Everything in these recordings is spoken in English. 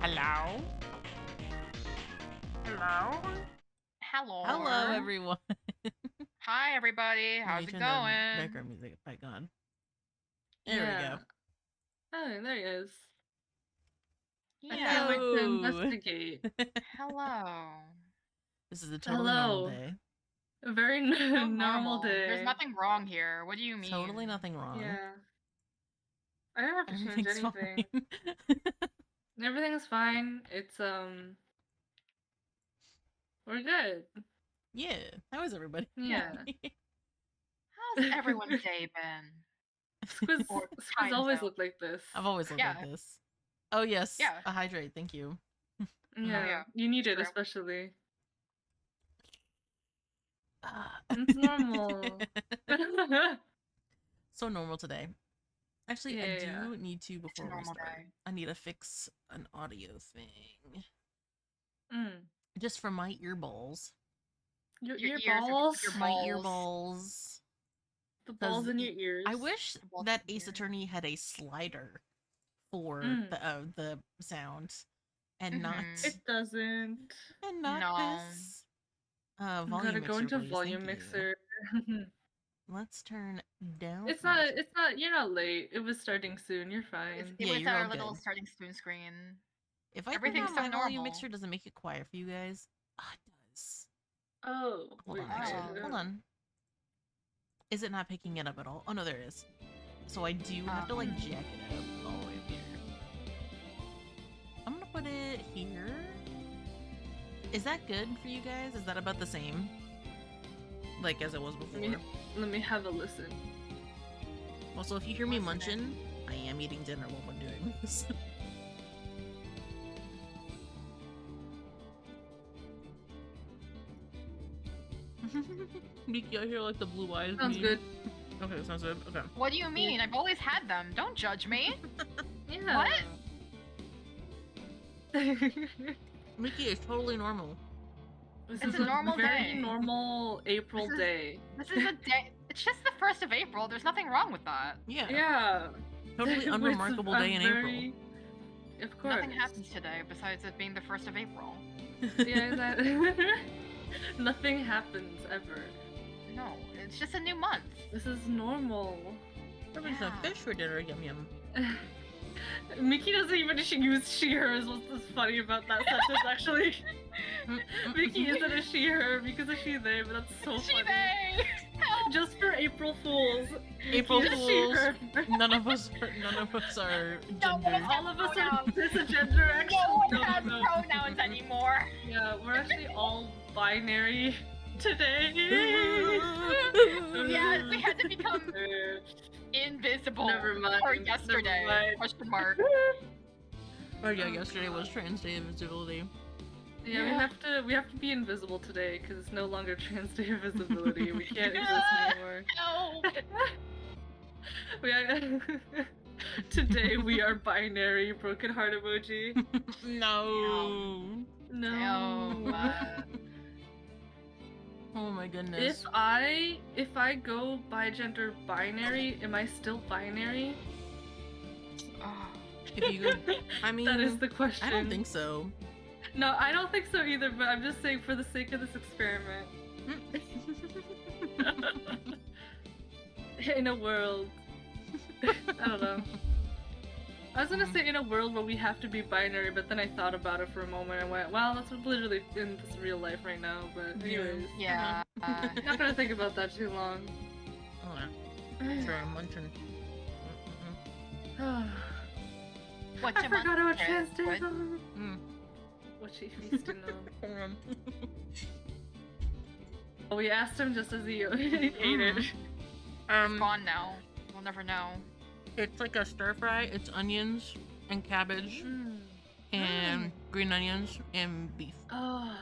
Hello? Hello? Hello. Hello, everyone. Hi, everybody. Let How's me it turn going? the background music back on. There we go. Oh, there he is. Yeah. I can't wait to Hello. investigate. Hello. This is a totally normal day. A very So normal day. There's nothing wrong here. What do you mean? Totally nothing wrong. Yeah. I don't have to change Everything's anything. fine. Everything's fine. It's we're good. Yeah. How is everybody? Yeah. How's everyone's day been? Or Squiz always times out. look like this. I've always looked Yeah. like this. Oh yes. Yeah. A hydrate, thank you. Yeah. yeah. You need it True. especially. It's normal. So normal today. Actually, I do need to, before we start, I need to fix an audio thing. Just for my earballs. Your ears earballs? Your My balls. earballs. The balls in your ears. I wish that Ace Attorney had a slider for the sound, and not. It doesn't. And not this. Volume gotta mixer, go into please. volume mixer. Let's turn down. It's not. You're not late. It was starting soon. You're fine. It was our little starting spoon screen. If I turn on my volume mixer, does it make it quiet for you guys? Ah, it does. Oh. Hold on. Actually, hold on. Is it not picking it up at all? Oh no, there it is. So I do have to like jack it up all the way up here. I'm gonna put it here. Is that good for you guys? Is that about the same? Like as it was before? Let me have a listen. Also, if you hear me munching, I am eating dinner while I'm doing this. Miki, I hear like the blue eyes. Sounds good. Okay, sounds good. Okay. What do you mean? I've always had them. Don't judge me. Yeah. What? Miki is totally normal. This it's is a normal very day. Normal April day. This is a day. It's just the 1st of April. There's nothing wrong with that. Yeah. Yeah. Totally unremarkable day in April. Of course. Nothing happens today besides it being the 1st of April. Yeah, nothing happens ever. No, it's just a new month. This is normal. Having some fish for dinner, yum yum. Miki doesn't even use she/her is what's funny about that sentence, actually. Miki isn't a she/her because of she/they, but that's so funny. She/they! Just for April Fools. April Fools. None of us are gender. All of us are cisgender, actually. No one has pronouns anymore. Yeah, we're actually all binary today. Yeah, we had to become invisible. Never mind. Or yesterday. Question mark. Oh yeah, yesterday was Trans Day of Visibility. Yeah, we have to be invisible today because it's no longer Trans Day of Visibility. We can't exist anymore. No. Today we are binary. Broken heart emoji. No. Oh my goodness. If I go by gender binary, am I still binary? If you go, I mean, that is the question. I don't think so. No, I don't think so either, but I'm just saying for the sake of this experiment. In a world. I don't know. I was gonna say in a world where we have to be binary, but then I thought about it for a moment and went, well, that's literally in this real life right now, but anyways. Yeah. Not gonna think about that too long. Oh yeah. Sure, I'm munching. I forgot about Trans Day. What she needs to know. We asked him just as he ate it. It's gone now. We'll never know. It's like a stir fry. It's onions and cabbage and green onions and beef. Oh,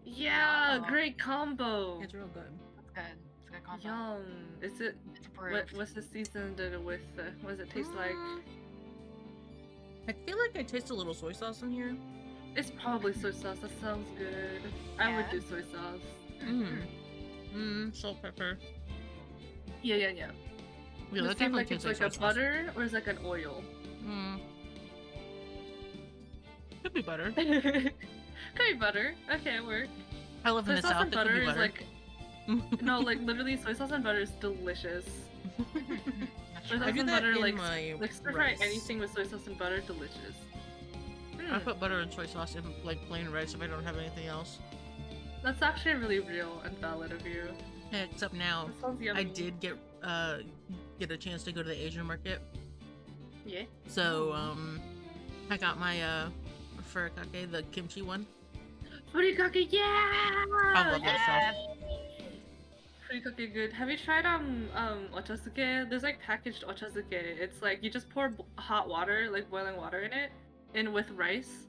yeah, great combo. It's real good. That's good. It's a good combo. Yum. Is it? It's approved. What's the seasoned with? What does it taste like? I feel like I taste a little soy sauce in here. It's probably soy sauce. That sounds good. I would do soy sauce. Salt, pepper. Yeah. Yeah, Does it seem like it's like a butter or is it like an oil? Could be butter. Could be butter. Okay, it works. I live in Soy the sauce south. and It could butter be is butter. like no, like literally soy sauce and butter is delicious. That's Soy true. I sauce do and that butter in like my like stir fry rice. anything with soy sauce and butter, delicious. I put butter and soy sauce in like plain rice if I don't have anything else. That's actually really real and valid of you. Yeah, except now, That sounds yummy. I did get a chance to go to the Asian market. Yeah. So I got my furikake, the kimchi one. Furikake, yeah! I love that stuff. Furikake good. Have you tried ochazuke? There's like packaged ochazuke. It's like you just pour hot water, like boiling water in with rice.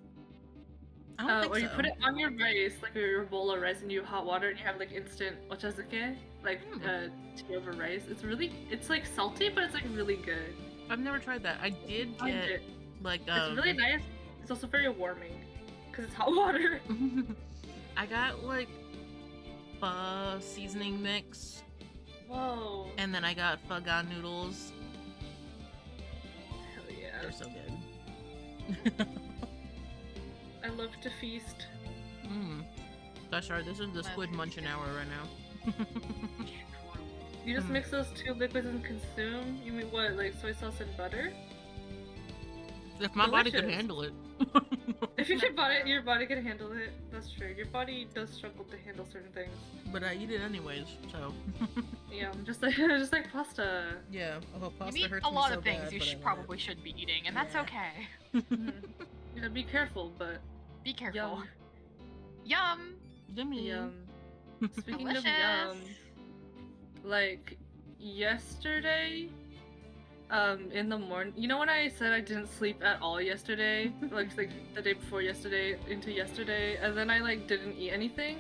I don't think Or so. you put it on your rice, like your bowl of rice, and you hot water, and you have like instant ochazuke, like tea over rice. It's like salty, but it's like really good. I've never tried that. I did Find get it. like It's really nice. It's also very warming because it's hot water. I got like pho seasoning mix, Whoa! and then I got pho gan noodles. Hell yeah! They're so good. I love to feast. Gosh, sorry, this is the squid munchin hour right now. You just mix those two liquids and consume? You mean what, like soy sauce and butter? If my body could Delicious. handle it. If you can your body can handle it. That's true. Your body does struggle to handle certain things. But I eat it anyways, so. Yeah, just like pasta. Yeah, although You pasta eat hurts a me lot so of things bad, you but I love probably it. should be eating, and that's Yeah. okay. Yeah, be careful, but Be careful. yum. Yum. Yummy. Yum. Speaking Delicious. of yum, like yesterday, in the morning, you know when I said I didn't sleep at all yesterday, like the day before yesterday into yesterday, and then I like didn't eat anything.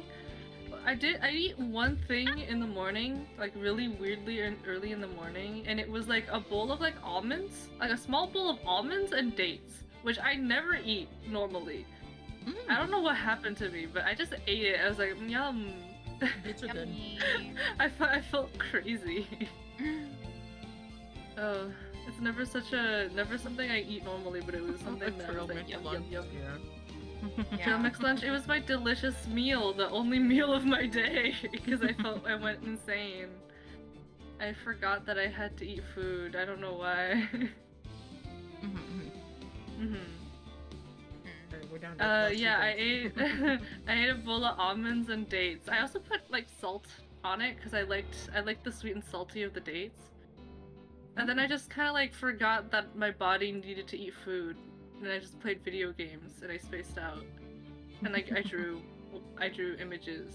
I eat one thing in the morning, like really weirdly and early in the morning, and it was like a bowl of like almonds, like a small bowl of almonds and dates, which I never eat normally. I don't know what happened to me, but I just ate it. I was like, yum. Dates are good. Yummy. I felt crazy. Oh, it's never something I eat normally, but it was something that I was like, yum, yum, yum. Yeah. Trail mix lunch, it was my delicious meal, the only meal of my day, because I went insane. I forgot that I had to eat food. I don't know why. Alright, we're down to Yeah, I ate I ate a bowl of almonds and dates. I also put like salt on it because I liked the sweet and salty of the dates. And then I just kind of like forgot that my body needed to eat food, and I just played video games and I spaced out. And like I drew images.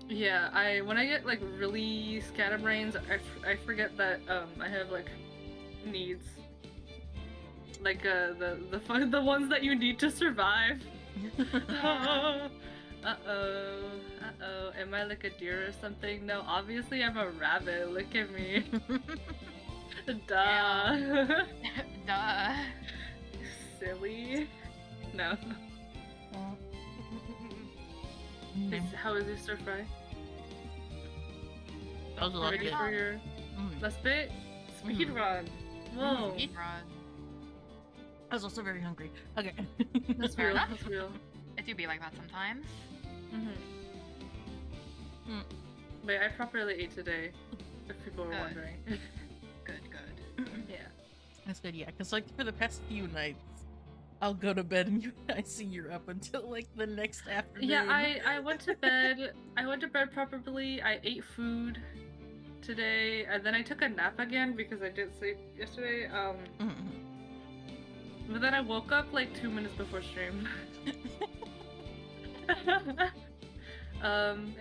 Yeah, when I get like really scatterbrains, I forget that I have like needs. Like the ones that you need to survive. Uh-oh. Am I like a deer or something? No, obviously I'm a rabbit. Look at me. Duh. Duh. Silly. No. How is your stir fry? That was a lot of Ready good. for your last bit? Speed run. Whoa. Speed run. I was also very hungry. Okay. That's Fair real. enough. That's real. It do be like that sometimes. Wait, I properly ate today. If people were Good. wondering. Good. Yeah. That's good, yeah. Because, like, for the past few nights, I'll go to bed and I see you're up until, like, the next afternoon. Yeah, I went to bed. I went to bed properly. I ate food today, and then I took a nap again because I didn't sleep yesterday. But then I woke up like 2 minutes before stream.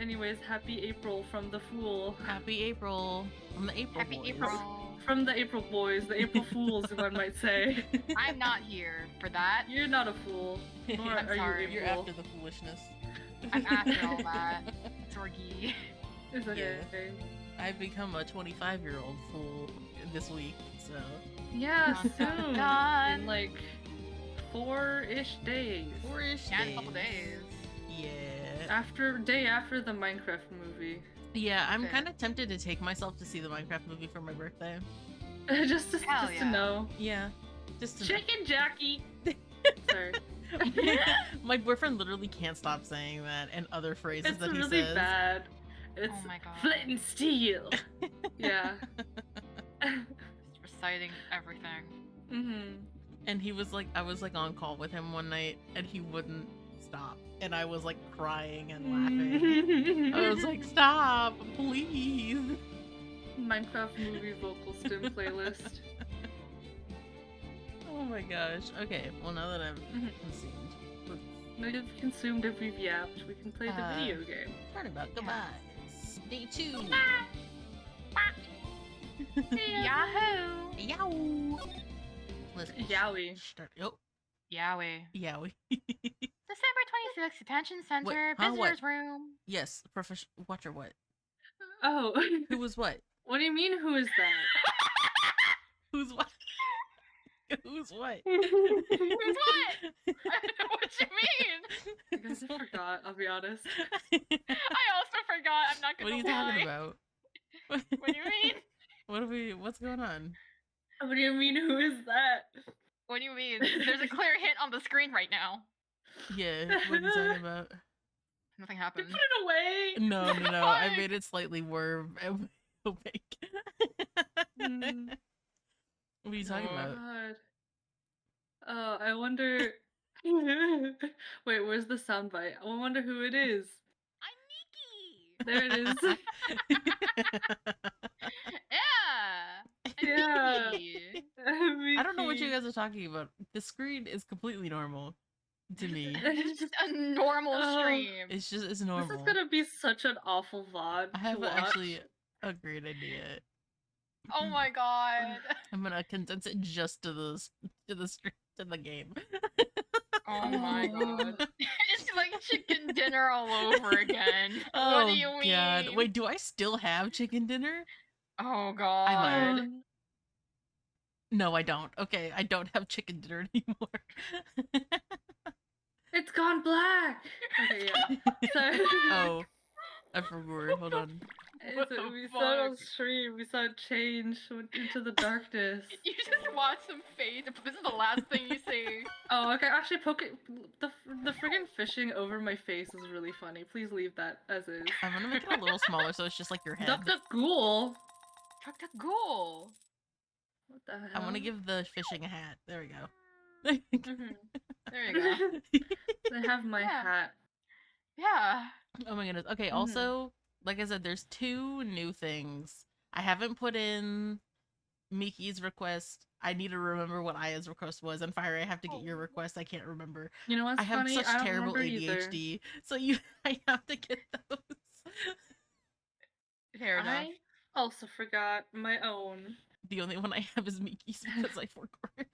Anyways, happy April from the Fool. Happy April. From the April Happy Boys. April. From the April Boys, the April Fools, one might say. I'm not here for that. You're not a fool. Nor I'm are sorry. you You're April. after the foolishness. I'm after all that. Sorgy. It's okay. I've become a 25-year-old fool this week, so... Yeah, Dun, dun, soon. dun. In like 4-ish days. 4-ish Yeah, days. in a couple days. Yeah. Day after the Minecraft movie. Yeah, I'm Fair. kind of tempted to take myself to see the Minecraft movie for my birthday. just Hell to yeah. know. Yeah. Just to Chicken Jackie! Sorry. My boyfriend literally can't stop saying that and other phrases It's that he really says. bad. It's Oh my god. flint and steel. Yeah. Just reciting everything. Mhm. And he was like, I was like on call with him one night and he wouldn't stop. And I was like crying and laughing. I was like, stop, please. Minecraft movie vocal stim playlist. Oh my gosh. Okay, well now that I've Mhm. consumed, let's Now you've consumed and we've yapped, we can play the video game. turn about goodbyes. Day 2. Yahoo! Yow. Let's Yowie. start. Oh, Yowie. yowie. December 26th, Detention Center, huh, what? Visitor's Room. Yes, professional. Watch or what? Oh. Who was what? What do you mean, who is that? Who's what? Who's what? Who's what? I don't know what you mean. I guess I forgot, I'll be honest. I also forgot. I'm not What gonna are you lie. talking about? What do you mean? What's going on? What do you mean, who is that? What do you mean? There's a clear hint on the screen right now. Yeah, what are you talking about? Nothing You happened. put it away! No. I made it slightly more opaque. Mm. What are you talking Oh, about? God. Oh, I wonder... Wait, where's the soundbite? I wonder who it is. I'm Miki! There it is. Yeah! I'm Yeah. Miki! I don't know what you guys are talking about. The screen is completely normal to me. It's just a normal Oh. stream. It's This normal. is gonna be such an awful VOD I have to watch. actually a great idea. Oh my god. I'm gonna condense it just to the game. Oh my god. It's like chicken dinner all over again. Oh What do you mean? god! Wait, do I still have chicken dinner? Oh might. god. No, I don't. Okay, I don't have chicken dinner anymore. It's gone black! Okay, yeah. Sorry. Oh, I forgot. Hold on. What So the we saw it on fuck? stream, we saw it change into the darkness. You just watch them fade, but this is the last thing you see. Oh, okay, actually poke it. The friggin' fishing over my face is really funny. Please leave that as is. I'm gonna make it a little smaller so it's just like your head. Duck Duck Ghoul! Truck the ghoul. What the hell? I want to give the fishing a hat. There we go. Mhm. There you go. I have my Yeah. hat. Yeah. Oh my goodness. Okay, Mhm. also, like I said, there's 2 new things. I haven't put in Miki's request. I need to remember what Aya's request was. And Fire, I have to get your request. I can't remember. You know what's I have funny? such I don't terrible remember either. ADHD. So I have to get those. Fair enough. I also forgot my own. The only one I have is Miki's because I forgot.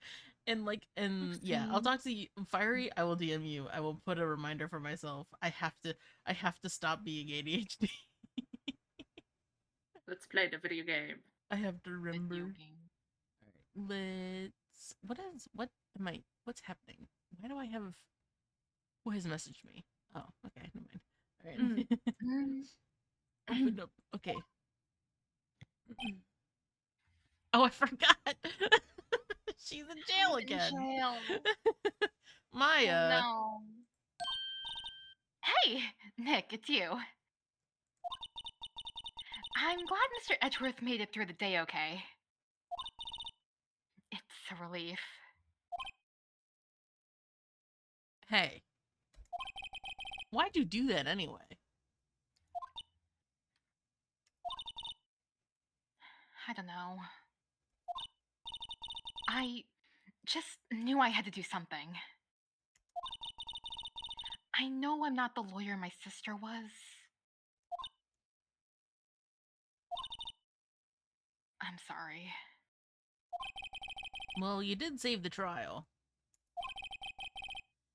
And yeah, I'll Oopsie. talk to you. Fiery, I will DM you. I will put a reminder for myself. I have to stop being ADHD. Let's play the video game. I have to remember. Video game. Alright, what's happening? Why do I have, who has messaged me? Oh, okay, never mind. Alright. Open up, okay. Oh, I forgot! She's in jail again! Jail. Maya! Oh, no. Hey, Nick, it's you. I'm glad Mr. Edgeworth made it through the day okay. It's a relief. Hey. Why'd you do that anyway? I don't know. I just knew I had to do something. I know I'm not the lawyer my sister was. I'm sorry. Well, you did save the trial.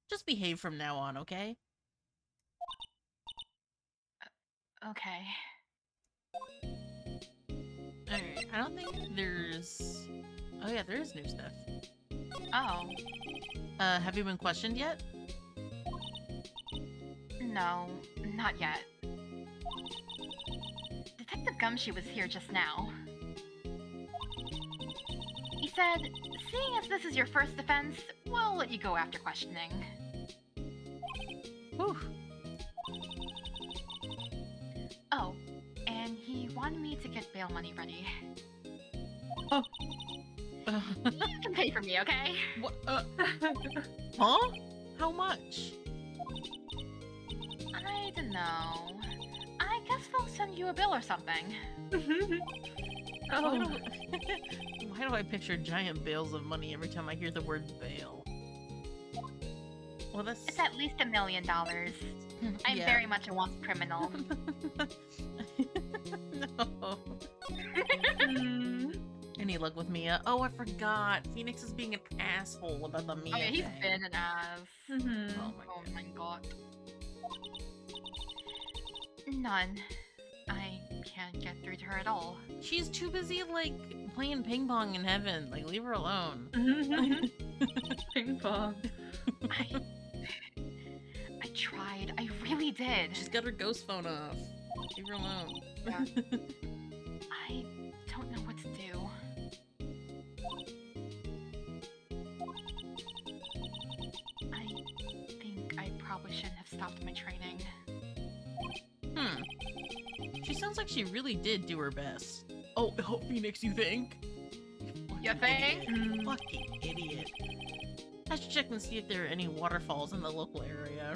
Just behave from now on, okay? Okay. Alright, I don't think there's... Oh yeah, there is new stuff. Oh, Have you been questioned yet? no, not yet. Detective Gumshoe was here just now. He said seeing as this is your first offense, we'll let you go after questioning. Whew. Oh, and he wanted me to get bail money ready. Uh, You can pay for me, okay? what? Huh? How much? I don't know. I guess they'll send you a bill or something. Why Oh, do, why do I picture giant bales of money every time I hear the word bail? Well, that's... It's at least $1 million. I'm Yeah. very much a once criminal. No. mm, Any luck with Mia? Oh, I forgot. Phoenix is being an asshole about the Mia Oh yeah, he's thing. been an ass. mhm. Oh my Oh god. my god. None. I can't get through to her at all. She's too busy, like, playing ping pong in heaven. Like, leave her alone. Ping pong. I tried. I really did. She's got her ghost phone off. Leave her alone. Yeah. I don't know what to do. I think I probably shouldn't have stopped my training. She sounds like she really did do her best. Oh, Phoenix, you think? You think? Idiot. Fucking idiot. I should check and see if there are any waterfalls in the local area.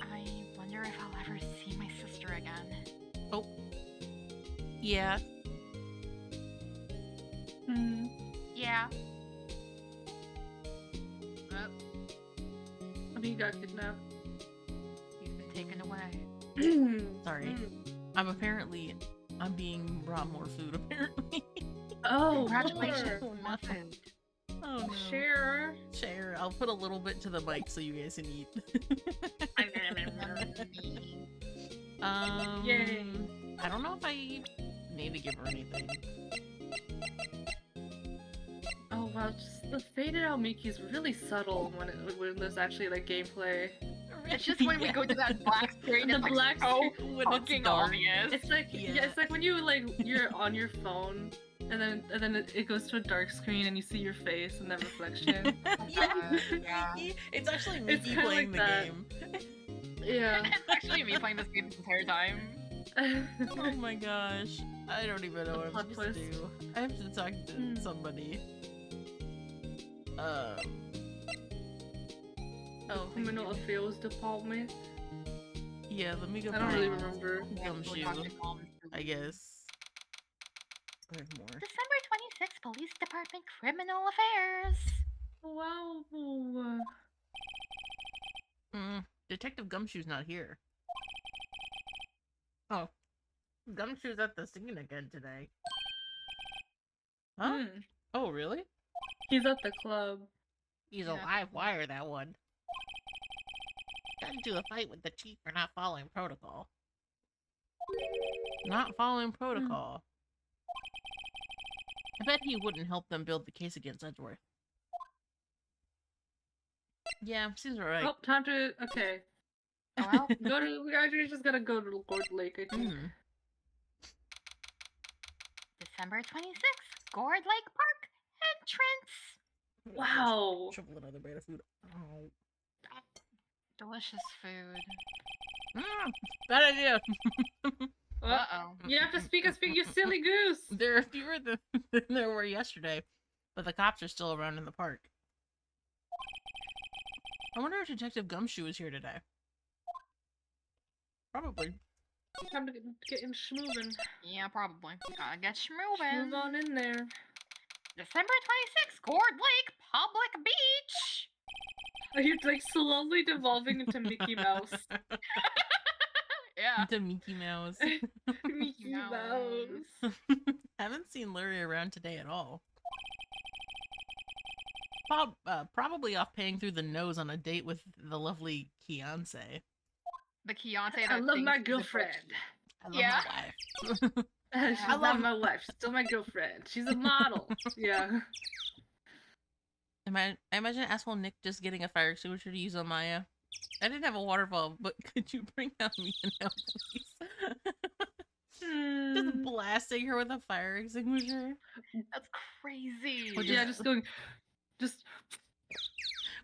I wonder if I'll ever see my sister again. Oh. Yeah. Mm. Yeah. I mean, he got kidnapped. He's been taken away. Sorry. I'm being brought more food, apparently. Oh, Congratulations, sure. more food. Oh no. Share. Share. I'll put a little bit to the mic so you guys can eat. Yay. I don't know if I need to give her anything. Oh wow, just the faded out Mickey is really subtle when there's actually like gameplay. It's just when we go to that black screen, The it's like black so screen when it's fucking dark. obvious. It's like Yeah. it's like when you're on your phone and then it goes to a dark screen and you see your face and that reflection. Yeah. It's actually It's Mickey kinda playing like that. the game. Yeah. It's actually me playing this game this entire time. Oh my gosh. I don't even know The what I'm plot supposed to twist. do. I have to talk to Hmm. somebody. Oh, thank Criminal you. Affairs Department. Yeah, let me go I don't find really remember. Gumshoe, I guess. There's more. December 26th, Police Department Criminal Affairs. Wow. Detective Gumshoe's not here. Oh. Gumshoe's at the scene again today. Huh? Hmm. Oh, really? He's at the club. He's Yeah. a live wire, that one. Got into a fight with the chief for not following protocol. Not following protocol. I bet he wouldn't help them build the case against Edgeworth. Yeah, seems alright. Oh, time to okay. Oh, well. We actually just gotta go to Gourd Lake, I think. Mm. December 26th, Gourd Lake Park entrance. Wow. Triple another bite of food. Oh. Delicious food. Bad idea. Uh-oh. You have to speak, you silly goose. There are fewer than there were yesterday, but the cops are still around in the park. I wonder if Detective Gumshoe is here today. Probably. Time to get in schmoovin'. Yeah, probably. Gotta get Move schmoovin'. on in there. December 26th, Gourd Lake Public Beach. Are you like slowly devolving into Mickey Mouse? Yeah. To Mickey Mouse. Mickey Mouse. Haven't seen Larry around today at all. Probably off paying through the nose on a date with the lovely Keonce. The Keontae. I that love thinks my he's a girlfriend. I love Yeah. my wife. She's love- not my wife. She's still my girlfriend. She's a model. Yeah. I imagine asshole Nick just getting a fire extinguisher to use on Maya. I didn't have a waterfall, but could you bring out me now, please? Just blasting her with a fire extinguisher. That's crazy. Which Yeah, is- just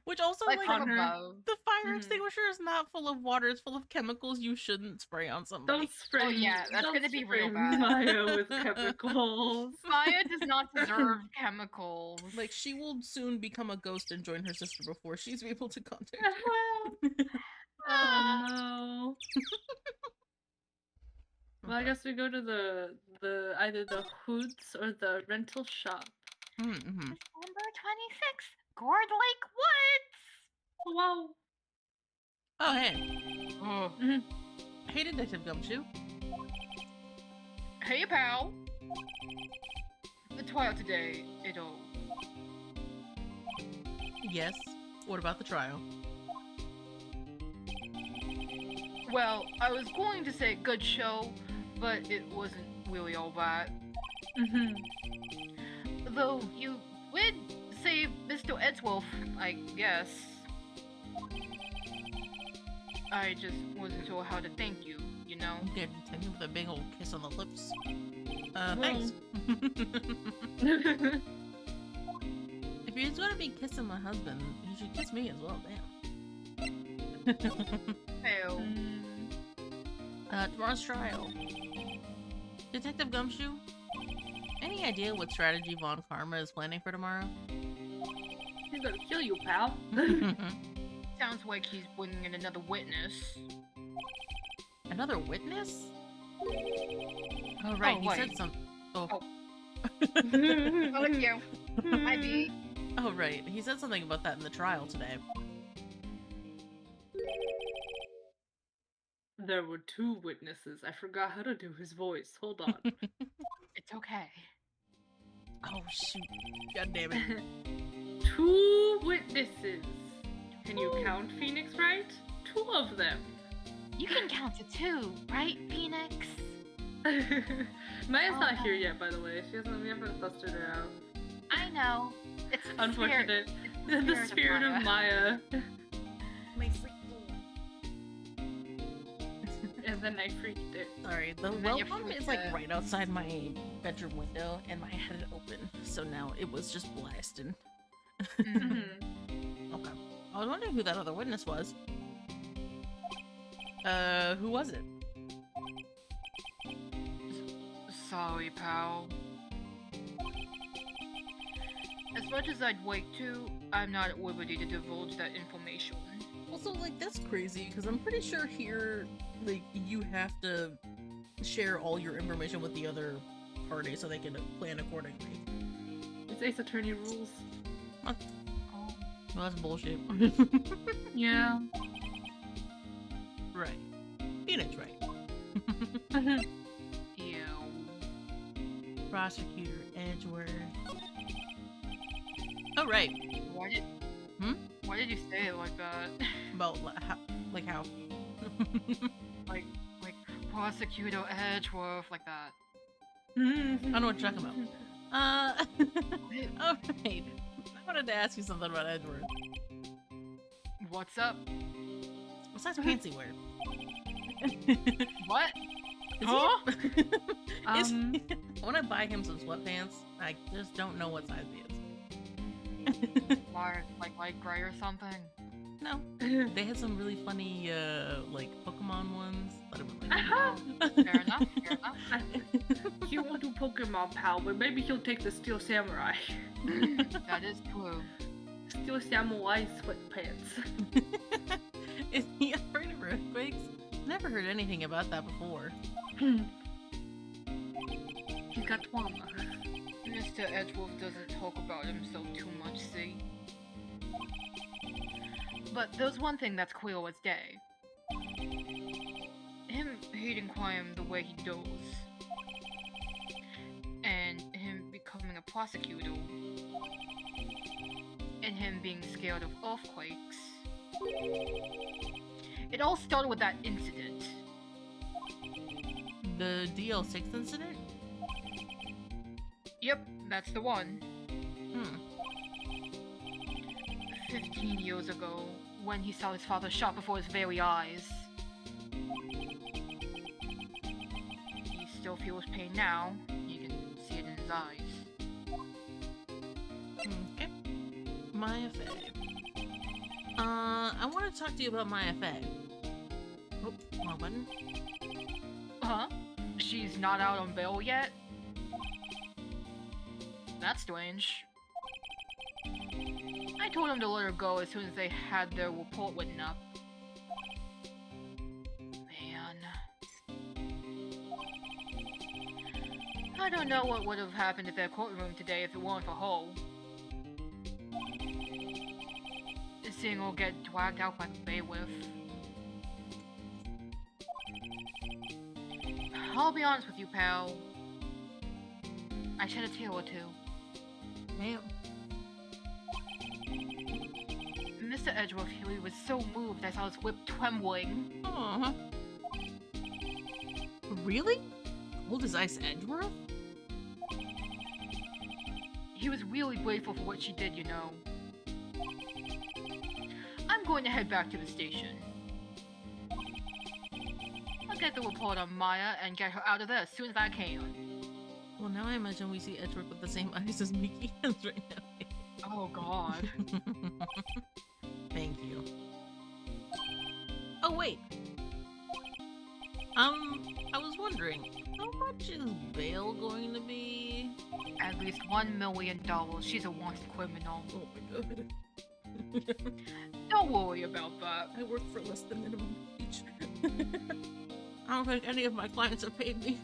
Which also, like like, from on her. above. the fire Mhm. extinguisher is not full of water, it's full of chemicals you shouldn't spray on somebody. don't spray. Oh, yeah, that's don't gonna be spray real bad. Maya with chemicals. Maya does not deserve chemicals. Like, she will soon become a ghost and join her sister before she's able to contact Oh no. Well, I guess we go to the either the hoods or the rental shop. Mm-hmm. December 26th, Gourd Lake Woods! Oh, wow. Oh, hey. Oh. Hey, Detective Gumshoe. Hey, pal. The trial today, it'll... Yes. What about the trial? Well, I was going to say good show, but it wasn't really all that. Though you would say Mr. Edgeworth, I guess. I just wasn't sure how to thank you, you know? Good. Thank you with a big old kiss on the lips. Well. Thanks. If you're gonna be kissing my husband, you should kiss me as well, damn. Hell. Tomorrow's trial. Detective Gumshoe? Any idea what strategy Von Karma is planning for tomorrow? He's gonna kill you, pal. Sounds like he's bringing in another witness. Another witness? Oh, right, Oh, he wait. said some. Oh. Oh. Oh, look you. Hi, B. Oh, right, he said something about that in the trial today. There were 2 witnesses. I forgot how to do his voice. Hold on. It's okay. Oh, shoot. God damn it. 2 witnesses. Can you count Phoenix right? 2 of them. You can count to 2, right, Phoenix? Maya's not here yet, by the way. We haven't busted her out. I know. It's the Unfortunate. Spirit, The spirit of Maya. My freak. And then I freaked it. Sorry, the And then you welcome freaked is like it. right outside my bedroom window, and I had it open, so now it was just blasting. Mhm. Okay. I was wondering who that other witness was. Who was it? Sorry, pal. As much as I'd like to, I'm not at liberty to divulge that information. Also, like, that's crazy, because I'm pretty sure here, like, you have to share all your information with the other party so they can plan accordingly. It's Ace Attorney rules. Oh. Well, that's bullshit. Yeah. Right. Phoenix, right. Ew. Prosecutor Edgeworth. Oh, right. Why did... Hmm? Why did you say it like that? About, how? like Prosecutor Edgeworth, like that. I don't know what you're talking about. Alright. I wanted to ask you something about Edgeworth. What's up? What size pants he wear? What? Is Huh? he... is... Um, I want to buy him some sweatpants. I just don't know what size he is. Like light gray or something? No. They had some really funny, like, Pokemon ones. That have been like... Fair enough, fair enough. he won't do Pokemon, pal, but maybe he'll take the Steel Samurai. That is true. Steel Samurai sweatpants. Is he afraid of earthquakes? Never heard anything about that before. He's got trauma. Mr. Edgeworth doesn't talk about himself too much, see? But there's one thing that's clear as day. Him hating crime the way he does. And him becoming a prosecutor. And him being scared of earthquakes. It all started with that incident. The DL6 incident? Yep, that's the one. 15 years ago, when he saw his father shot before his very eyes. He still feels pain now. You can see it in his eyes. Okay. Maya Faye. I want to talk to you about Maya Faye. Oh, wrong button. Huh? She's not out on bail yet? That's strange. I told him to let her go as soon as they had their report written up. Man. I don't know what would have happened at their courtroom today if it weren't for Ho. Seeing her get dragged out by the bailiff. I'll be honest with you, pal. I shed a tear or two. Damn. Mr. Edgeworth he was so moved I saw his whip trembling. Aw. Really? Cold as ice Edgeworth? He was really grateful for what she did, you know. I'm going to head back to the station. I'll get the report on Maya and get her out of there as soon as I can. Well, now I imagine we see Edgeworth with the same eyes as Mickey has right now. Oh god. Thank you. Oh, wait. I was wondering, how much is bail going to be? At least $1 million. She's a wanted criminal. Oh my god. Don't worry about that. I work for less than minimum wage. I don't think any of my clients have paid me.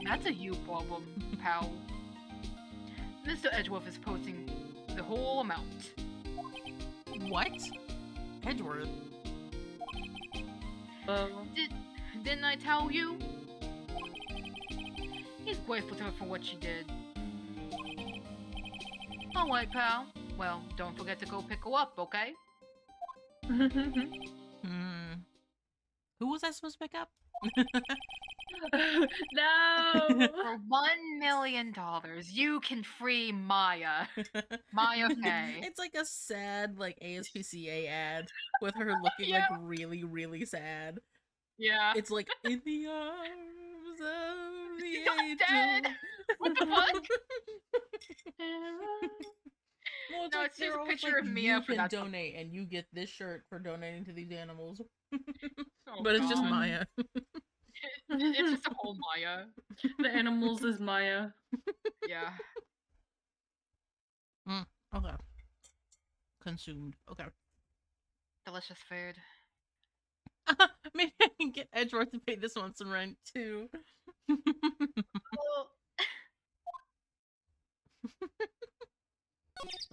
That's a you problem, pal. Mr. Edgeworth is posting the whole amount. What? Edgeworth? Didn't I tell you? He's grateful to her for what she did. Alright, pal. Well, don't forget to go pick her up, okay? Who was I supposed to pick up? No! For $1 million, you can free Maya. Maya Faye. It's like a sad, like, ASPCA ad with her looking, Yeah. like, really, really sad. Yeah. It's like, in the arms of the Not angel. dead! What the fuck? Well, it's No, like it's just they're a always picture like, of Mia you for can that- donate, and you get this shirt for donating to these animals. Oh, But it's just God. Maya. It's just a whole Maya. The animals is Maya. Yeah. Okay. Consumed. Okay. Delicious food. Maybe I can get Edgeworth to pay this one some rent too. Well,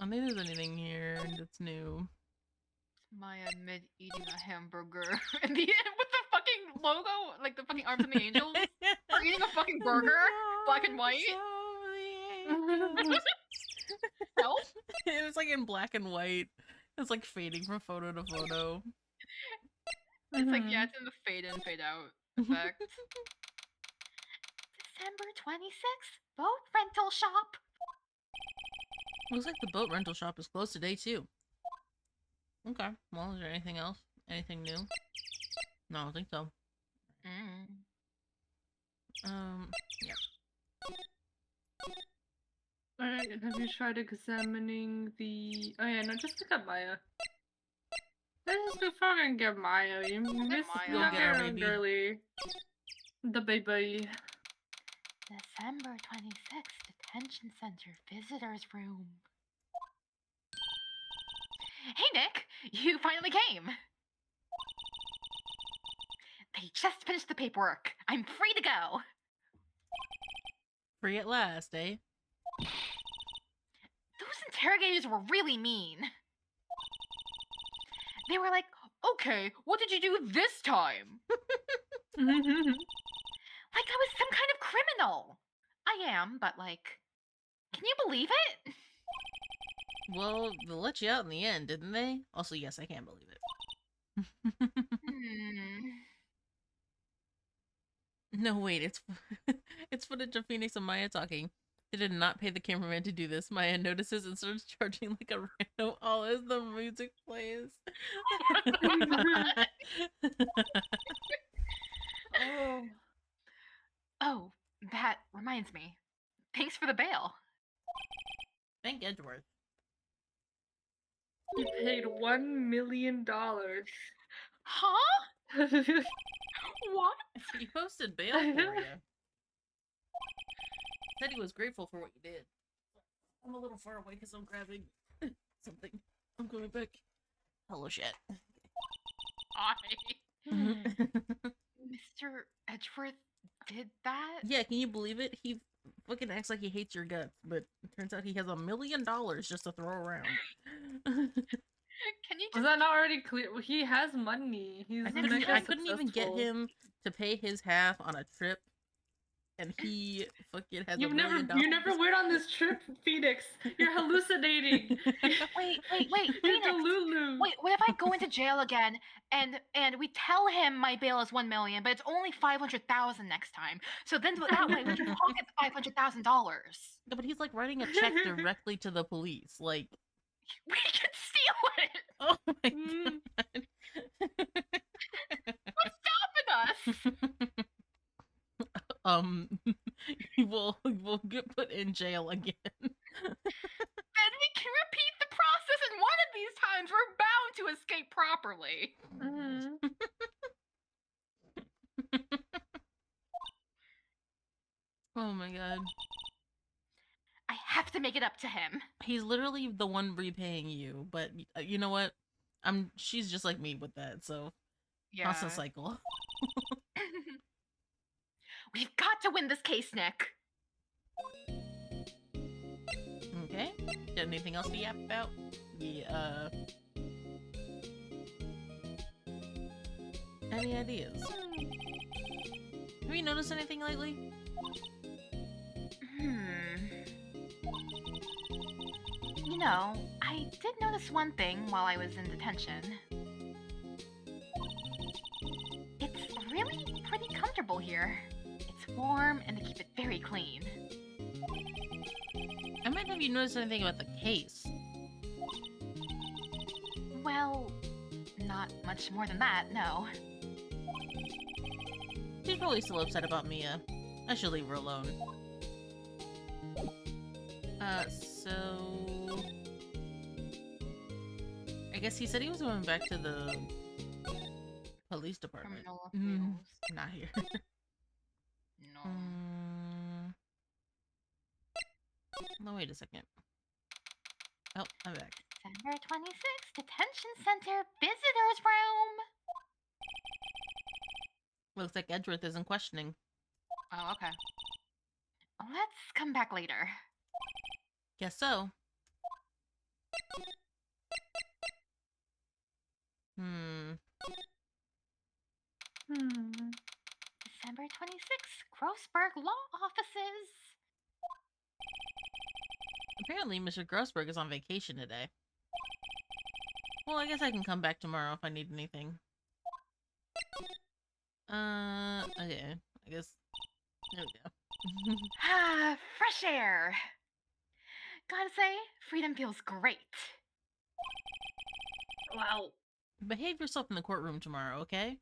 I don't think there's anything here that's new. Maya mid eating a hamburger and the with the fucking logo, like the fucking arms and the angels. Or eating a fucking burger, black and white. Help? It was like in black and white. It's like fading from photo to photo. It's like, yeah, it's in the fade in, fade out effect. December 26th, boat rental shop. Looks like the boat rental shop is closed today too. Okay. Well, is there anything else? Anything new? No, I don't think so. Yeah. Alright, have you tried examining the... Oh yeah, no, just pick up Maya. Let's just go fucking get Maya. You miss Maya. Go not get her, your own baby. girly. The baby. December 26th, detention center, visitors room. Hey Nick, you finally came. They just finished the paperwork. I'm free to go. Free at last, eh? Those interrogators were really mean. They were like, okay, what did you do this time? Like I was some kind of criminal. I am, but like, can you believe it? Well, they let you out in the end, didn't they? Also, yes, I can't believe it. No, wait, it's it's footage of Phoenix and Maya talking. They did not pay the cameraman to do this. Maya notices and starts charging like a random all as the music plays. Oh. Oh, that reminds me. Thanks for the bail. Thank Edgeworth. He paid $1 million. Huh? What? He posted bail for you. Said he was grateful for what you did. I'm a little far away because I'm grabbing something. I'm going back. Hello, shit. I... Hmm. Mr. Edgeworth did that? Yeah, can you believe it? He fucking acts like he hates your guts, but it turns out he has $1 million just to throw around. Can you Was just... that not already clear? Well, he has money. He's I mega couldn't even get successful. him to pay his half on a trip, and he fucking has You $1 million. never went on this trip, Phoenix. You're hallucinating. Wait, You're Phoenix. Delulu. Wait, what if I go into jail again and we tell him my bail is 1 million, but it's only 500,000 next time. So then that way we can pocket the $500,000. No, but he's like writing a check directly to the police. Like, We can steal it. oh my Mm. god. What's stopping us? he will get put in jail again. Then we can repeat the process, and one of these times we're bound to escape properly. Mhm. Oh my god. I have to make it up to him. He's literally the one repaying you, but you know what? She's just like me with that, so constant cycle. We've got to win this case, Nick. Okay. Got anything else to yap about? Yeah. Any ideas? Have you noticed anything lately? You know, I did notice one thing while I was in detention. It's really pretty comfortable here. It's warm and they keep it very clean. I might have you noticed anything about the case. Well, not much more than that, no. She's probably still upset about Mia. I should leave her alone. So... I guess he said he was going back to the police department. Criminal Mm, appeals. not here. No. No, wait a second. Oh, I'm back. December 26th, Detention Center Visitors Room. Looks like Edgeworth isn't questioning. Oh, okay. Let's come back later. Guess so. December 26th, Grossberg Law Offices. Apparently, Mr. Grossberg is on vacation today. Well, I guess I can come back tomorrow if I need anything. Okay. I guess... There we go. Ah, fresh air. Gotta say, freedom feels great. Wow. Behave yourself in the courtroom tomorrow, okay?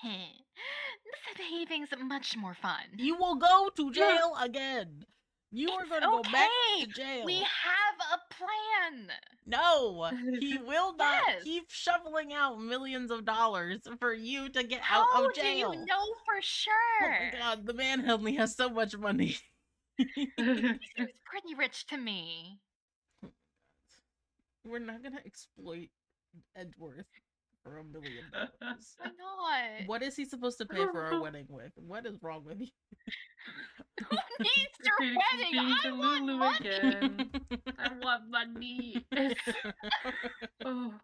This behaving's much more fun. You will go to jail again! You are It's going to go back okay. to jail! We have a plan. No! He will not Yes. keep shoveling out millions of dollars for you to get How out of do jail! you know for Oh sure? my god, the man only has so much money. He seems pretty rich to me. We're not gonna exploit Edgeworth for $1 million. Why not? What is he supposed to pay for our wedding with? What is wrong with you? Who needs your Phoenix is wedding? being I want Delulu money. again. I want money. Oh.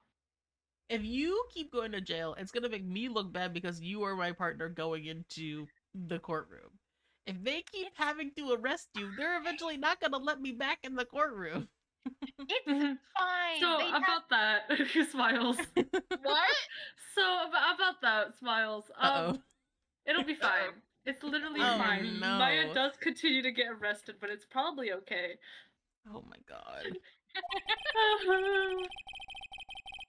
If you keep going to jail, it's gonna make me look bad because you are my partner going into the courtroom. If they keep having to arrest you, they're eventually not gonna let me back in the courtroom. It's fine. So They have- about that, Smiles. What? So about that, Smiles. Uh-oh. It'll be fine. It's literally Oh, fine. no. Maya does continue to get arrested, but it's probably okay. Oh my god.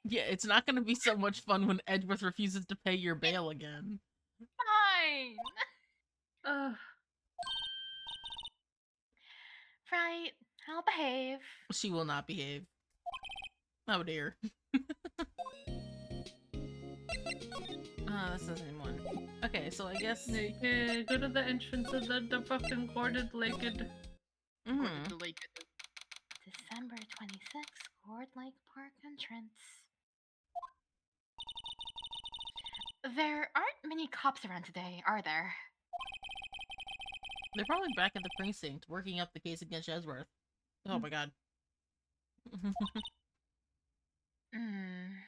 Yeah, it's not gonna be so much fun when Edgeworth refuses to pay your bail again. Fine. Ugh. Right. I'll behave. She will not behave. Oh dear. This isn't one. Okay, so I guess. Naked. Go to the entrance of the fucking corded naked. Mhm. December 26th, Gourd Lake Park entrance. There aren't many cops around today, are there? They're probably back at the precinct working up the case against Shesworth. Oh my god. Hmm.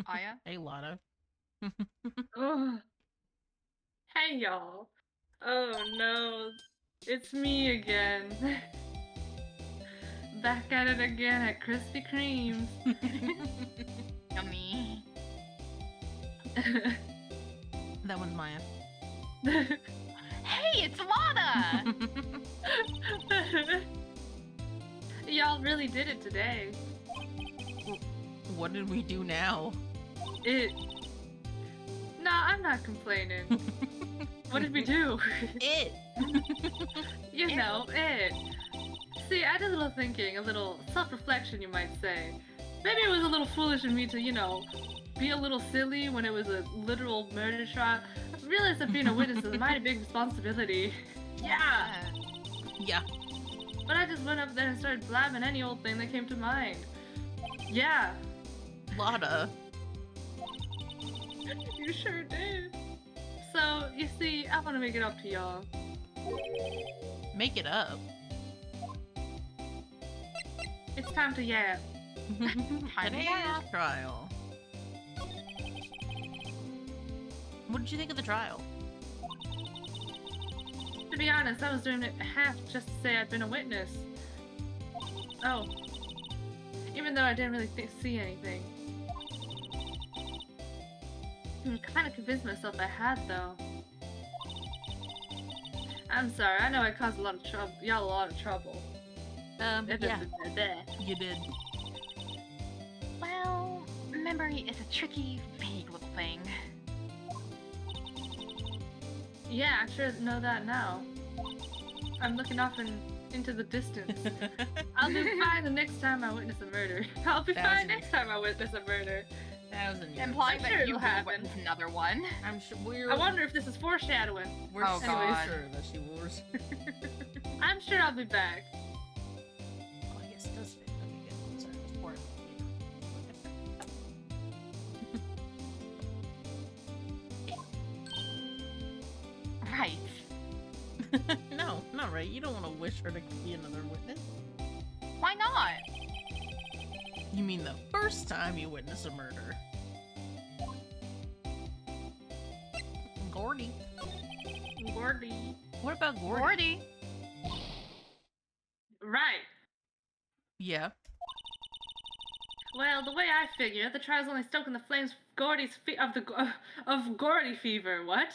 Aya? Hey, Lotta. Oh. Hey y'all. Oh no. It's me again. Back at it again at Krispy Kreme's. Yummy. That one's Maya. Hey, it's Lana! Y'all really did it today. What did we do now? Nah, I'm not complaining. What did we do? It! You know, it. See, I did a little thinking, a little self-reflection, you might say. Maybe it was a little foolish of me to, you know, be a little silly when it was a literal murder trial. I realized that being a witness is a mighty big responsibility. Yeah! Yeah. But I just went up there and started blabbing any old thing that came to mind. Yeah. Lotta. You sure did. So, you see, I want to make it up to y'all. Make it up. It's time to yap. Today's yap. trial. What did you think of the trial? To be honest, I was doing it half just to say I'd been a witness. Oh. Even though I didn't really see anything. I'm kind of convinced myself I had, though. I'm sorry, I know I caused a lot of trouble. Y'all a lot of trouble. Yeah, you did. Well, memory is a tricky, vague little thing. Yeah, I sure know that now. I'm looking off into the distance. I'll be fine the next time I witness a murder. I'll be fine next time I witness a murder. 1,000 years. Implying I'm that sure you it'll will happen. witness another one. I'm sure I wonder if this is foreshadowing. we're Oh, so God. sure that she will return. I'm sure I'll be back. Oh, I guess it does fit. Okay, good. Sorry, there's four. Right. No, not right. You don't want to wish her to be another witness. Why not? You mean the first time you witness a murder? Gordy. Gordy. What about Gordy? Gordy. Right. Yeah. Well, the way I figure it, the trial's only stoking the flames of Gordy's of Gordy fever. What?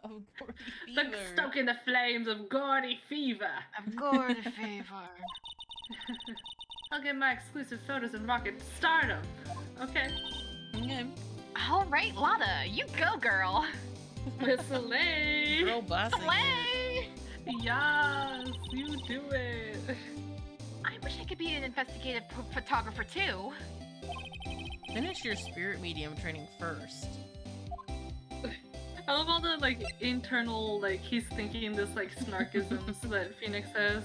Of Gordy The fever. stoking the flames of Gordy fever. Of Gordy fever. I'll get my exclusive photos and rocket stardom. Okay. Okay. All right, Lana, you go, girl. Slay. Girl bossing. Slay! Yes, you do it. I wish I could be an investigative photographer too. Finish your spirit medium training first. I love all the like internal he's thinking this snarkisms that Phoenix has.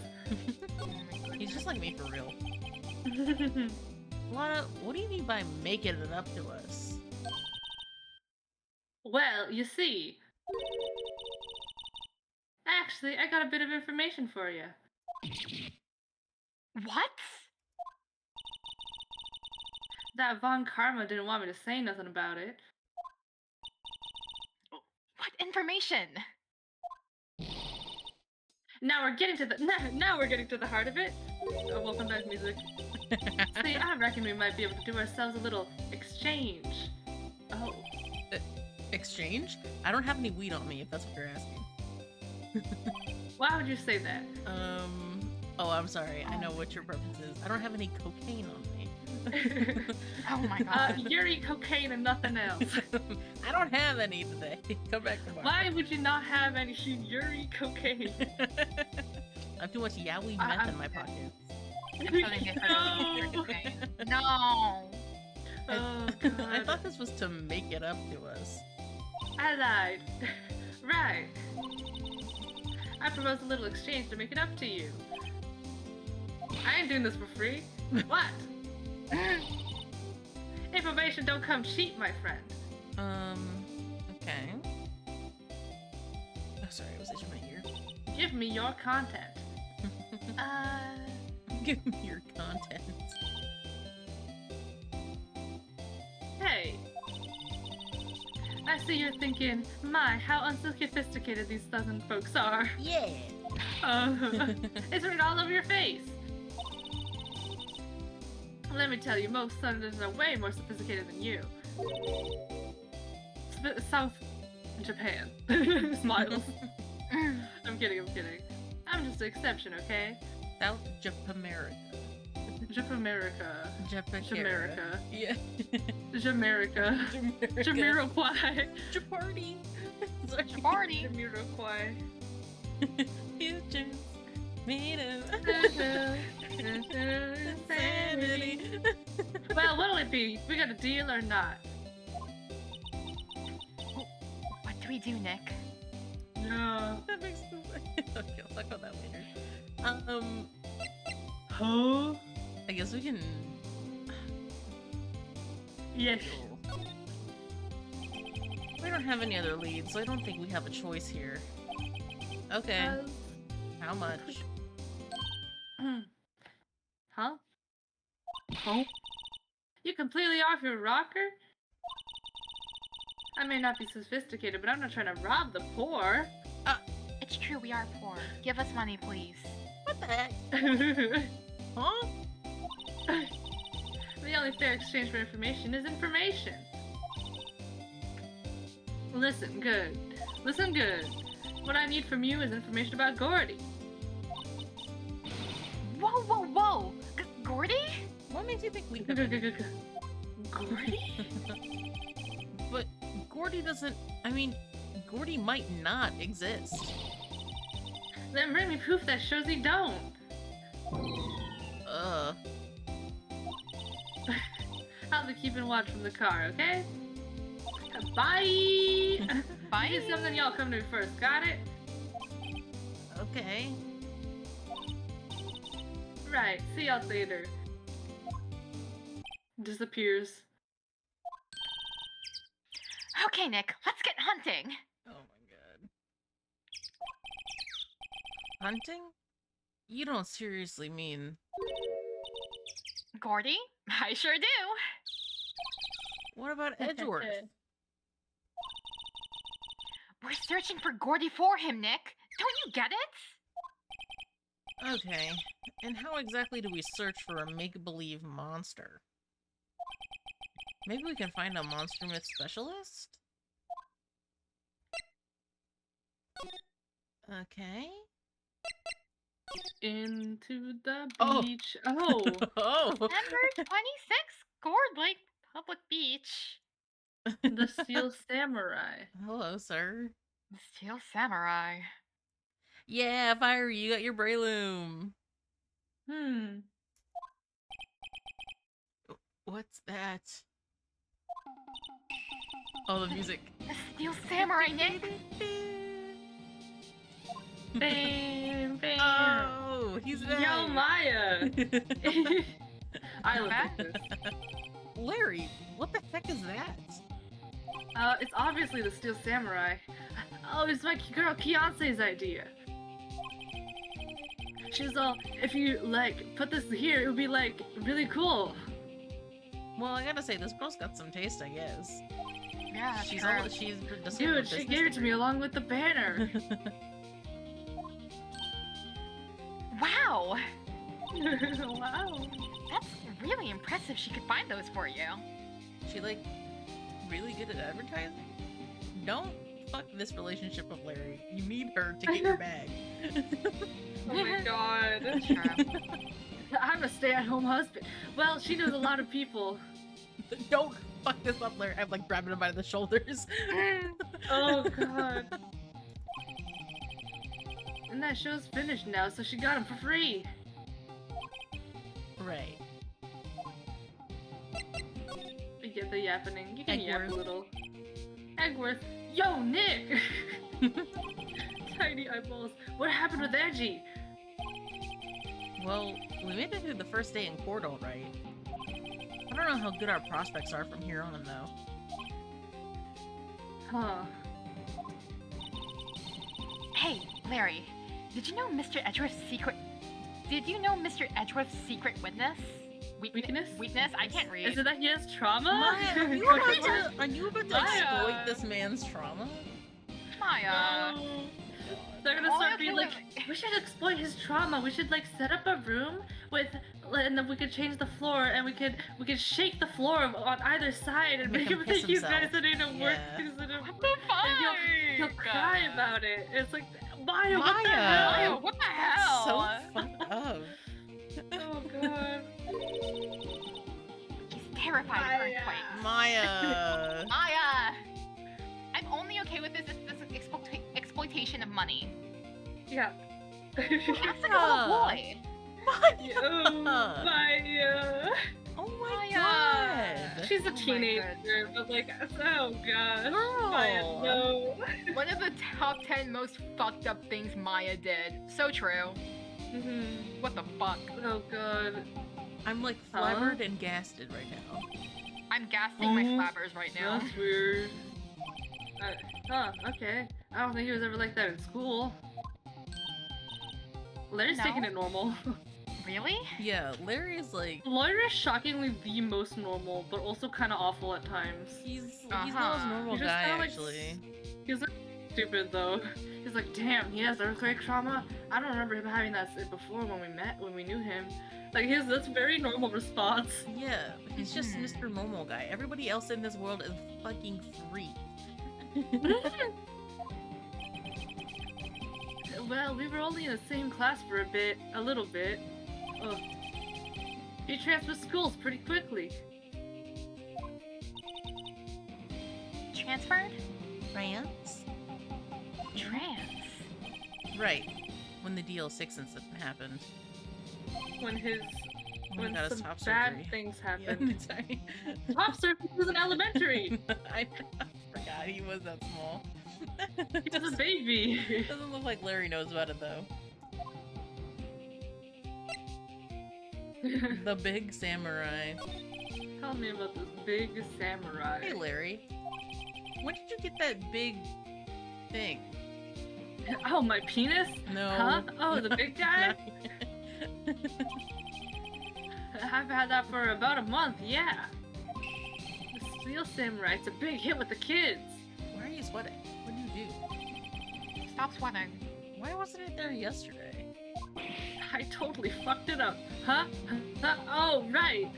He's just like me for real. Lana, what do you mean by making it up to us? Well, you see. Actually, I got a bit of information for you. What? That Von Karma didn't want me to say nothing about it. What information? Now we're getting to the heart of it. Oh, welcome back, music. See, I reckon we might be able to do ourselves a little exchange. Oh. Exchange? I don't have any weed on me, if that's what you're asking. Why would you say that? Oh, I'm sorry. I know what your preference is. I don't have any cocaine on me. Oh my god. Yuri, cocaine, and nothing else. I don't have any today. Come back tomorrow. Why would you not have any Yuri cocaine? I have too much yaoi meth in my pockets. Something different. No. Oh I god. thought this was to make it up to us. I lied. Right. I propose a little exchange to make it up to you. I ain't doing this for free. What? Information don't come cheap, my friend. Okay. Oh, sorry, I was itching my ear. Give me your content. Give me your content. Hey. I see you're thinking, my, how unsophisticated these southern folks are. Yeah. It's written all over your face. Let me tell you, most southerners are way more sophisticated than you. South Japan. Smiles. I'm kidding. I'm just an exception, okay? South Japamerica. Japamerica. Japamerica. Yeah. Jamaica. Jamiroquai. Japarty. Party. Jamiroquai. Futures made of insanity. Well, what'll it be? We got a deal or not? What do we do, Nick? No. That makes me. Okay, I'll talk about that later. Huh? I guess we can. Yes. We don't have any other leads, so I don't think we have a choice here. Okay. How much? Huh? Oh? You completely off your rocker? I may not be sophisticated, but I'm not trying to rob the poor. It's true, we are poor. Give us money, please. What the heck? Huh? The only fair exchange for information is information. Listen good. Listen good. What I need from you is information about Gordy. Whoa! Gordy? What makes you think we could? Gordy? But Gordy doesn't. I mean, Gordy might not exist. Then bring me proof that shows he don't. I'll be keeping watch from the car, okay? Bye! Bye. If it's something, y'all come to me first, got it? Okay. Right, see y'all later. Disappears. Okay, Nick, let's get hunting. Oh my god. Hunting? You don't seriously mean. Gordy? I sure do. What about Edgeworth? We're searching for Gordy for him, Nick. Don't you get it? Okay. And how exactly do we search for a make-believe monster? Maybe we can find a monster myth specialist? Okay. Into the Oh. beach. Oh! Oh! Number 26, Gourd Lake Public Beach. The Steel Samurai. Hello, sir. Steel Samurai. Yeah, Fire, you got your Breloom. What's that? Oh, the music. The Steel Samurai, Nick. Bam, bam. Oh, he's there. Yo, Maya. I look at this. Larry, what the heck is that? It's obviously the Steel Samurai. Oh, it's my girl Beyonce's idea. She was all, if you, like, put this here, it would be, like, really cool. Well, I gotta say, this girl's got some taste, I guess. Yeah, She's true. all, she's just Dude, she gave it to me along with the banner. Wow. Wow. That's really impressive she could find those for you. She, like, really good at advertising? Don't fuck this relationship with Larry. You need her to get your bag. Oh my god. Sure. I I'm a stay-at-home husband. Well, she knows a lot of people. Don't fuck this up, Larry. I'm like grabbing him by the shoulders. Oh god. And that show's finished now, so she got him for free. Right. I get the yappening. You can yap a Eggworth. little. Eggworth. Yo, Nick! Tiny eyeballs. What happened with Edgy? Well, we made it through the first day in court, all right. I don't know how good our prospects are from here on, though. Huh. Hey, Larry, did you know Mr. Edgeworth's secret? Did you know Mr. Edgeworth's secret witness? Weakness? Weakness? I can't read. Is it that he has trauma? Maya, are you about to Maya. exploit this man's trauma? Maya. No. They're gonna Oh, start yeah, being okay, like, we should exploit his trauma. We should like set up a room with, and then we could change the floor, and we could shake the floor on either side and Make make him him piss think you guys himself. didn't work. Yeah. What the And he'll fuck? cry about it. It's like, Maya, what the Maya. Maya, hell? what the hell? So fucked up. Oh god. He's terrified of Maya. earthquakes. Maya. Maya! I'm only okay with this if this is exploitation of money. Yeah. That's like a little boy. Oh, Maya. Oh my Maya. god. She's a Oh my teenager, but like, oh god. Girl. Maya, no. One of the top 10 most fucked up things Maya did. So true. Mhm. What the fuck? Oh god. I'm like Huh? flabbered and gasted right now. I'm gassing my Oh, flabbers right now. That's weird. Okay. I don't think he was ever like that in school. Larry's No? taking it normal. Really? Yeah, Larry is like Larry is shockingly the most normal, but also kind of awful at times. he's not his normal He's just guy kinda like actually. He's like stupid though. He's like, damn, he has earthquake trauma. I don't remember him having that before when we knew him. Like that's a very normal response. Yeah, he's just Mhm. Mr. Normal Guy. Everybody else in this world is fucking freak. Well, we were only in the same class for a little bit. Ugh. He transferred schools pretty quickly. Transferred? France? Trans. Right. When the DL6 incident happened. When his When he got his some top bad surgery. things Yeah, happened. sorry. Top surgery was in elementary. I forgot he was that small. He was a baby. Doesn't look like Larry knows about it though. The big samurai. Tell me about this big samurai. Hey Larry. When did you get that big thing? Oh, my penis? No. Huh? Oh, the big guy? Not- I've had that for about a month, yeah. The Steel Samurai, it's a big hit with the kids. Why are you sweating? What did you do? Stop sweating. Why wasn't it there yesterday? I totally fucked it up. Huh? Huh? Oh, right.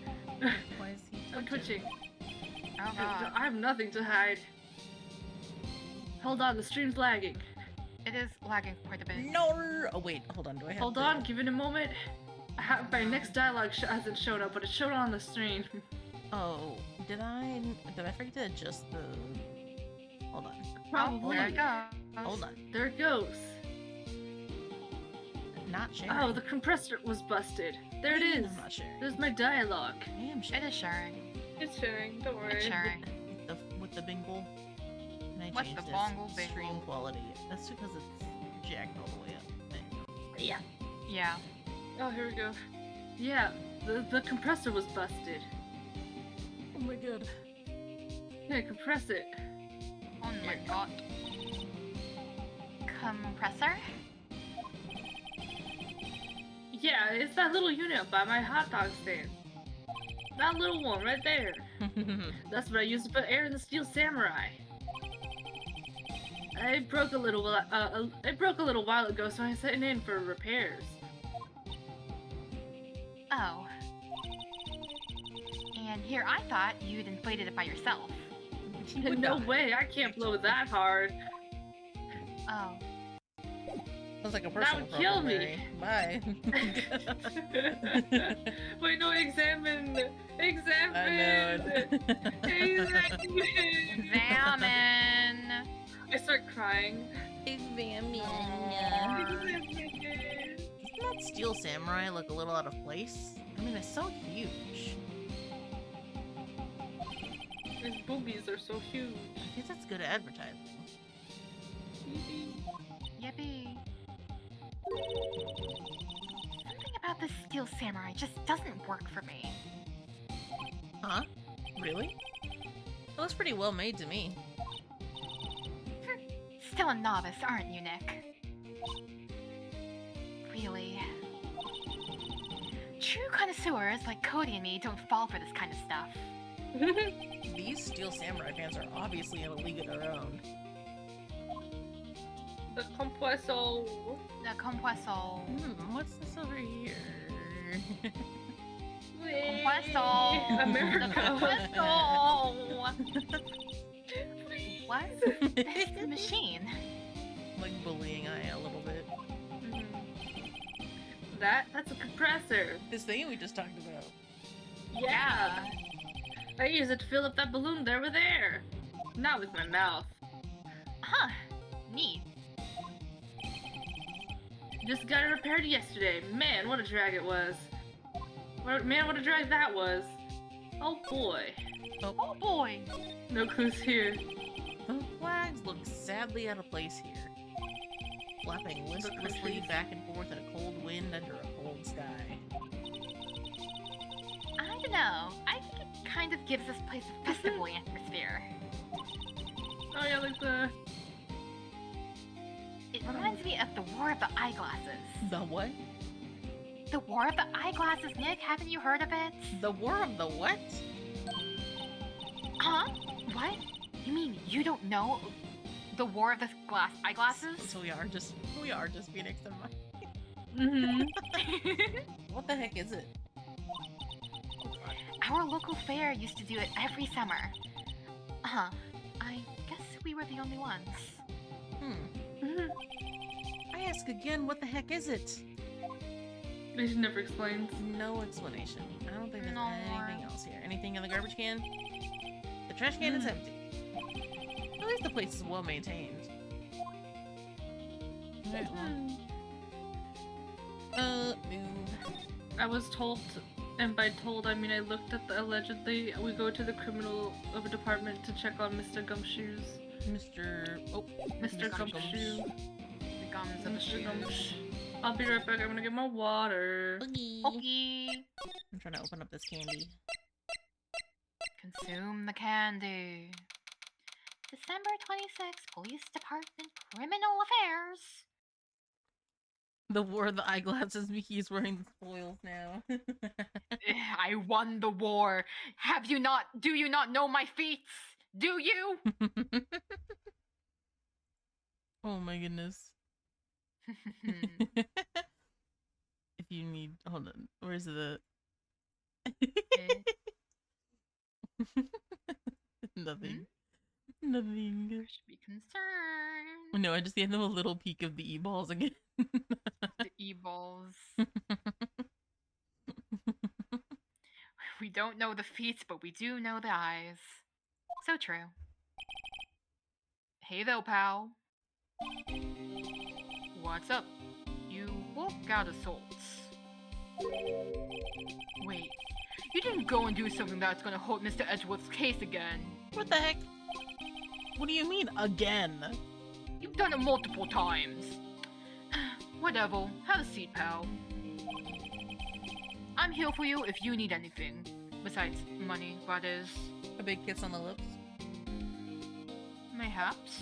Why is he I'm twitching? twitching. Oh god. I have nothing to hide. Hold on, the stream's lagging. It is lagging quite a bit. No! Oh wait, hold on. Do I have Hold to... on, give it a moment. My next dialogue hasn't shown up, but it showed on the stream. Oh, did I forget to adjust the... Hold on. Oh, there it goes. Hold on. There it goes. Not sharing. Oh, the compressor was busted. There it is. I'm not sharing. There's my dialogue. I am It sharing. is sharing. It's sharing, don't worry. It's sharing. With the bingle. Can I With change the this? bongle Stream bingle. quality. That's because it's jacked all the way up. There you go. Yeah. Oh, here we go. Yeah, the compressor was busted. Oh my god. Yeah, compress it. Oh my god. Compressor? Yeah, it's that little unit by my hot dog stand. That little one right there. That's what I used to put air in the Steel Samurai. It broke a little while ago, so I sent it in for repairs. Oh. And here I thought you'd inflated it by yourself. No way, I can't blow that hard. Oh. Sounds like a That personal would kill problem, me. Mary. Bye. Wait, no, examine. Examine. I know. Examine. Examine. I start crying. Examine. Examine. Doesn't that steel samurai look a little out of place? I mean, it's so huge. His boobies are so huge. I guess that's good advertising. Yippee. Something about this steel samurai just doesn't work for me. Huh? Really? It looks pretty well made to me. Still a novice, aren't you, Nick? Really? True connoisseurs like Cody and me don't fall for this kind of stuff. These steel samurai fans are obviously in a league of their own. The compueso. The compueso. What's this over here? Compueso. America. What? It's the machine. Like bullying I a little bit. That's a compressor. This thing we just talked about. Yeah. I use it to fill up that balloon over there. Not with my mouth. Huh. Neat. Just got it repaired yesterday. Man, what a drag it was. Man, what a drag that was. Oh boy. Oh boy. No clues here. The flags look sadly out of place here. Flapping listlessly back and forth in a cold wind under a cold sky. I don't know. I think it kind of gives this place a festival atmosphere. Oh yeah, like the... It reminds me of the War of the Eyeglasses. The what? The War of the Eyeglasses, Nick. Haven't you heard of it? The War of the what? Huh? What? You mean you don't know the War of the Eyeglasses? So we are just Phoenix and Mike. Mm-hmm. What the heck is it? Our local fair used to do it every summer. I guess we were the only ones. I ask again, what the heck is it? They never explained. No explanation. I don't think there's No. anything else here. Anything in the garbage can? The trash can is empty. At least the place is well maintained. Alright, well. Move. I was told, and by told I mean I looked at the allegedly, we go to the criminal of a department to check on Mr. Gumshoes. Mr. Mr. Gumshoe. The gums of the Mr. shoes. Gumshoe. I'll be right back, I'm gonna get my water. Boogie. Okay. I'm trying to open up this candy. Consume the candy. December 26th, Police Department Criminal Affairs. The War of the Eyeglasses. Mickey's wearing the spoils now. I won the war. Do you not know my feats? Do you? Oh my goodness. If you need, hold on. Where's the? Nothing. Nothing. Should be concerned. No, I just gave them a little peek of the e-balls again. The e-balls. We don't know the feet, but we do know the eyes. So true. Hey though, pal. What's up? You woke out of sorts. Wait, you didn't go and do something that's gonna hold Mr. Edgeworth's case again. What the heck? What do you mean, again? You've done it multiple times. Whatever, have a seat, pal. I'm here for you if you need anything. Besides money, that is. A big kiss on the lips? Mayhaps.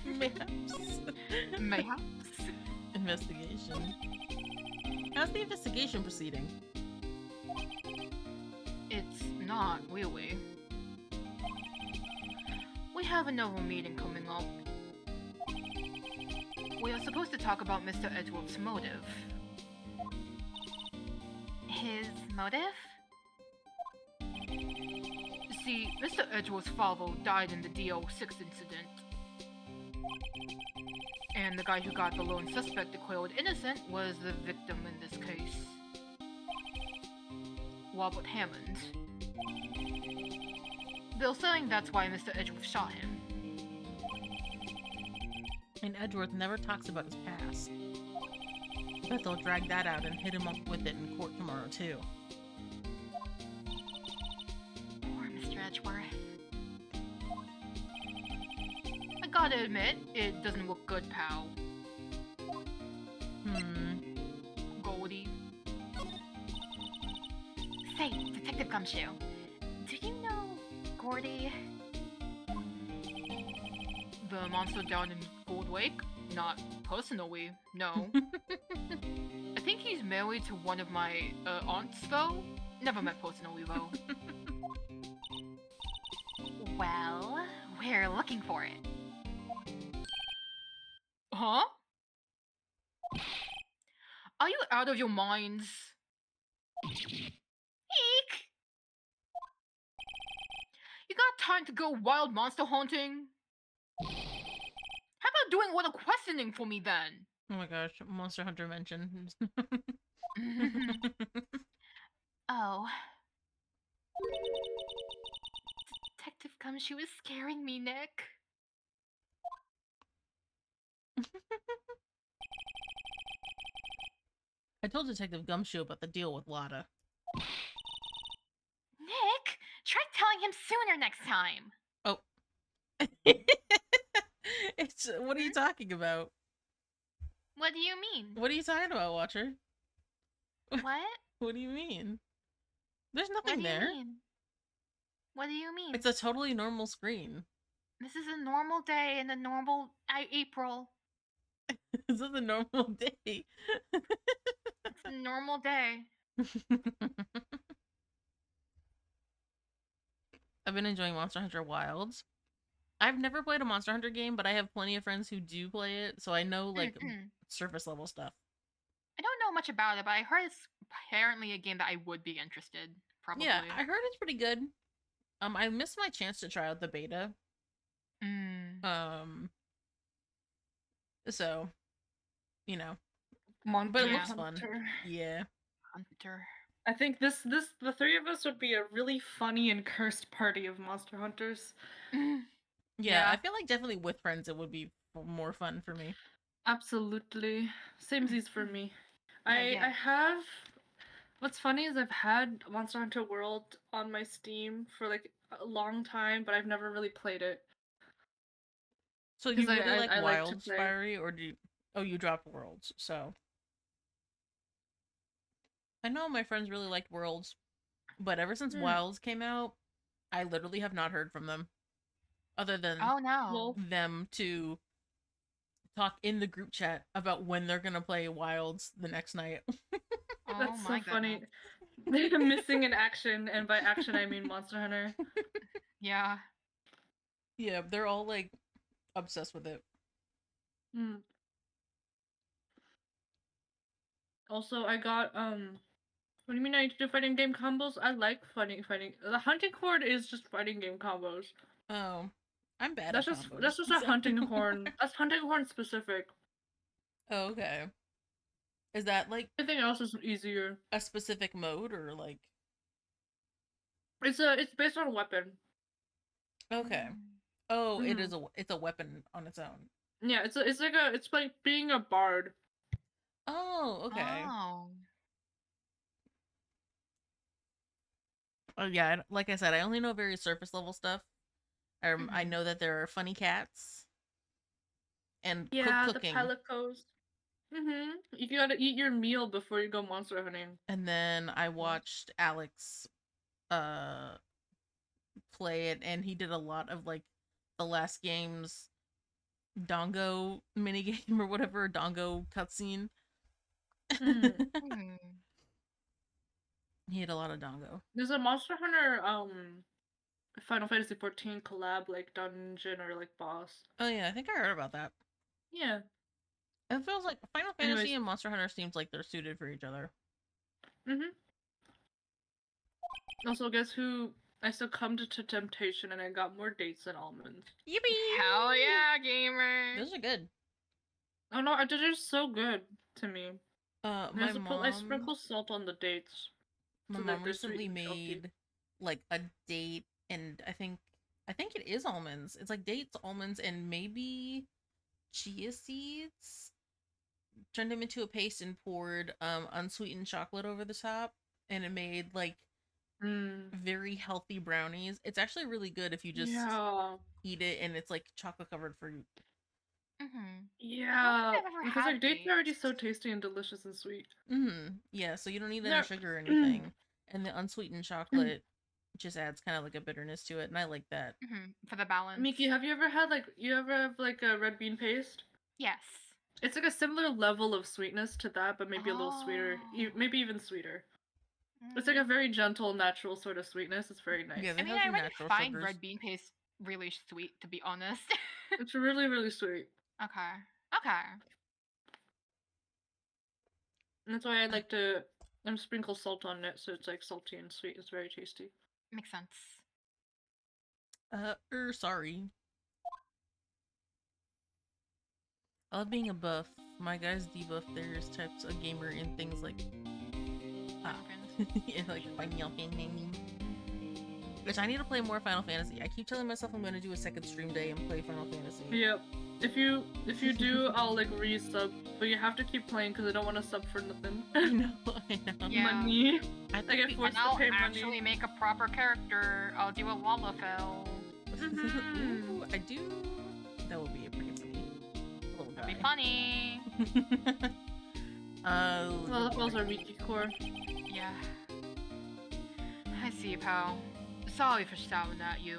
Mayhaps. Mayhaps. Investigation. How's the investigation proceeding? It's not really. We have another meeting coming up. We are supposed to talk about Mr. Edgeworth's motive. His motive? See, Mr. Edgeworth's father died in the DO6 incident. And the guy who got the lone suspect declared innocent was the victim in this case. Robert Hammond. They're saying that's why Mr. Edgeworth shot him. And Edgeworth never talks about his past. Bet they'll drag that out and hit him up with it in court tomorrow, too. Poor Mr. Edgeworth. I gotta admit, it doesn't look good, pal. Goldie. Say, Detective Gumshoe, do you know Gordy? The monster down in Gold Lake? Not personally, no. I think he's married to one of my aunts, though. Never met personally, though. Well, we're looking for it. Huh? Are you out of your minds? Eek! You got time to go wild monster hunting? How about doing a little questioning for me then? Oh my gosh, Monster Hunter mentioned. Oh. Detective Gumshoe is scaring me, Nick. I told Detective Gumshoe about the deal with Lotta. Nick, try telling him sooner next time. Oh. What are you talking about? What do you mean? What are you talking about, Watcher? What? What do you mean? There's What nothing do you there. mean? What do you mean? It's a totally normal screen. This is a normal day in a normal April. This is a normal day. It's a normal day. I've been enjoying Monster Hunter Wilds. I've never played a Monster Hunter game, but I have plenty of friends who do play it, so I know like surface level stuff. I don't know much about it, but I heard it's apparently a game that I would be interested. Probably. Yeah, I heard it's pretty good. I missed my chance to try out the beta. So, you know, but it looks fun. Yeah. Hunter. I think the three of us would be a really funny and cursed party of monster hunters. Yeah, I feel like definitely with friends it would be more fun for me. Absolutely. Samesies for me. Yeah. I have. What's funny is I've had Monster Hunter World on my Steam for like a long time, but I've never really played it. So you really like Wilds, Fiery, or do you... Oh, you dropped Worlds, so... I know my friends really liked Worlds, but ever since Wilds came out, I literally have not heard from them. Other than them to talk in the group chat about when they're gonna play Wilds the next night. That's so funny. They're missing in action, and by action I mean Monster Hunter. Yeah. Yeah, they're all like obsessed with it. Also, I got what do you mean I need to do fighting game combos? I like fighting. The hunting horn is just fighting game combos. Oh, I'm bad at combos. That's just a hunting horn. That's hunting horn specific. Oh, okay. Is that like everything else is easier? A specific mode or like? It's based on a weapon. Okay. Oh, it's a weapon on its own. Yeah, it's like being a bard. Oh, okay. Oh yeah, like I said, I only know very surface level stuff. I know that there are funny cats. And cooking. The palicos. You gotta eat your meal before you go monster hunting. And then I watched Alex play it, and he did a lot of like the last game's Dongo minigame or whatever, Dongo cutscene. He had a lot of Dongo. There's a Monster Hunter Final Fantasy 14 collab like dungeon or like boss. Oh yeah, I think I heard about that. Yeah. It feels like Final Fantasy and Monster Hunter seems like they're suited for each other. Also, guess who I succumbed to temptation and I got more dates than almonds. Yippee! Hell yeah, gamer. Those are good. Oh no, they're just so good to me. I My I mom, sprinkle salt on the dates. my so that mom they're sweet recently and salty. made like a date, and I think it is almonds. It's like dates, almonds, and maybe chia seeds. Turned them into a paste and poured unsweetened chocolate over the top, and it made like very healthy brownies. It's actually really good if you just Yeah. eat it, and it's like chocolate covered fruit. Yeah. I've ever Because had like dates are already dates. so tasty and delicious and sweet. Yeah, so you don't need any No. sugar or anything, and the unsweetened chocolate just adds kind of like a bitterness to it, and I like that. For the balance. Miki, have you ever had like a red bean paste? Yes. It's like a similar level of sweetness to that, but maybe a little sweeter. Oh. Maybe even sweeter. It's like a very gentle, natural sort of sweetness. It's very nice. Yeah, I they mean, have I some already natural find sugars. red bean paste really sweet, to be honest. It's really, really sweet. Okay. Okay. And that's why I like to sprinkle salt on it, so it's like salty and sweet. It's very tasty. Makes sense. Sorry. I love being a buff. My guys debuff theirs types a gamer in things like yeah, like Final Fantasy. Which I need to play more Final Fantasy. I keep telling myself I'm gonna do a second stream day and play Final Fantasy. Yep. If you do, I'll like resub, but you have to keep playing because I don't want to sub for nothing. I know. Yeah. Money. I I get forced And I'll to pay actually money. make a proper character. I'll do a Lalafell. Ooh, I do. That would be a pretty funny little It'll be guy. funny. Lalafels are Miki core. Yeah. I see, pal. Sorry for shouting at you.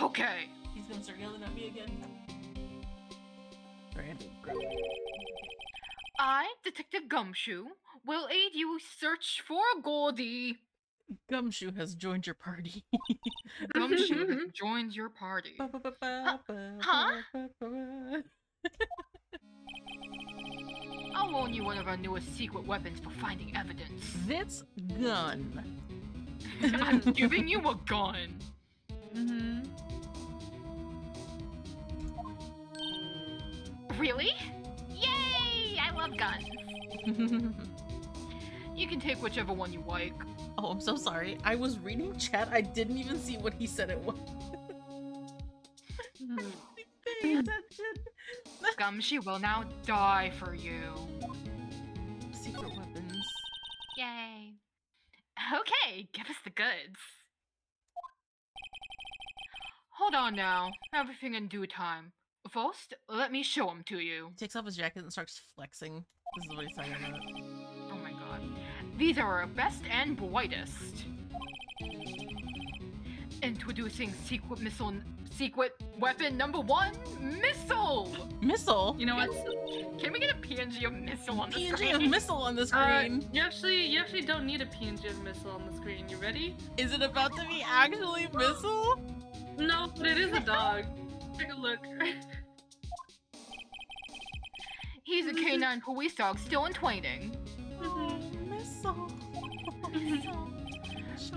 Okay. He's gonna start yelling at me again. Sorry, I had to grab it. I, Detective Gumshoe, will aid you search for Goldie. Gumshoe has joined your party. Gumshoe has joined your party. Huh? I'll loan you one of our newest secret weapons for finding evidence. This gun. I'm giving you a gun. Really? Yay! I love guns. You can take whichever one you like. Oh, I'm so sorry. I was reading chat. I didn't even see what he said it was. Pay attention. Gumshoe will now die for you. Secret weapons. Yay. Okay, give us the goods. Hold on now. Everything in due time. First, let me show them to you. He takes off his jacket and starts flexing. This is what he's talking about. Oh my god. These are our best and brightest. Introducing secret weapon number 1, missile! Missile? You know what? Can we get a PNG of missile on the PNG screen? of missile on the screen. You actually don't need a PNG of missile on the screen. You ready? Is it about to be actually missile? No, but it is a dog. Take a look. He's a canine police dog still in training. Oh, missile.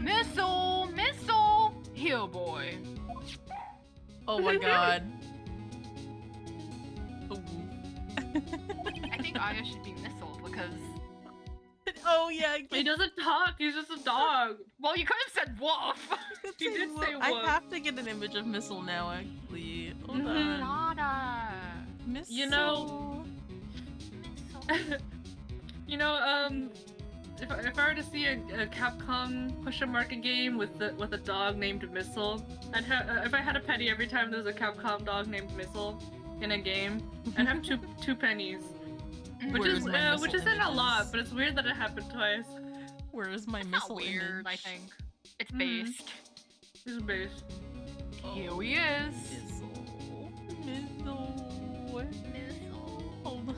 Missile! Missile! Here, boy. Oh my god. Oh. I think Aya should be missile because... Oh yeah. He doesn't talk. He's just a dog. Well, you could have said wolf! He did say I wolf. have to get an image of missile now, actually. Hold Mhm. on. Nada. Missile. You know- Missile. You know, if I were to see a Capcom a game with a dog named Missile, I'd have if I had a penny every time there's a Capcom dog named Missile in a game, I'd have two pennies, Where's my missile which isn't a lot, images? but it's weird that it happened twice. Where is my It's missile not weird, I image? think. It's Mhm. based. It's based. Here he is. Missile. Missile. Missile. Hold on.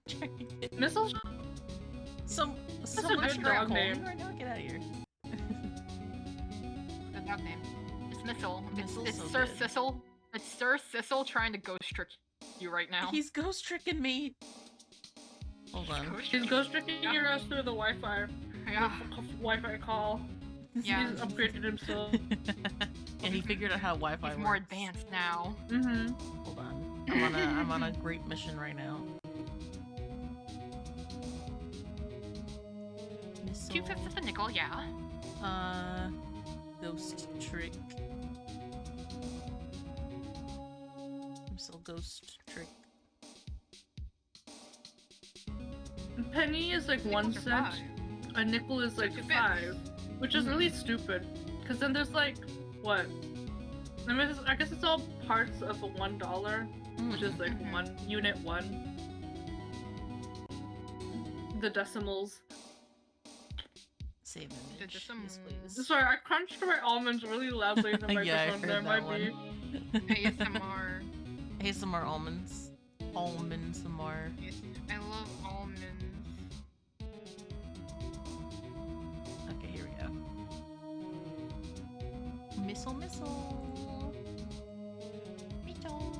Trying to get Missile. some a much good girl dog calling name. me right now. Get out of here. Good dog name. It's Missile. Missile's It's so Sir good. Sissel. It's Sir Sissel trying to ghost trick you right now. He's ghost tricking me. Hold on. She's ghost tricking your ass through the Wi-Fi. Yeah. Wi-Fi call. Yeah. He's upgraded himself. And he figured out how Wi-Fi He's works. more advanced now. Mm-hmm. Hold on. I'm on a great mission right now. Missile. 2/5 of a nickel, yeah. Ghost trick. Missile ghost trick. Penny is like 1 Nickels are cent. 5. A nickel is like 2/5. 5, which is really stupid. Cause then there's like what? I mean, I guess it's all parts of a $1, which is like unit 1. The decimals. Save image. Did some- Yes, please. Sorry, I crunched my almonds really loudly in the microphone. Yeah, I heard There that might one. be. ASMR. ASMR almonds. Almonds some more. Yes, I love almonds. Okay, here we go. Missile. Missile. We're gonna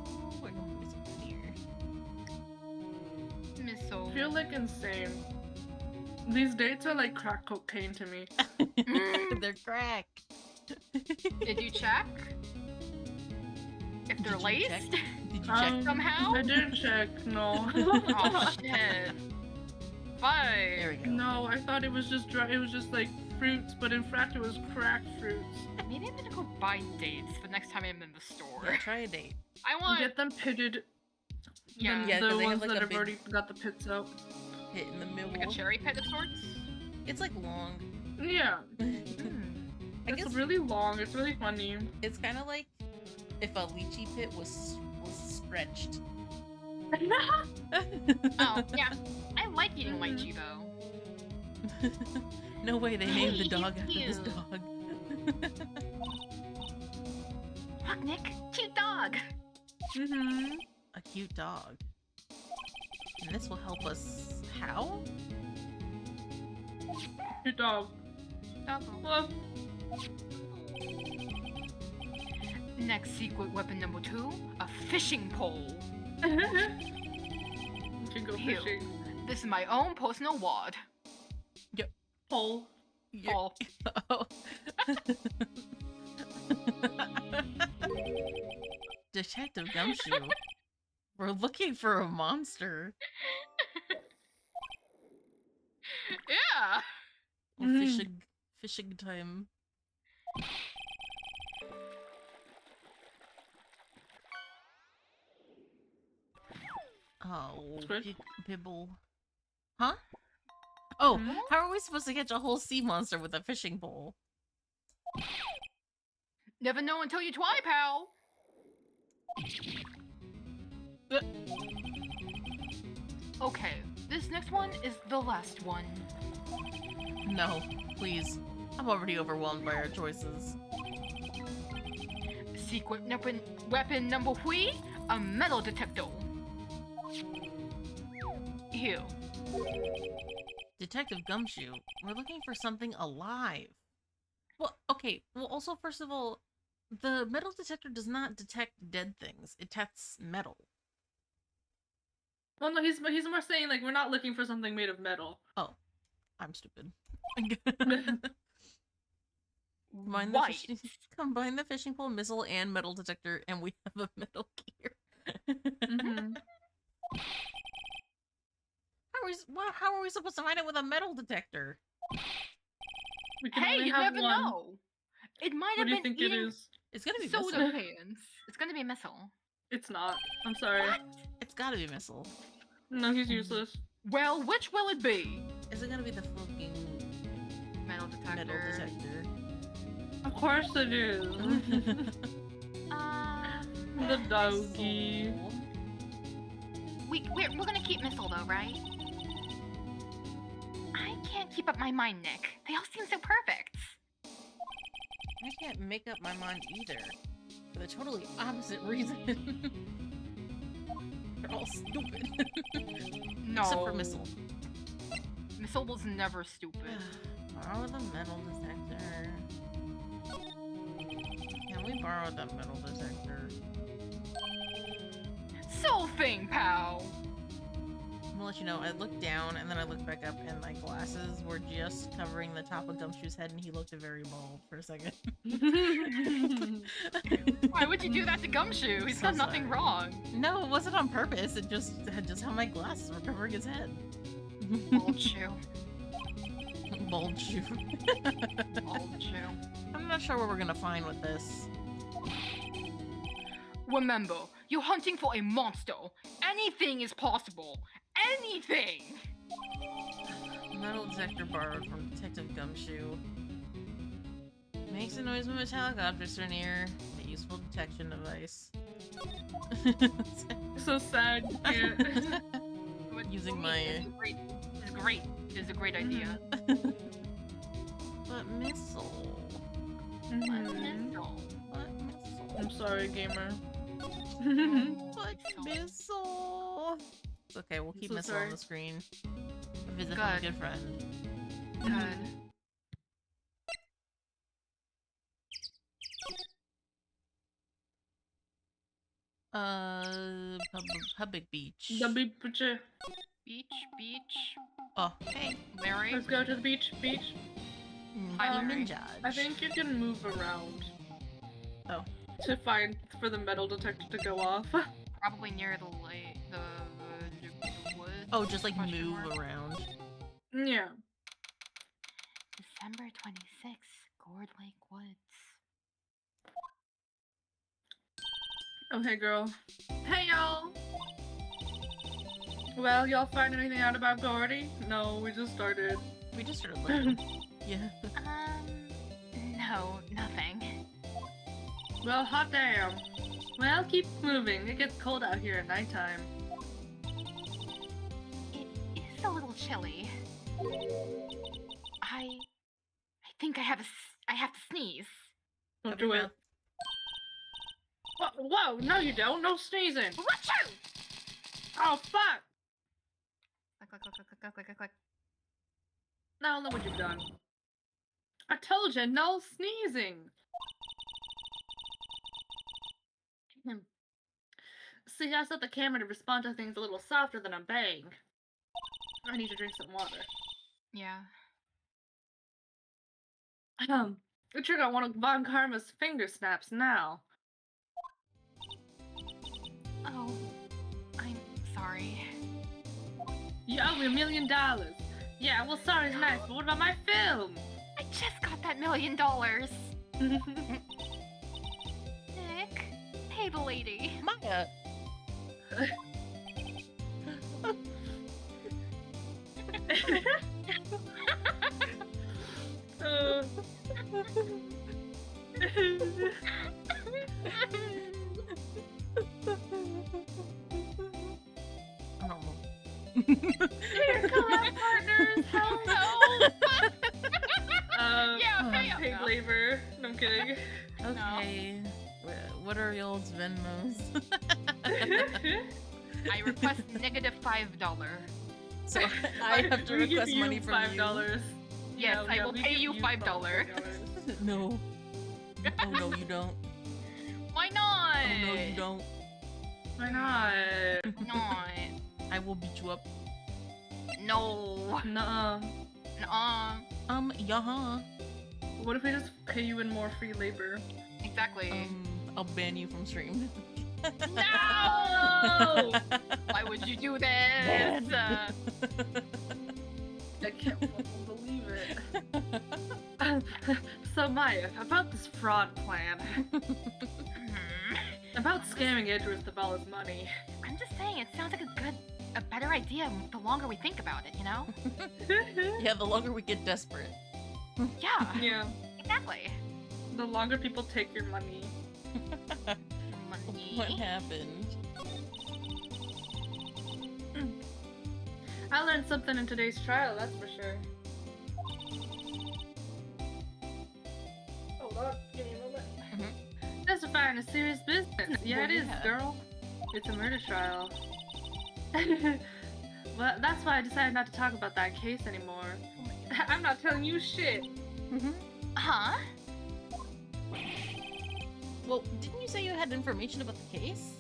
put missile in here. Missile. I feel like insane. These dates are like crack cocaine to me. They're crack. Did you check? If they're Did you laced? check? Did you check? Somehow? I didn't check, no. Oh shit. Fine. There we go. No, I thought it was just dry. It was just like fruits, but in fact it was cracked fruits. Maybe I'm gonna go buy dates the next time I'm in the store. Yeah, try a date. I want. Get them pitted. Yeah. The, Yeah, 'cause the they have, ones like, that a have big- already got the pits out. Hit in the middle. Like a cherry pit of sorts? It's like long. Yeah, I it's guess really long. It's really funny. it's kind of like if a lychee pit was stretched. Oh, yeah. I like eating lychee though. No way they named the Hey, dog he's after this cute. dog. Look, Nick, cute dog. Mm-hmm. A cute dog. And this will help us. How? Your dog. Doggo. Love. Next secret weapon number 2, a fishing pole. You can go Ew. fishing. This is my own personal wad. Pole. Yeah. Pole. Oh. Detective Gumshoe. We're looking for a monster. Yeah. Well, Mm. fishing time. Oh, Squid? Pibble. Huh? Oh, Hmm? how are we supposed to catch a whole sea monster with a fishing pole? Never know until you try, pal. Okay, this next one is the last one. No, please. I'm already overwhelmed by our choices. Secret weapon number 3, a metal detector. Here. Detective Gumshoe, we're looking for something alive. Well, okay. Well, also, first of all, the metal detector does not detect dead things. It detects metal. Well, no, he's more saying like we're not looking for something made of metal. I'm stupid. White. Combine the fishing pole, missile, and metal detector, and we have a metal gear. Mm-hmm. How are we supposed to find it with a metal detector? We can Hey, only you have never one. know. It might What have do you been think it eating is? It's gonna be soda missile. cans. It's gonna be a missile. It's not. I'm sorry. What? It's gotta be missile. No, he's useless. Well, which will it be? Is it gonna be the fucking Metal detector. metal detector? Of course it is. The doggy. Missile. We're gonna keep missile though, right? I can't keep up my mind, Nick. They all seem so perfect. I can't make up my mind either. For the totally opposite reason. They're all stupid. No. Except for missile. Missile was never stupid. Borrow the metal detector. Can we borrow the metal detector? Soul thing, pal. gonna let you know, I looked down and then I looked back up and my glasses were just covering the top of Gumshoe's head and he looked very bald for a second. Why would you do that to Gumshoe? He's So done nothing sorry. wrong. No, it wasn't on purpose. It just how my glasses were covering his head. Old shoe. Bold shoe. Old shoe. I'm not sure what we're gonna find with this. Remember, you're hunting for a monster. Anything is possible. Anything! Metal detector borrowed from Detective Gumshoe. Makes a noise when metallic objects are near. A useful detection device. So sad. You can't. But Using for me, my- It's great. It's a great idea. But missile. But Mhm. missile. What missile? I'm sorry, gamer. What missile? It's okay, we'll keep So missile on sorry. the screen. A visit from a Good. good friend. Good. Public beach. The beach. Beach. Oh, hey. Larry. Let's go to the beach. Hi, Larry. Judge. I think you can move around. Oh. To find for the metal detector to go off. Probably near the lake. The woods. Oh, just like Question move mark. around. Yeah. December 26th, Gourd Lake Woods. Oh, hey, girl. Hey, y'all. Well, y'all find anything out about Gordy? No, we just started. We just started looking. Yeah. No, nothing. Well, hot damn. Well, keep moving. It gets cold out here at nighttime. It is a little chilly. I think I have to sneeze. Don't Cover do your it. mouth. Whoa, no you don't. No sneezing. Achoo! Oh, fuck. Click. Now look what you've done. I told you, no sneezing. See, I set the camera to respond to things a little softer than a bang. I need to drink some water. Yeah. We trigger one of Von Karma's finger snaps now. Oh, I'm sorry. You owe me $1 million. Yeah, well, sorry's nice, but what about my film? I just got that $1 million. Nick, pay the lady. Maya. Oh. Dear collab partners, hell no! Yeah, pay up Paid now. labor. No, I'm kidding. Okay. What are y'all's Venmos? I request -$5. So I have to We give request you money from $5. Yes, I will we pay give you $5. you. No. Oh no, you don't. Why not? Oh no, you don't. Why not? Not. I will beat you up. No. Nuh-uh. Nuh-uh. Yeah. What if we just pay you in more free labor? Exactly. I'll ban you from stream. No! Why would you do this? I can't fucking believe it. So Maya, about this fraud plan. About scamming Idris of all his money. I'm just saying, it sounds like a better idea the longer we think about it, you know? Yeah, the longer we get desperate. Yeah, Yeah. exactly. The longer people take your money. Money. What happened? I learned something in today's trial, that's for sure. Hold on, give me a moment. Testifying is serious business. Yeah, it is, Yeah. girl. It's a murder trial. Well, that's why I decided not to talk about that case anymore. I'm not telling you shit. Huh? Well, didn't you say you had information about the case?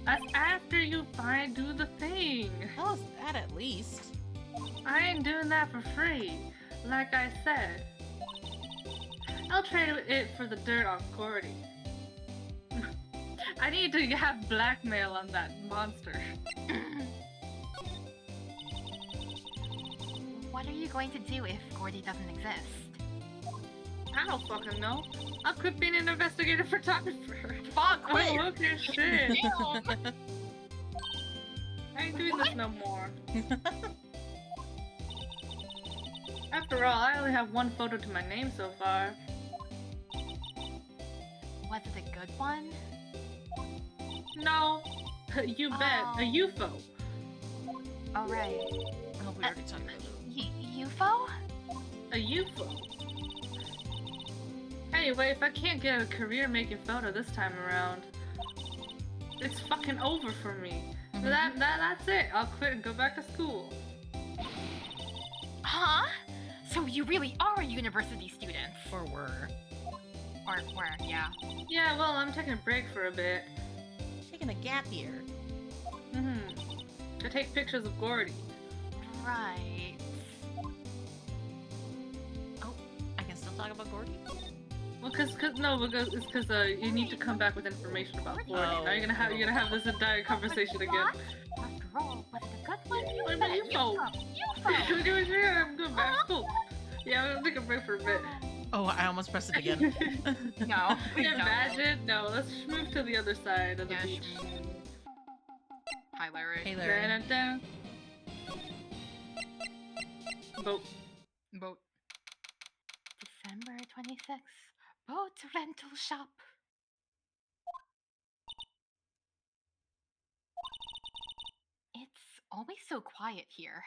That's after you do the thing. Tell us that at least. I ain't doing that for free. Like I said. I'll trade it for the dirt on Gordy. I need to have blackmail on that monster. What are you going to do if Gordy doesn't exist? I don't fucking know. I'll quit being an investigative photographer. Fuck, Oh, wait! look at shit. Damn. I ain't doing this no more. After all, I only have one photo to my name so far. Was it a good one? No. You bet. A UFO. Oh, right. I hope we already talked about it. UFO? A UFO. Anyway, if I can't get a career making photo this time around, it's fucking over for me. Mhm. That's it. I'll quit and go back to school. Huh? So you really are a university student? Or were. Or yeah. Yeah, well, I'm taking a break for a bit. Taking a gap year. To take pictures of Gordy. Right. Oh, I can still talk about Gordy? Well, because you need to come back with information about Gordy. Oh. Now you're gonna have this entire conversation again. What? After all, was it a good one? What about UFO? UFO! I'm going back to school. Yeah, I'm gonna take a break for a bit. Oh, I almost pressed it again. No, please don't. Imagine? No, let's move to the other side of the Yeah, beach. Hi, Larry. Hey, Larry. Dun-dun-dun. Boat. Boat. December 26th. Boat rental shop. It's always so quiet here.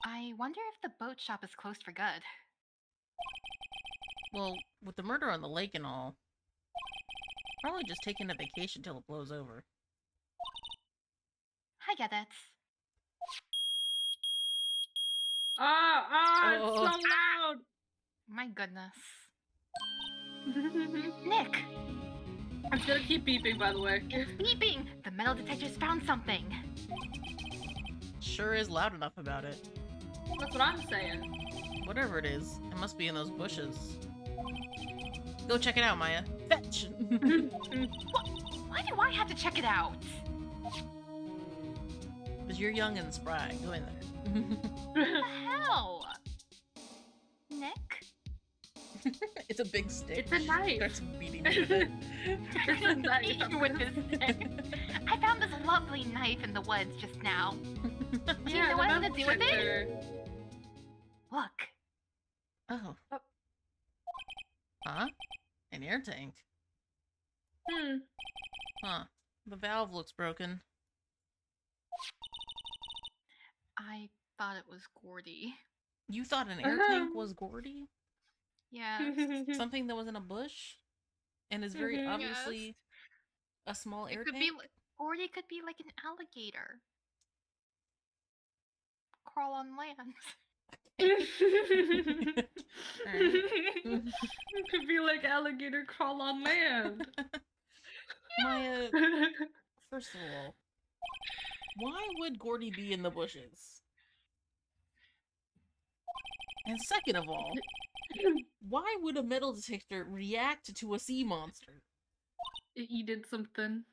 I wonder if the boat shop is closed for good. Well, with the murder on the lake and all, probably just taking a vacation till it blows over. I get it. It's Oh. so loud! My goodness. Nick! It's gonna keep beeping, by the way. It's beeping! The metal detector's found something. Sure is loud enough about it. That's what I'm saying. Whatever it is, it must be in those bushes. Go check it out, Maya. Fetch! Why do I have to check it out? Because you're young and spry. Go in there. What the hell? Nick? It's a big stick. It's a knife. Starts beating me with it. It's a knife. Beating with this thing. I found this lovely knife in the woods just now. Do you know what I'm gonna do with it? Look. Oh. Oh. Huh? An air tank. Hmm. Huh. The valve looks broken. I thought it was Gordy. You thought an air tank was Gordy? Yeah. Something that was in a bush? And is very Mhm. obviously a small air It could tank? be Gordy could be like an alligator. Crawl on land. Alright. It could be like alligator crawl on land. Maya, first of all, why would Gordy be in the bushes? And second of all, why would a metal detector react to a sea monster? He did something.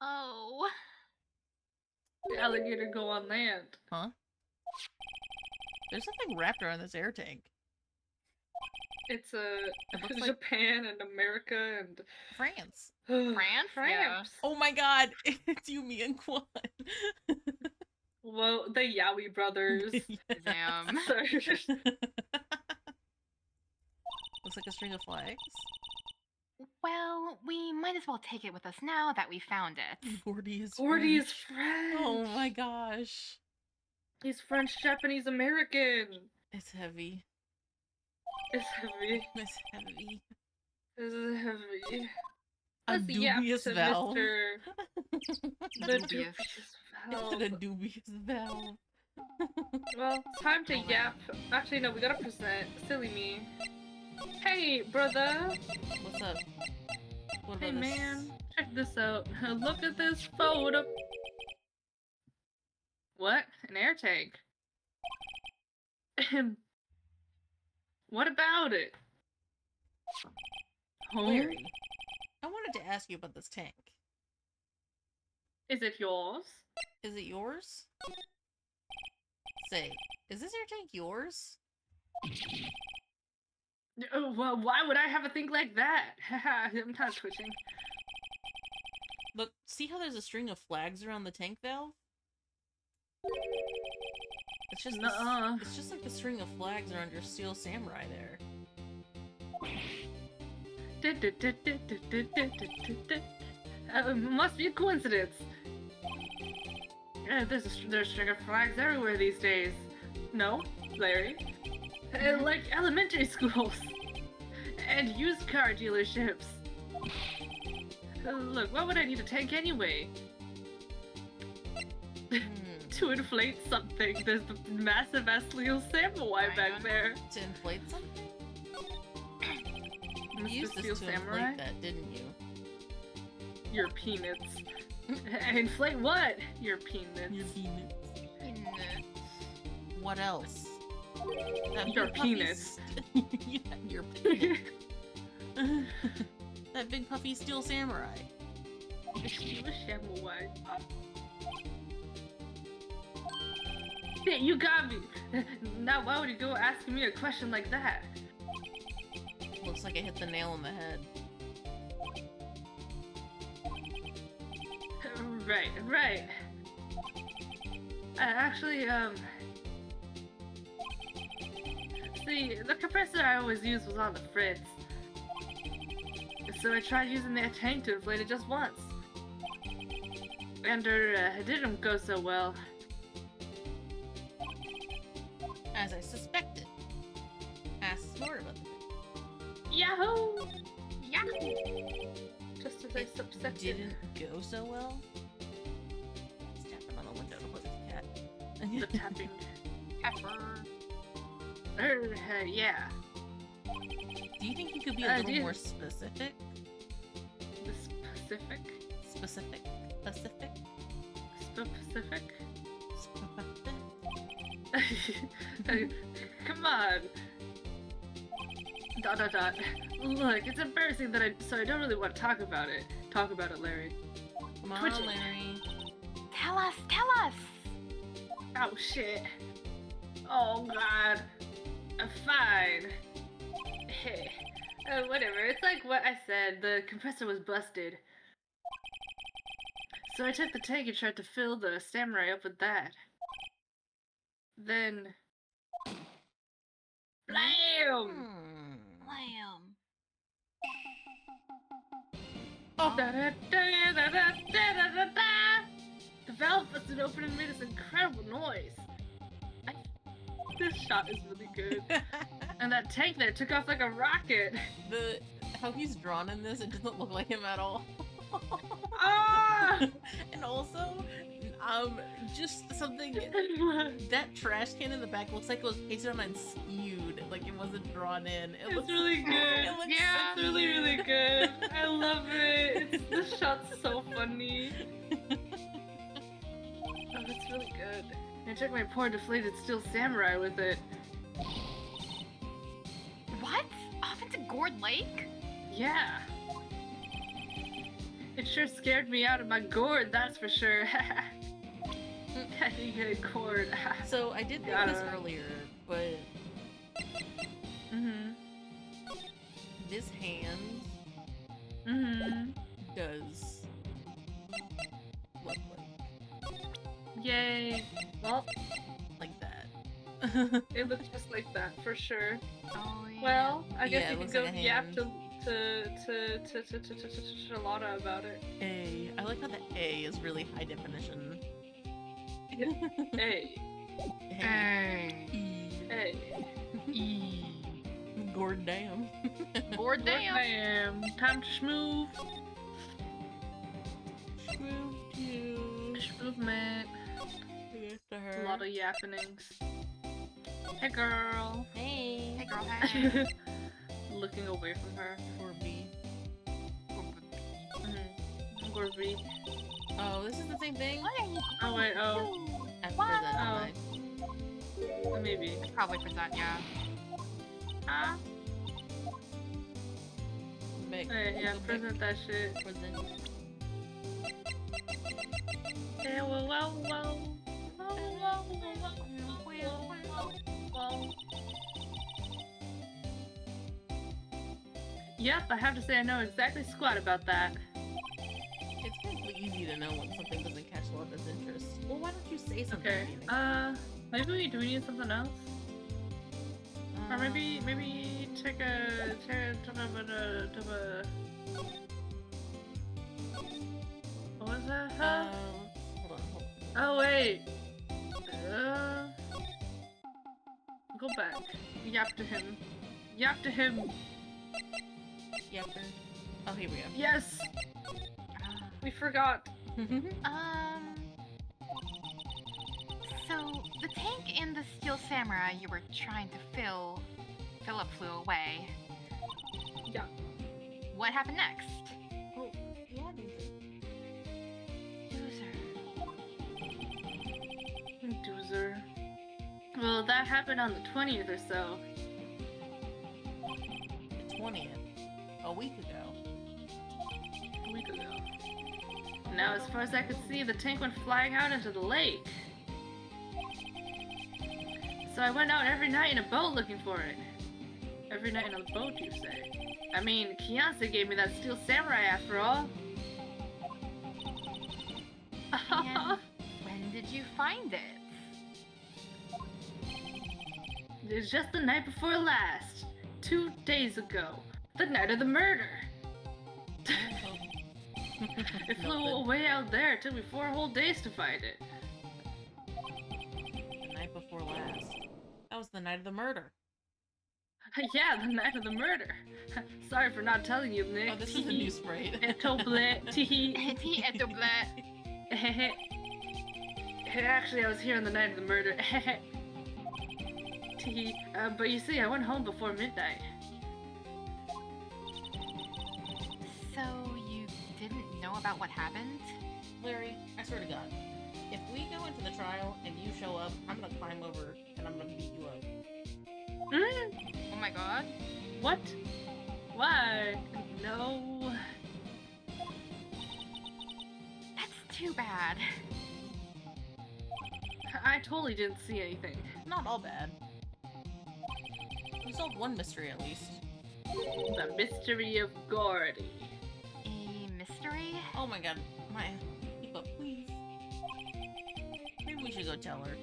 Oh. The alligator go on land. Huh? There's something wrapped around this air tank. It's It looks like Japan and America and France. France? France. Oh my god, it's Yumi and Kwan. Well, the Yowie brothers. Damn. Looks like a string of flags. Well, we might as well take it with us now that we found it. Gordy is Gordy is French. French. Oh my gosh. He's French, Japanese, American. It's heavy. It's heavy. It's heavy. It's heavy. A Let's yap dubious to valve. The Dubious. dubious valve. Is it a dubious valve? Well, time to yap. Actually, no, we gotta present. Silly me. Hey, brother. What's up? What Hey, about man. Check this out. Look at this photo. What? An air tank? What about it? Larry, I wanted to ask you about this tank. Is it yours? Is it yours? Say, is this air tank yours? Well, why would I have a thing like that? I'm not twitching. Look, see how there's a string of flags around the tank valve? It's just it's just like the string of flags around your steel samurai there. Must be a coincidence. There's a string of flags everywhere these days. No, Larry? Like elementary schools and used car dealerships. Look, what would I need a tank anyway? To inflate something. There's the massive ass Leo Samurai back there. To inflate something? Mr. You used this Steel to Samurai? inflate that, didn't you? Your peanuts. Inflate what? Your peanuts. Your peanuts. What else? That Your big puffy penis. yeah, your penis. That big puffy steel samurai. Steel Samurai. Yeah, you got me. Now why would you go asking me a question like that? Looks like I hit the nail on the head. Right. Actually, see, the compressor I always used was on the fritz. So I tried using that tank to inflate it just once. And it didn't go so well. As I suspected. Ask more about the thing. Yahoo! Yahoo! Just as I It suspected. didn't go so well. He's tapping on the window to look at the cat. The tapping. Pepper. Yeah. Do you think you could be a do little you- more specific? The specific? Specific? Specific? Specific? Specific? Come on. ... Look, it's embarrassing that so I don't really want to talk about it. Talk about it, Larry. Come on, Twitch it. Larry. Tell us, tell us. Oh shit. Oh god. Fine. Hey. Whatever. It's like what I said. The compressor was busted. So I took the tank and tried to fill the samurai up with that. Then... Blam! Lamb. Oh. The valve busted open and made this incredible noise. This shot is really good. And that tank there took off like a rocket. How he's drawn in this, it doesn't look like him at all. Ah! And also, just something, that trash can in the back looks like it was pasted on and skewed, like it wasn't drawn in. It It's looks really good. It looks Yeah. so It's really, really cute. good. I love it. This shot's so funny. Oh, it's really good. I took my poor deflated steel samurai with it. What? Off into Gourd Lake? Yeah. It sure scared me out of my gourd, that's for sure. You get a gourd. So I did think this earlier, but this hand does look Yay. Well, like that. it looks just like that for sure. Oh, yeah. Well, I guess Yeah, it you can looks go like a yap hand. to Charlotta about it. A. I like how the A is really high definition. Hey. Hey. E. Hey. E. Gourd damn. Gourd Dam. Damn. Time to schmooze. Movement. To A her. lot of yappenings. Hey girl. Hey. Hey, girl, hey. Looking away from her. Or B. Mhm. Or V. Oh, this is the same thing? What are you Oh, wait, going oh. to do? I What? present, don't Maybe. Probably present, yeah. Ah. I? Hey, yeah, present that shit. Present. Yeah, whoa, whoa, whoa. Yep, I have to say I know exactly squat about that. It's frankly easy to know when something doesn't catch Lotta's interest. Well, why don't you say something? Okay, maybe do we need something else? Or maybe take a what was that? Huh? Hold on. Oh wait. Go back. Yap to him. Yap to him. Yapper. Oh, here we go. Yes. We forgot. So the tank and the steel samurai you were trying to Philip flew away. Yeah. What happened next? Oh, yeah, Doozer. Well, that happened on the 20th or so. the 20th. A week ago. A week ago. Now, as far as I could see, the tank went flying out into the lake. So I went out every night in a boat looking for it. Every night in a boat, you say? I mean, Kianse gave me that steel samurai after all. And when did you find it? It's just the night before last. 2 days ago. The night of the murder. It flew away out there. It took me 4 whole days to find it. The night before last. That was the night of the murder. Yeah, the night of the murder. Sorry for not telling you, Nick. Oh, this is the new sprite. Etoble. Actually, I was here on the night of the murder. But you see, I went home before midnight. So you didn't know about what happened? Larry, I swear to God, if we go into the trial and you show up, I'm gonna climb over and I'm gonna beat you up. Oh my god. What? Why? No. That's too bad. I totally didn't see anything. Not all bad. We solved one mystery at least. The mystery of Gordy. A mystery? Oh my God, Maya, keep up, please. Maybe we should go tell her.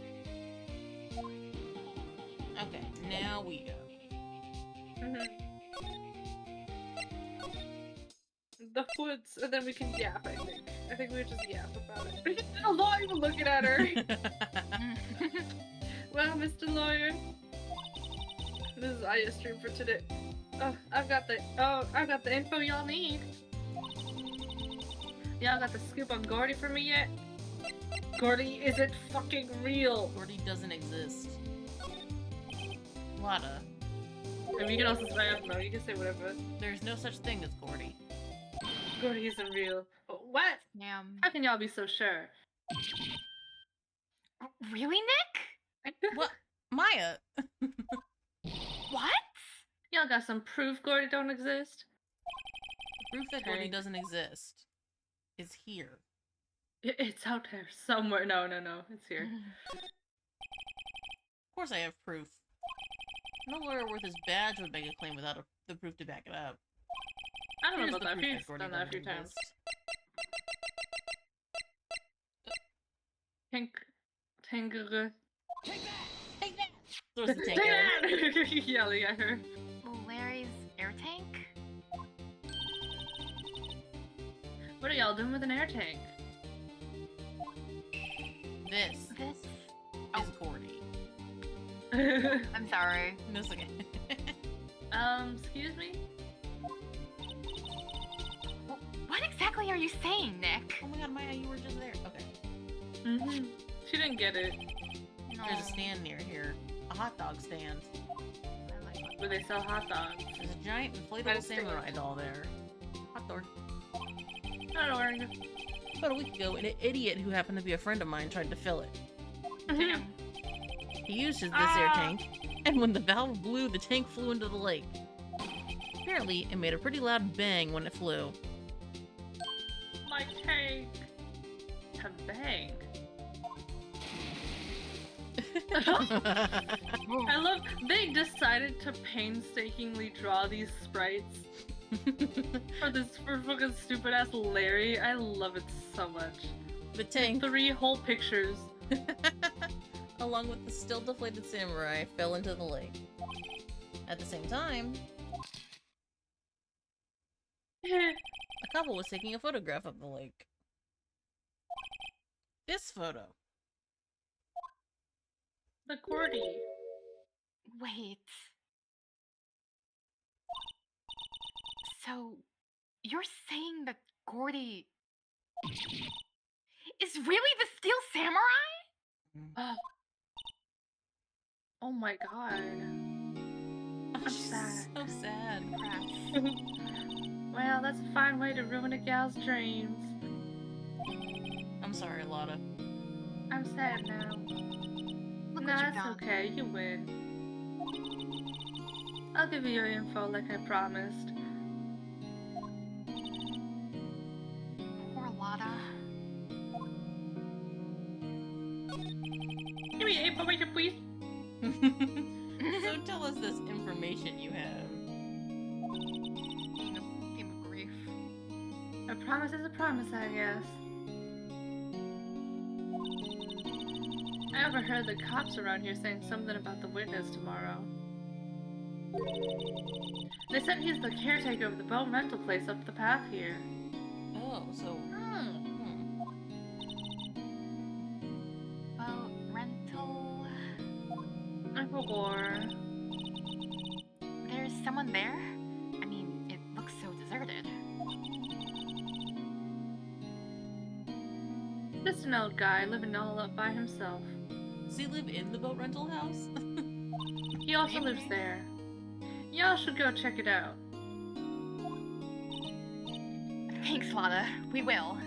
Okay, now we go. The woods, and then we can yap, I think. I think we would just yap about it. I'm not even looking at her. Well, Mr. Lawyer, this is Aya stream for today. Oh, I've got the info y'all need. Y'all got the scoop on Gordy for me yet? Gordy isn't fucking real. Gordy doesn't exist. Lotta, And you can also say, I don't know, you can say whatever. there's no such thing as Gordy. Gordy isn't real. What? Damn. How can y'all be so sure? Really, Nick? What? Maya! What? Y'all got some proof Gordy don't exist? Proof that Gordy Okay. doesn't exist is here. It's out there somewhere. No, it's here. Of course I have proof. No lawyer worth his badge would make a claim without the proof to back it up. I don't Here's know the about that. proof I've Gordy done that a few doesn't times. exist. Tangle. Take that! Throws the tank at her. Yelling at her. Larry's air tank? What are y'all doing with an air tank? This This? is Gordy. I'm sorry. No, it's okay. Excuse me? What exactly are you saying, Nick? Oh my God, Maya, you were just there. Okay. Mm-hmm. She didn't get it. No. There's a stand near here. A hot dog stand. I like Where they sell hot dogs. There's a giant That inflatable is samurai doll there. Hot dog. I don't worry. About a week ago, an idiot who happened to be a friend of mine tried to fill it. Damn. He used this air tank, and when the valve blew, the tank flew into the lake. Apparently, it made a pretty loud bang when it flew. My tank. A bang. I love they decided to painstakingly draw these sprites for fucking stupid ass Larry. I love it so much. The tank, 3 whole pictures. along with the still deflated samurai, fell into the lake. At the same time, a couple was taking a photograph of the lake. This photo. The Gordy. Wait. So, you're saying that Gordy is really the Steel Samurai? Oh my god. I'm sad. So sad. Well, that's a fine way to ruin a gal's dreams. I'm sorry, Lotta. I'm sad now. Look No, what you've it's done. okay. You win. I'll give you your info like I promised. Poor Lotta. Give me information, please. So tell us this information you have. Theme of grief. A promise is a promise, I guess. I overheard the cops around here saying something about the witness tomorrow. They said he's the caretaker of the boat rental place up the path here. Oh, so... Boat rental. Or... There's someone there? I mean, it looks so deserted. Just an old guy living all up by himself. Does he live in the boat rental house? He also lives there. Y'all should go check it out. Thanks, Lotta. We will.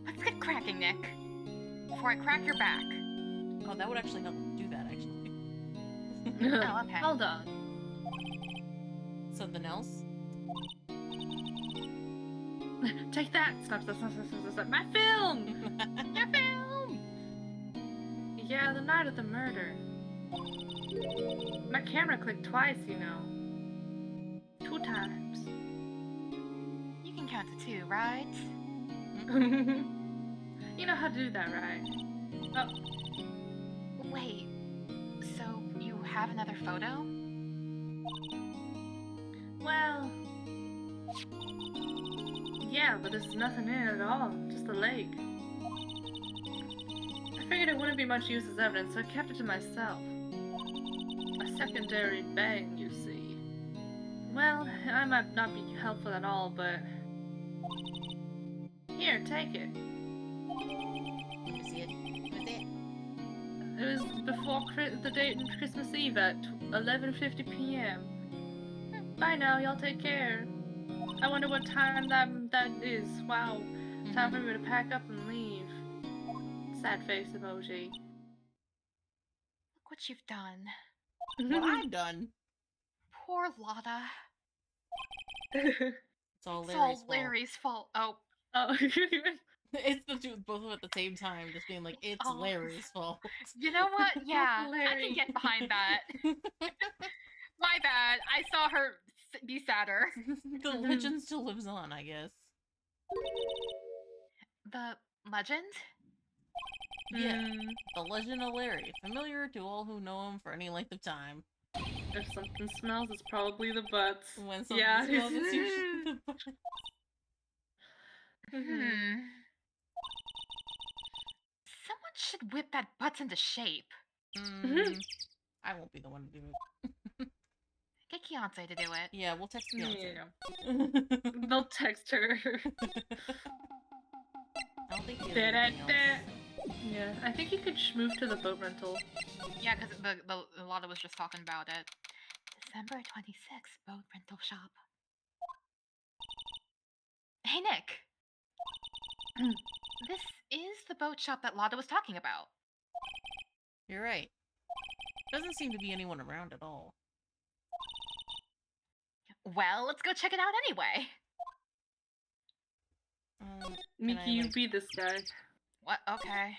Let's get cracking, Nick. Before I crack your back. Oh, that would actually help do that, actually. Oh, okay. Hold on. Something else? Take that! Stop, stop, stop, stop, stop, stop. My film! Your film! Yeah, the night of the murder. My camera clicked twice, you know. 2 times. You can count to 2, right? You know how to do that, right? Oh, Wait. So, you have another photo? well... Yeah, but there's nothing in it at all. Just the lake. I figured it wouldn't be much use as evidence, so I kept it to myself. A secondary bang, you see. Well, I might not be helpful at all, but... Here, take it. Let me see it. What's it? It was before the date on Christmas Eve at 11:50 p.m. Bye now, y'all take care. I wonder what time that is. Wow. Time for me to pack up and leave. Sad face emoji. Look what you've done. What I've done. Poor Lotta. It's all It's Larry's all Larry's fault. Oh, Oh. It's the two, both of them at the same time, just being like, it's Oh. Larry's fault. you know what? Yeah, I Larry. can get behind that. My bad. I saw her be sadder. The legend still lives on, I guess. The legend? Yeah, the legend of Larry, familiar to all who know him for any length of time. If something smells, it's probably the butts. When something Yeah. smells, it's usually the butt. Someone should whip that butts into shape. I won't be the one to do it. Get Keontae to do it. Yeah, we'll text Beyonce. Yeah. They'll text her. I don't think he has anything else. Yeah, I think he could move to the boat rental. Yeah, because the Lotta was just talking about it. December 26th, boat rental shop. Nick. This is the boat shop that Lada was talking about. You're right. Doesn't seem to be anyone around at all. Well, let's go check it out anyway. Can Miki, I, you like, be this guy. What? Okay.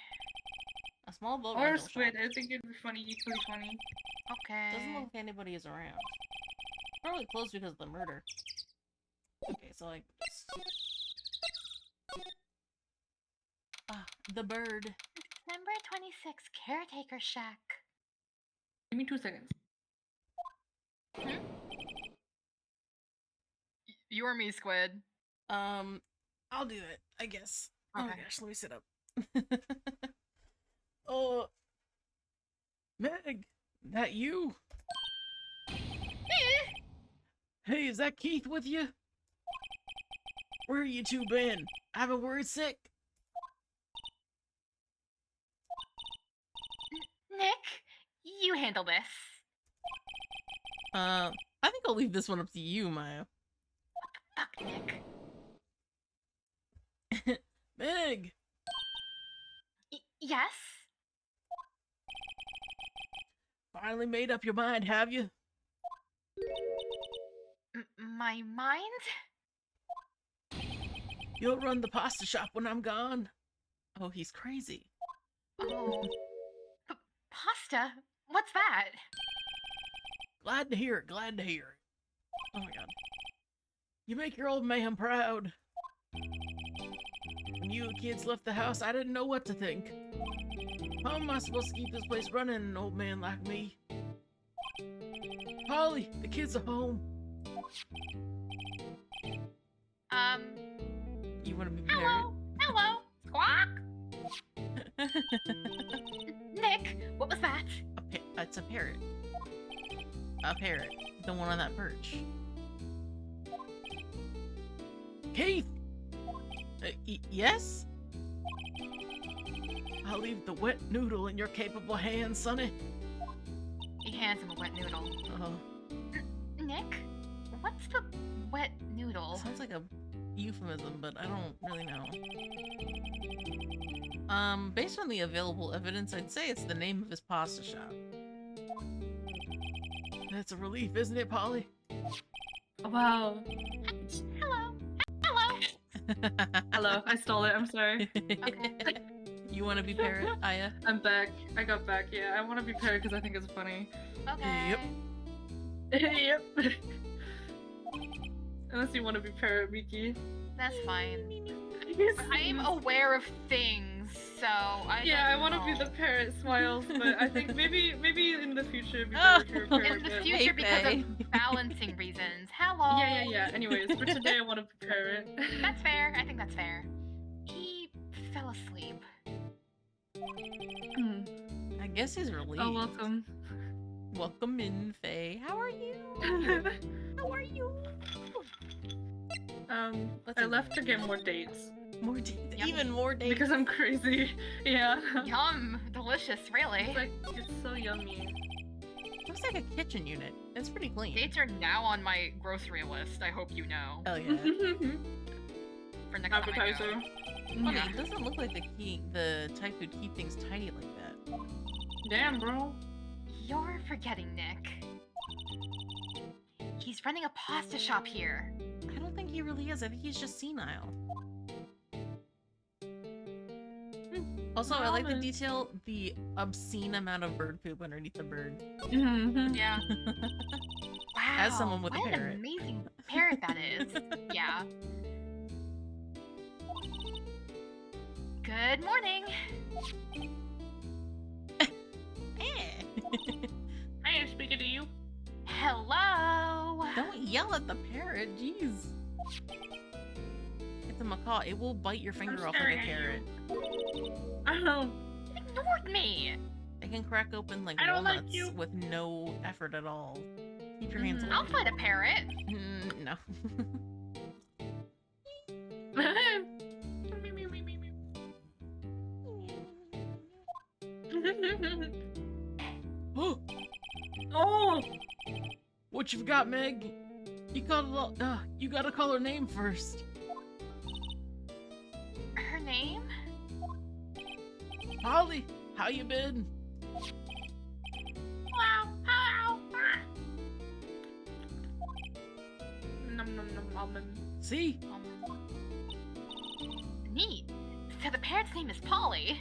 a small boat Or rental Squid, shop. I think it'd be funny, equally funny. Okay. Doesn't look like anybody is around. Probably closed because of the murder. Okay, so like this. Ah, the bird. Number 26, Caretaker Shack. Give me 2 seconds. You or me, Squid? I'll do it, I guess. Oh my Okay. gosh, let me sit up. Oh, Meg, that you? Hey, is that Keith with you? Where you two been? I've been worried sick. Nick, you handle this. I think I'll leave this one up to you, Maya. Fuck, Nick. Meg! Yes? Finally made up your mind, have you? My mind? You'll run the pasta shop when I'm gone. Oh, he's crazy. Oh. Pasta? What's that? Glad to hear it, glad to hear it. Oh my god. You make your old man proud. When you kids left the house, I didn't know what to think. How am I supposed to keep this place running, an old man like me? Polly, the kids are home. You want to be married? Hello? Hello? Squawk? Nick, what was that? It's a parrot. A parrot. The one on that perch. Keith! Yes? I'll leave the wet noodle in your capable hands, Sonny. He hands him a wet noodle. Nick, what's the wet noodle? Sounds like a euphemism, but I don't really know. Based on the available evidence, I'd say it's the name of his pasta shop. That's a relief, isn't it, Polly? Oh, wow. Hello? Hello? Hello, I stole it, I'm sorry. Okay. You want to be parrot, Aya? I'm back. I got back, yeah. I want to be parrot because I think it's funny. Okay. Yep. Yep. Unless you want to be parrot, Miki. That's fine. I'm aware of things, so I Yeah, I don't want to be know. the parrot Smiles, but I think maybe in the future it'd be better if you're a parrot. In the but- future, because Hey, of balancing reasons. Hello? Yeah. Anyways, for today I want to be parrot. That's fair. I think that's fair. He fell asleep. I guess he's relieved. Oh, welcome. Welcome in, Faye. How are you? How are you? Let's I see. left to get more dates. More dates. Yum. Even more dates. Because I'm crazy. Yeah. Yum. Delicious, really. It's so yummy. Looks like a kitchen unit. It's pretty clean. Dates are now on my grocery list, I hope you know. Oh yeah. For next time I Appetizer. go. Funny, Yeah. it doesn't look like the type who'd keep things tidy like that. Damn, bro. You're forgetting, Nick. He's running a pasta shop here. I don't think he really is. I think he's just senile. Also, I like the Ramen. detail, the obscene amount of bird poop underneath the bird. Yeah. Wow. As someone with a what parrot. an amazing parrot that is. Yeah. Good morning. I am speaking to you. Hello. Don't yell at the parrot, jeez. It's a macaw. It will bite your finger off like staring a at you. carrot. I don't know. You ignored me. It can crack open like I don't like walnuts you. with no effort at all. Keep your hands Mhm. away. I'll fight a parrot. No. Oh! What you've got, Meg? You gotta call her name first. name? Polly, how you been? Hello, hello. Nom nom nom almond. See? Neat. So the parrot's name is Polly.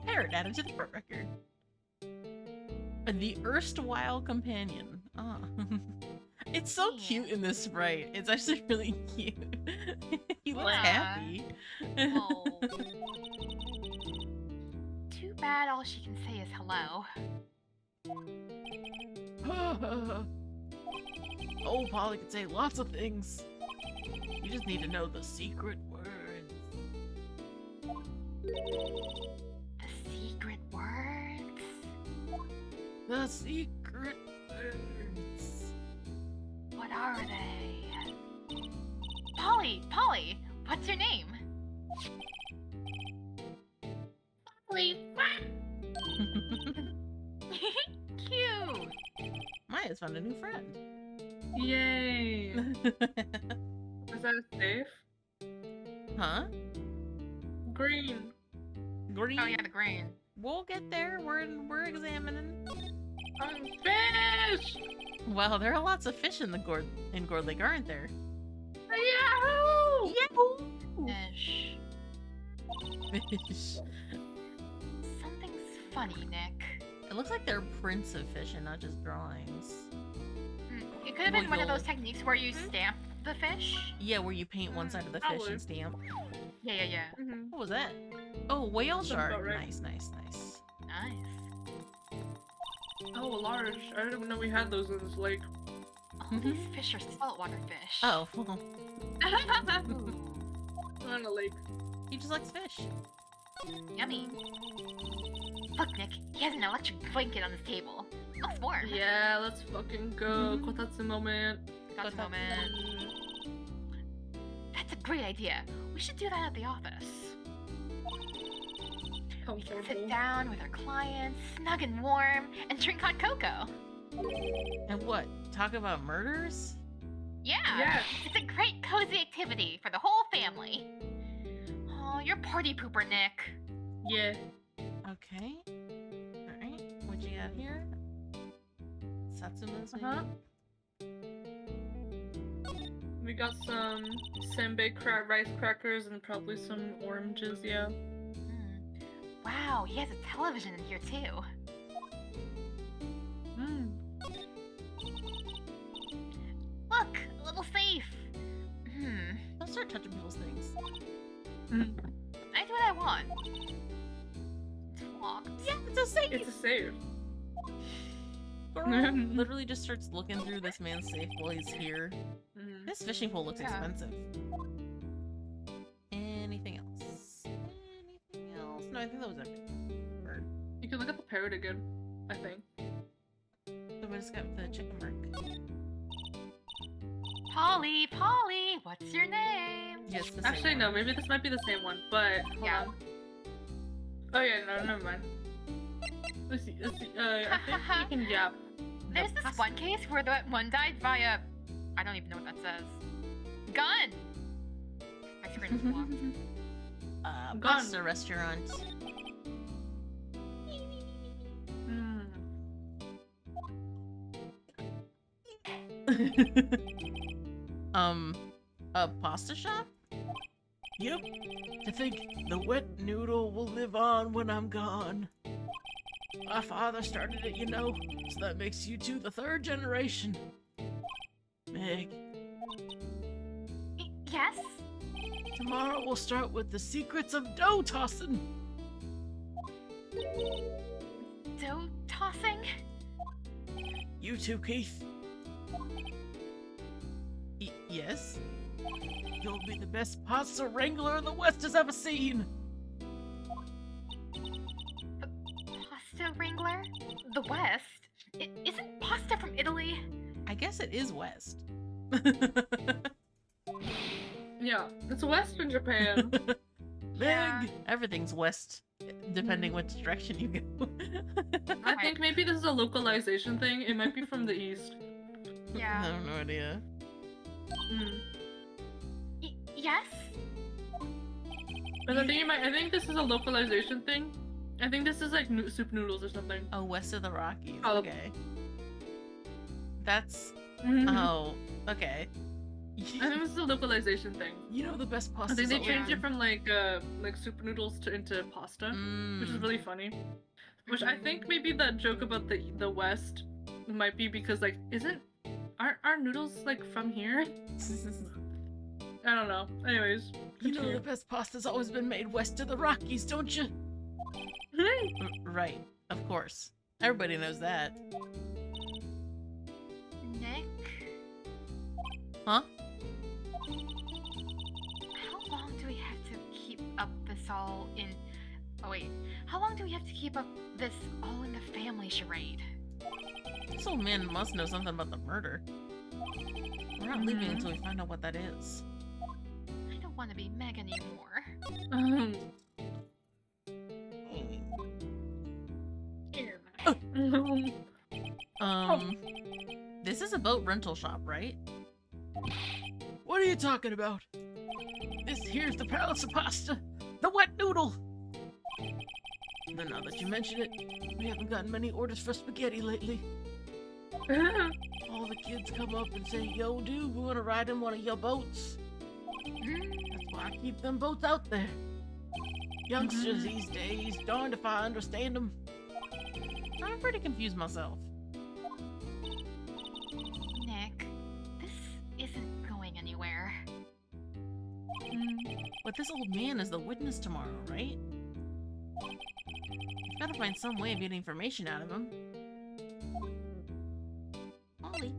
Parrot added to the birth record. The erstwhile companion. Ah. It's so cute in this sprite. It's actually really cute. He looks Yeah. happy. Oh. Too bad all she can say is hello. Oh, Polly can say lots of things. You just need to know the secret words. The secret words? The secret words. What are they? Polly, what's your name? Polly. Cute. Maya's found a new friend. Yay! Is that safe? Huh? Green. Green? Oh yeah, the green. We'll get there. We're examining. Fish! Well, there are lots of fish in the Gourd Lake, aren't there? Yahoo! Yahoo! Fish. Fish. Something's funny, Nick. It looks like they're prints of fish and not just drawings. It could have been one of Well, those techniques where you stamp the fish. Yeah, where you paint one side of the fish Probably. and stamp. Yeah. Mhm. What was that? Oh, whale Sounds shark. about right. Nice. Nice. Oh, large. I didn't know we had those in this lake. All these fish are saltwater fish. Oh, Ooh, On a lake. he just likes fish. yummy. Look, Nick, he has an electric blanket on his table. Looks warm. Yeah, let's fucking go. Mhm. Kotatsu moment. Got the moment. That's a great idea. We should do that at the office. We can sit Comfortable. down with our clients, snug and warm, and drink hot cocoa. And what? Talk about murders? Yeah, Yeah. it's a great cozy activity for the whole family. Oh, you're party pooper, Nick. Yeah. Okay. Alright. What you got here? Satsumas, maybe? Uh-huh. We got some senbei rice crackers and probably some oranges, yeah. Wow, he has a television in here too. Mm. Look, a little safe. Don't start touching people's things. Mm. I do what I want. It's locked. Yeah, it's a safe! It's a save. Girl literally just starts looking through this man's safe while he's here. Mm. This fishing pole looks Yeah. expensive. Anything else? Anything else? No, I think that was everything. Bird. You can look at the parrot again, I think. So we just got the chicken mark. Polly, what's your name? Yes, the same Actually, no, one. maybe this might be the same one, but hold Yeah. on. Oh yeah, no, never mind. Let's see, I think you can yap. There's this pasta- one case where the one died via... I don't even know what that says. Gun! My screen is blocked. Gone. Pasta restaurant. Mm. A pasta shop? Yep. To think the wet noodle will live on when I'm gone. My father started it, you know, so that makes you two the third generation. Meg, Yes? tomorrow we'll start with the secrets of dough tossing. Dough tossing? You too, Keith. Yes? You'll be the best pasta wrangler the West has ever seen. Pasta wrangler? The West? Isn't pasta from Italy? I guess it is West. Yeah, it's Western Japan. Yeah. Meg, everything's West, depending which direction you go. I think maybe this is a localization thing. It might be from the east. I Yeah. have no idea. Mm. Yes? But I think this is a localization thing. I think this is like soup noodles or something. Oh, west of the Rockies. Oh. Okay. That's I oh, okay. think this is a localization thing. You know the best pasta. I think they changed it from like soup noodles into pasta, which is really funny. Which I think maybe that joke about the West might be because like aren't our noodles like from here? I don't know. Anyways, You know continue. the best pasta's always been made west of the Rockies, don't you? Right, of course. Everybody knows that. Nick? Huh? How long do we have to keep up this all in... Oh wait, how long do we have to keep up this all in the family charade? This old man must know something about the murder. We're not leaving until we find out what that is. I don't want to be Meg anymore. This is a boat rental shop, right? What are you talking about? This here's the Palace of Pasta, the wet noodle. But now that you mention it, we haven't gotten many orders for spaghetti lately. All the kids come up and say, "Yo, dude, we want to ride in one of your boats." That's why I keep them boats out there. Youngsters these days, darned if I understand them. I'm pretty confused myself. Nick, this isn't going anywhere. But this old man is the witness tomorrow, right? I've got to find some way of getting information out of him. Ollie.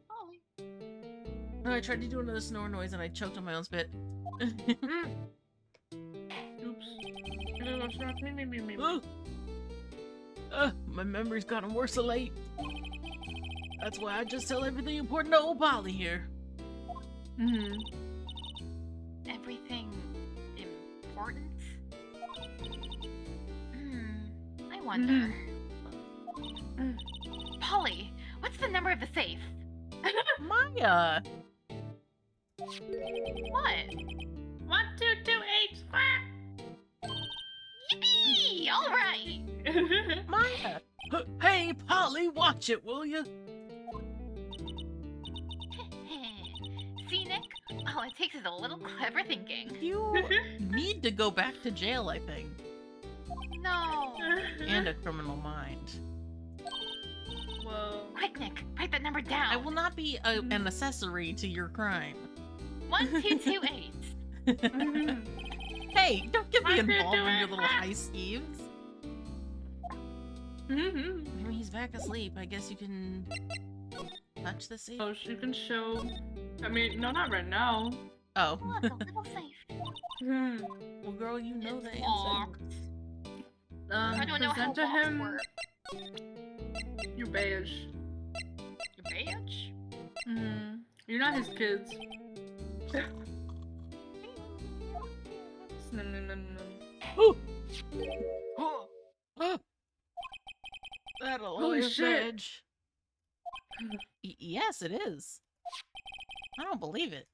Ollie. No, I tried to do another snore noise and I choked on my own spit. Oops. My memory's gotten worse of late. That's why I just tell everything important to old Polly here. Everything important? I wonder. Polly, what's the number of the safe? Maya! What? 1228 square. Yippee! All right. Maya! Hey, Polly, watch it, will you? See, Nick? All it takes is a little clever thinking. You need to go back to jail, I think. No. And a criminal mind. Whoa. Quick, Nick, write that number down. I will not be an accessory to your crime. 1228. Hey, don't get me 1, 2, involved 2, in your 8, little heist schemes. Mm-hmm. Maybe he's back asleep. I guess you can touch the safe. Oh, she can show. I mean, no, not right now. Oh. Oh, it's a little safe. Well, girl, you know It's the answer. locked. I don't know how Present to locks him work. your badge. Your badge? You're not his kids. No. Ooh. Oh. That'll Holy lawyer shit. badge. Yes, it is. I don't believe it.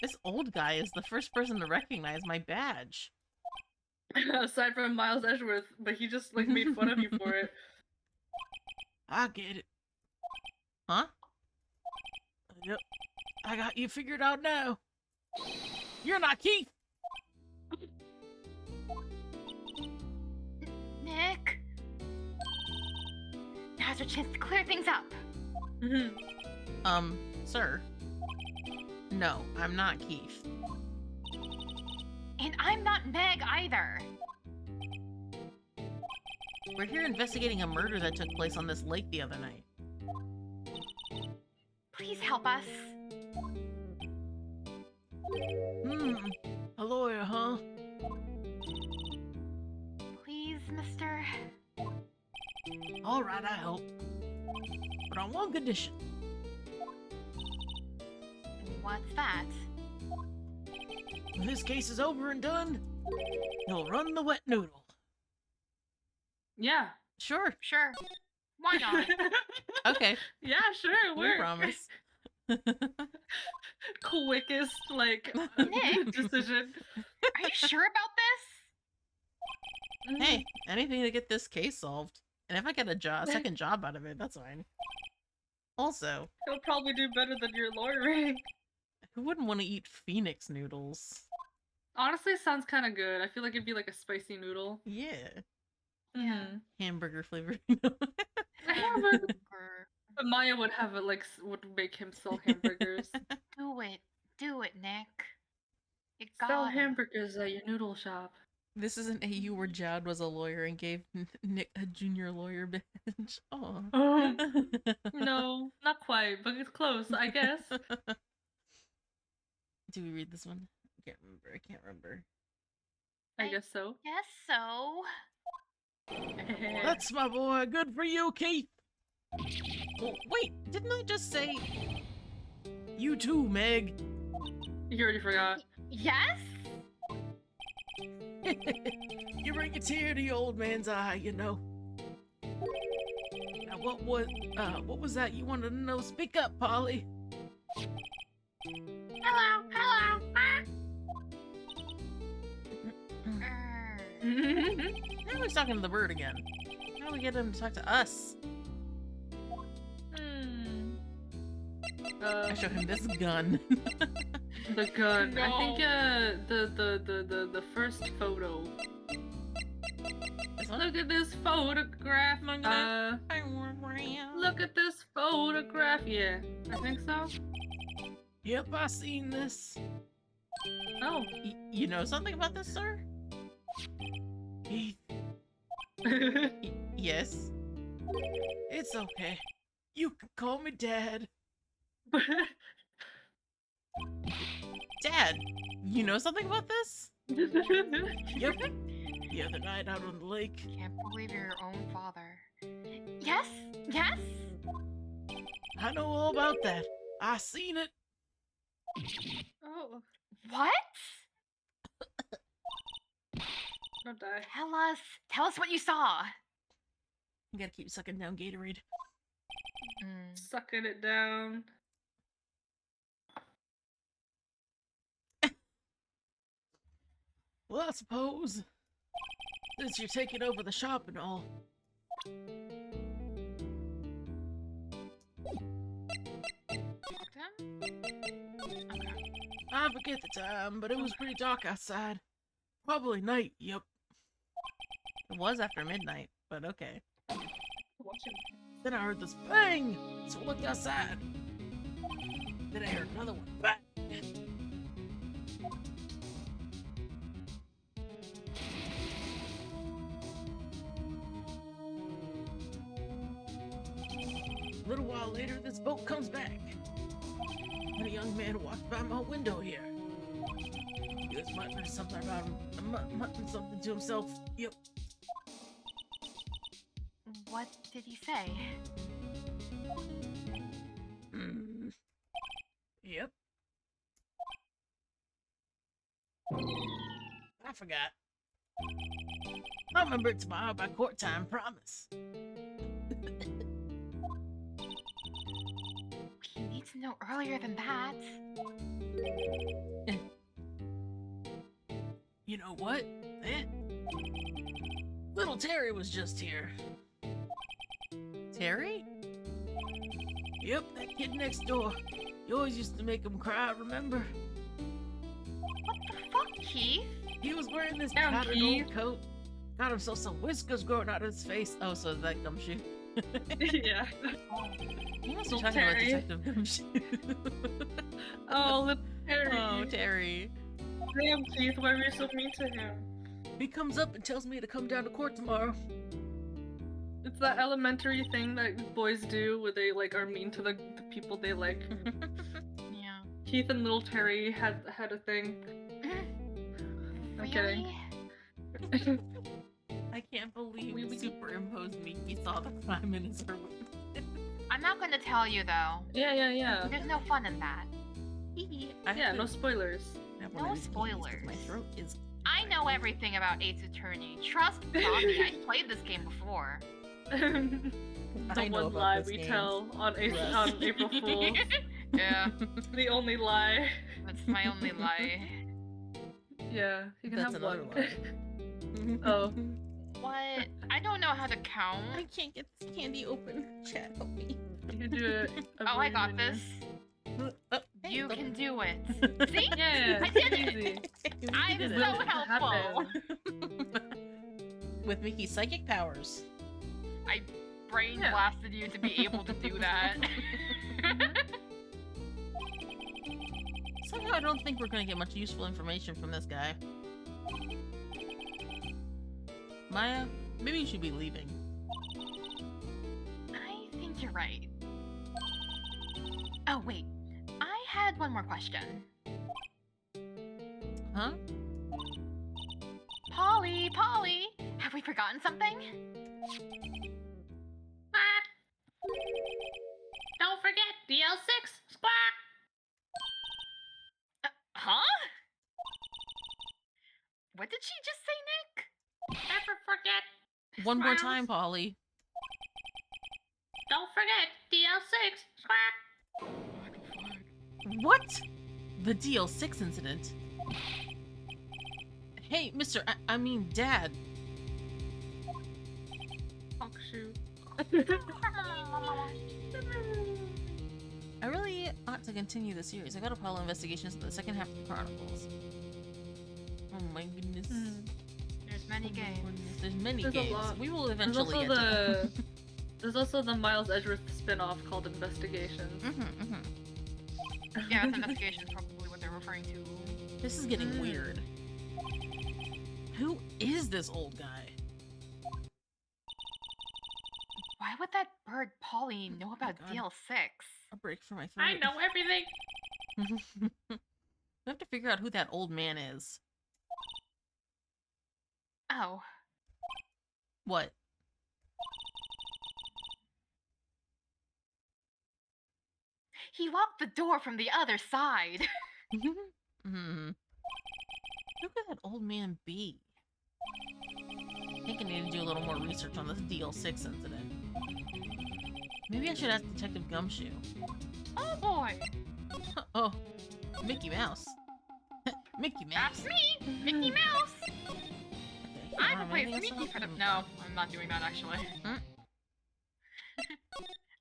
This old guy is the first person to recognize my badge. Aside from Miles Edgeworth, but he just like made fun of you for it. I get it. Huh? Yep. I got you figured out now. You're not Keith. Nick? Now's your chance to clear things up. Sir. No, I'm not Keith. And I'm not Meg either. We're here investigating a murder that took place on this lake the other night. Please help us. A lawyer, huh? Please, mister. All right, I help. But on one condition. What's that? When this case is over and done, you'll run the wet noodle. Yeah. Sure. Sure. Why not? Okay. Yeah, sure. We Work. promise. Quickest like Nick? decision. Are you sure about this? Hey, anything to get this case solved. And if I get a second job out of it, that's fine. Also, He'll probably do better than your lawyering. who wouldn't want to eat phoenix noodles? Honestly, sounds kind of good. I feel like it'd be like a spicy noodle. Yeah. Yeah. Hamburger flavor. Hamburger. But Maya would have would make him sell hamburgers. Do it, Nick. You Sell got hamburgers at your noodle shop. This is an AU where Jad was a lawyer and gave Nick a junior lawyer badge. Oh. No, not quite, but it's close, I guess. Do we read this one? I can't remember. I guess so. Guess so. That's my boy. Good for you, Keith. Oh, wait, didn't I just say you too, Meg? You already forgot. Yes? You bring a tear to your old man's eye, you know. Now, what was that you wanted to know? Speak up, Polly. Hello. Now he's talking to the bird again. How do we get him to talk to us? I show him this gun. The gun. No. I think the first photo. This one? Look at this photograph. Look at this photograph. Yeah, I think so. Yep, I seen this. Oh. You know something about this, sir? Keith. Yes. It's okay. You can call me Dad. Dad, you know something about this? Yep. The other night out on the lake. Can't believe you're your own father. Yes? I know all about that. I seen it. Oh, What? don't die. Tell us what you saw. You gotta keep sucking down Gatorade. Sucking it down. Well, I suppose, since you're taking over the shop and all. Okay. I forget the time, but it was pretty dark outside. Probably night, yep. It was after midnight, but okay. Then I heard this bang, so I looked outside. Then I heard another one, bang. A little while later, this boat comes back. And a young man walked by my window here. He was muttering something about muttering something to himself. Yep. What did he say? Yep. I forgot. I'll remember it tomorrow by court time, promise. He needs to know earlier than that. You know what? Little Terry was just here. Terry? Yep, that kid next door. You always used to make him cry, remember? What the fuck, Keith? He was wearing this Damn, tattered Keith. old coat. Got himself some whiskers growing out of his face. Oh, so is that Gumshoe? Yeah. He must be Little talking about Terry. Detective Gumshoe. Oh, little Terry. Oh, Terry. Damn, Keith, why were you so mean to him? He comes up and tells me to come down to court tomorrow. It's that elementary thing that boys do where they like are mean to the people they like. Yeah. Keith and little Terry had a thing. I'm kidding. Really? I can't believe We- we superimposed me. He saw the crime in his room. I'm not gonna tell you though. Yeah. There's no fun in that. Yeah, no spoilers. No spoilers. My throat is. I know everything about Ace Attorney. Trust me, I played this game before. The I know one about lie this we game. tell on Russ. on April Fools. Yeah, The only lie. that's my only lie. Yeah, you can That's have another one. one. Oh. What? I don't know how to count. I can't get this candy open. Chat, help me. You can do it. Oh, I got this. Oh, hey, You look. can do it. See? Yeah, I did easy. it. You I'm did so it. helpful. With Mickey's psychic powers. I brain Yeah. blasted you to be able to do that. Somehow I don't think we're gonna get much useful information from this guy. Maya, maybe you should be leaving. I think you're right. Oh, wait. I had one more question. Huh? Polly, have we forgotten something? Don't forget DL6 squawk. Huh? What did she just say, Nick? Never forget. One more Smiles. time, Polly. Don't forget DL6 squawk. What? The DL6 incident? Hey, mister, I mean, Dad. Oh shoot. I really ought to continue the series. I gotta follow investigations in the second half of the Chronicles. Oh my goodness. There's many Oh my games. goodness. There's many There's a games. lot. We will There's eventually also get to the there's also the Miles Edgeworth spin-off called Investigations. Yeah, that's investigation is probably what they're referring to. This is getting weird. Who is this old guy? Why would that bird Polly know about God. DL6? A break for my throat. I know everything. We have to figure out who that old man is. Oh, What? he locked the door from the other side. Hmm. Who could that old man be? I think I need to do a little more research on this DL6 incident. Maybe I should ask Detective Gumshoe. Oh boy, Oh, Mickey Mouse. Mickey Mouse. that's me, Mickey Mouse. I replaced Mickey for the. No, I'm not doing that actually. Hmm?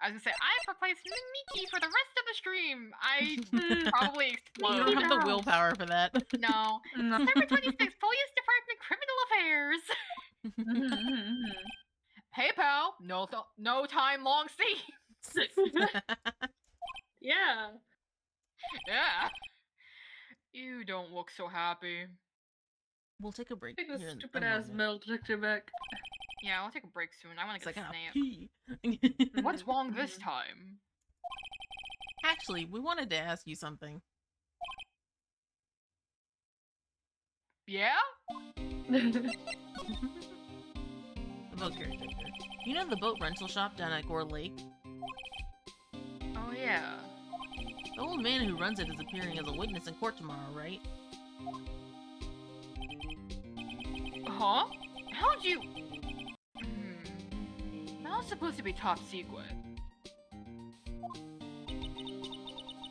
I was gonna say I've replaced Mickey for the rest of the stream. I probably You explode. don't have the willpower for that. No. No. December 26th, Police Department Criminal Affairs. Hey pal, no time long seen. Yeah. Yeah. You don't look so happy. We'll take a break Take this here in stupid a ass moment. metal detector back. Yeah, I'll take a break soon. I want It's to like, get ah, a snap. pee. What's wrong this time? Actually, we wanted to ask you something. Yeah? About character. You know the boat rental shop down at Gore Lake? Oh yeah. The old man who runs it is appearing as a witness in court tomorrow, right? Huh? How'd you... That was supposed to be top secret.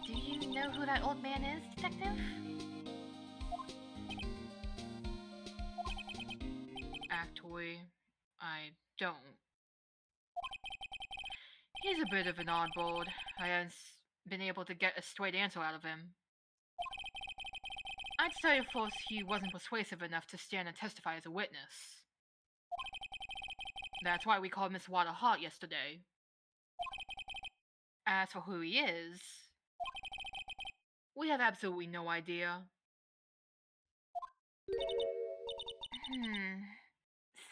Do you know who that old man is, detective? Actually, I don't. He's a bit of an oddball. I haven't been able to get a straight answer out of him. I'd say first he wasn't persuasive enough to stand and testify as a witness. That's why we called Miss Water hot yesterday. As for who he is, we have absolutely no idea.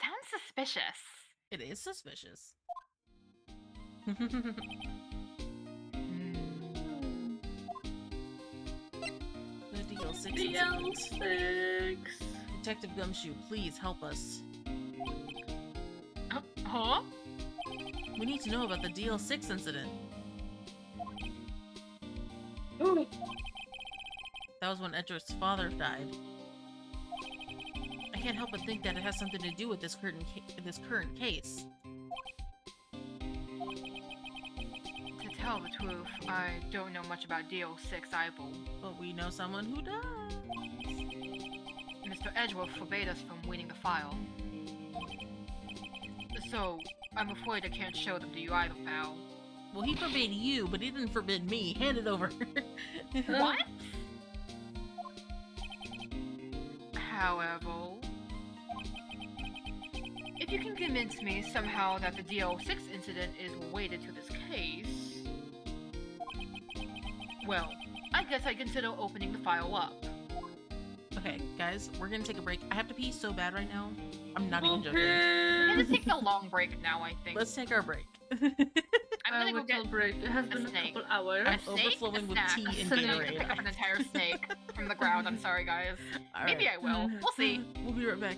Sounds suspicious. It is suspicious. The DL6 incident. DL6. Detective Gumshoe, please help us. Huh? We need to know about the DL6 incident. Ooh. That was when Edgeworth's father died. I can't help but think that it has something to do with this current case. To tell the truth, I don't know much about DO6 either. But we know someone who does. Mr. Edgeworth forbade us from winning the file. So, I'm afraid I can't show them to you either, pal. Well, he forbade you, but he didn't forbid me. Hand it over. What? However, if you can convince me somehow that the DO6 incident is related to this case, well, I guess I consider opening the file up. Okay, guys, we're gonna take a break. I have to pee so bad right now. I'm not even joking. We're gonna take a long break now, I think. Let's take our break. I'm gonna go get break. It has a been a snake. couple hours. I'm snake, overflowing a with snack, tea and a snake to Gatorade. pick up an entire snake from the ground. I'm sorry, guys. All Maybe right. I will. We'll see. We'll be right back.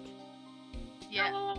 Yeah.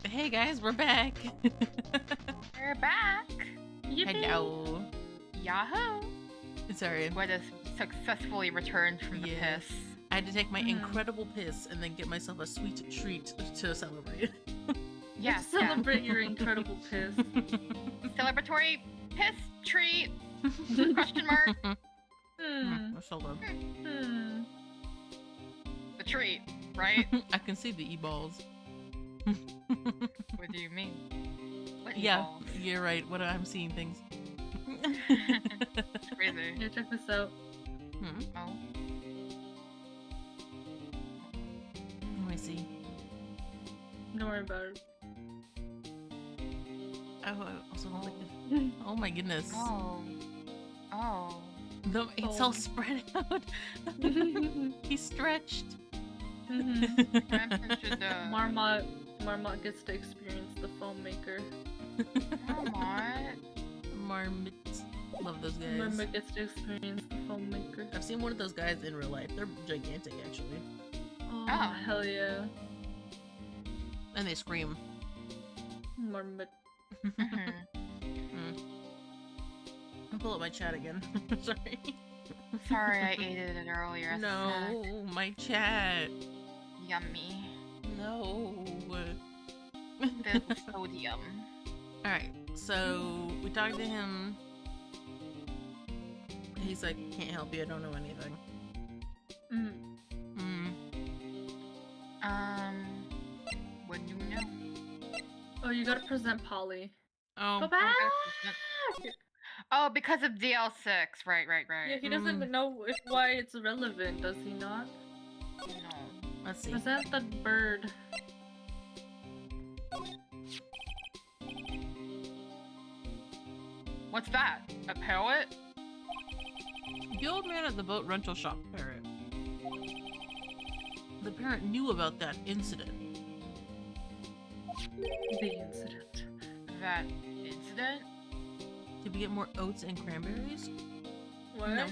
Hey guys, we're back. We're back. Yippee! Hello. Yahoo! Sorry. Let us successfully returned from the Yes. piss. I had to take my Mhm. incredible piss and then get myself a sweet treat to celebrate. Yes. Celebrate your incredible piss. Celebratory piss treat. Question mark. So low. The treat, right? I can see the e-balls. What do you mean? What Yeah, evolves? you're right. What I'm seeing things. It's crazy. Here, check this out. Oh. Let me see. Don't worry about it. Oh, I also don't like the. Oh my goodness. Oh. Oh. It's all spread out. He's stretched. Crampton should, Marmot gets to experience the foam maker. Marmot. Marmot. Love those guys. Marmot gets to experience the foam maker. I've seen one of those guys in real life. They're gigantic, actually. Oh, Oh. hell yeah. And they scream. Marmot. Mhm. I'll pull up my chat again. Sorry. Sorry, I ate it earlier. As a snack. No, my chat. Yummy. No. The sodium. Alright, so we talked to him. He's like, can't help you, I don't know anything. What do you know? Oh, you gotta present Polly. Oh, Go back! Oh, because of DL6. Right. Yeah, he doesn't know why it's relevant, does he not? No. let's see. Present the bird. What's that? A parrot? The old man at the boat rental shop parrot. The parrot knew about that incident. The incident. That incident? Did we get more oats and cranberries? What? No.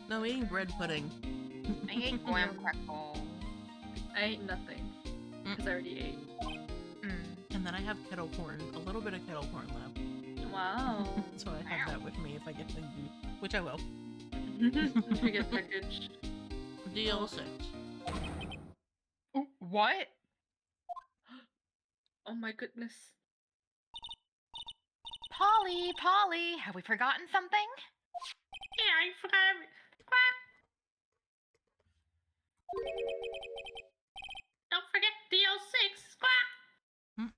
No, I'm eating bread pudding. I ate graham crackle. I ate nothing. Because I already ate. And then I have kettle corn, a little bit of kettle corn left. Wow. So I have that with me if I get hungry, which I will. If you get packaged. DL6. Ooh, what? Oh my goodness. Polly, have we forgotten something? Yeah, I forgot. Quack. Don't forget DL6. Quack.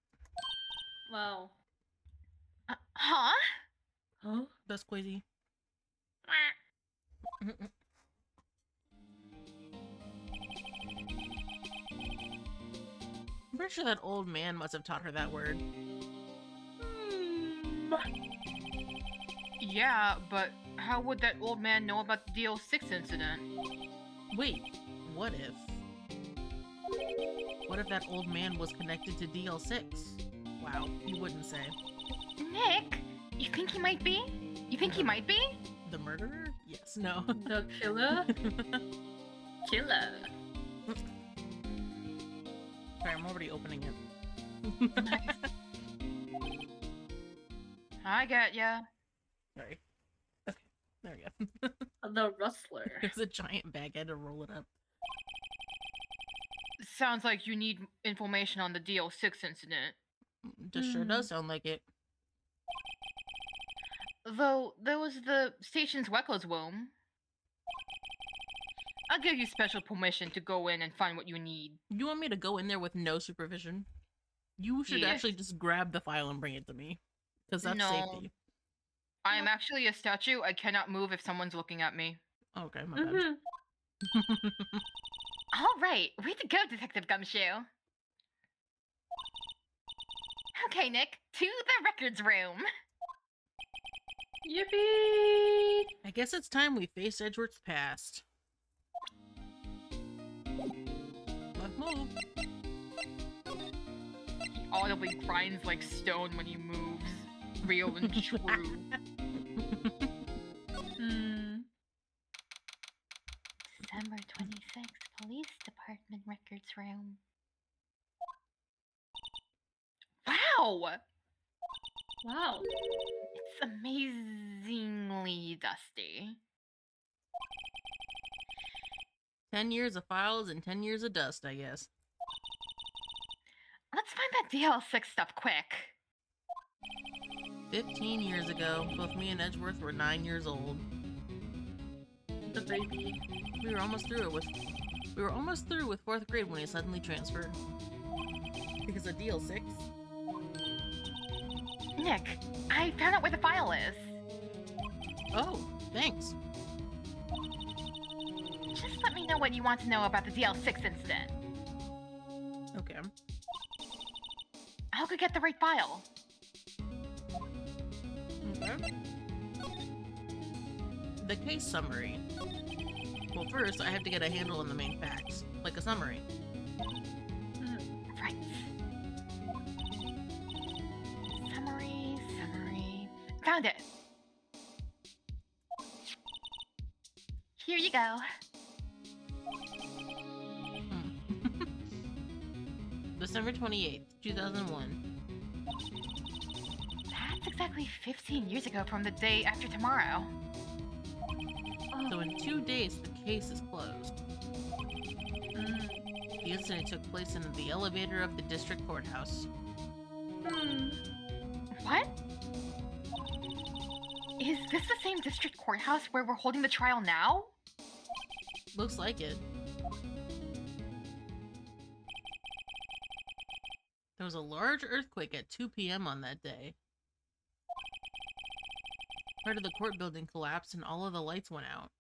Wow. Huh? Huh? That's crazy. Quack. I'm pretty sure that old man must have taught her that word. Yeah, but how would that old man know about the DL6 incident? Wait, what if? What if that old man was connected to DL6? Wow, you wouldn't say. Nick, you think he might be? You think he might be? The murderer? Yes, no. The killer? Killer. Sorry, I'm already opening it. I get ya. Sorry. Okay, there we go. The rustler. There's a giant bag, I had to roll it up. Sounds like you need information on the DL6 incident. Just sure does sound like it. Though, there was the station's records room. I'll give you special permission to go in and find what you need. You want me to go in there with no supervision? You should Yes. actually just grab the file and bring it to me. Because that's No. safety. I am actually a statue. I cannot move if someone's looking at me. Okay, my bad. All right, way to go, Detective Gumshoe. Okay, Nick, to the records room. Yippee! I guess it's time we face Edgeworth's past. Let's move. He audibly grinds like stone when he moves. Real and true. December 26th, Police Department records room. Wow! Wow. It's amazingly dusty. 10 years of files and 10 years of dust, I guess. Let's find that DL6 stuff quick. 15 years ago, both me and Edgeworth were 9 years old. The baby. We were almost through with 4th grade when he suddenly transferred. Because of DL6? Nick, I found out where the file is. Oh, thanks. Just let me know what you want to know about the DL6 incident. Okay. I'll go get the right file. Okay. The case summary. Well, first, I have to get a handle on the main facts, like a summary. Right. Summary. Found it. Here you go. December 28th, 2001. That's exactly 15 years ago from the day after tomorrow. So in 2 days, the case is closed. The incident took place in the elevator of the district courthouse. What? Is this the same district courthouse where we're holding the trial now? Looks like it. There was a large earthquake at 2 p.m. on that day. Part of the court building collapsed and all of the lights went out.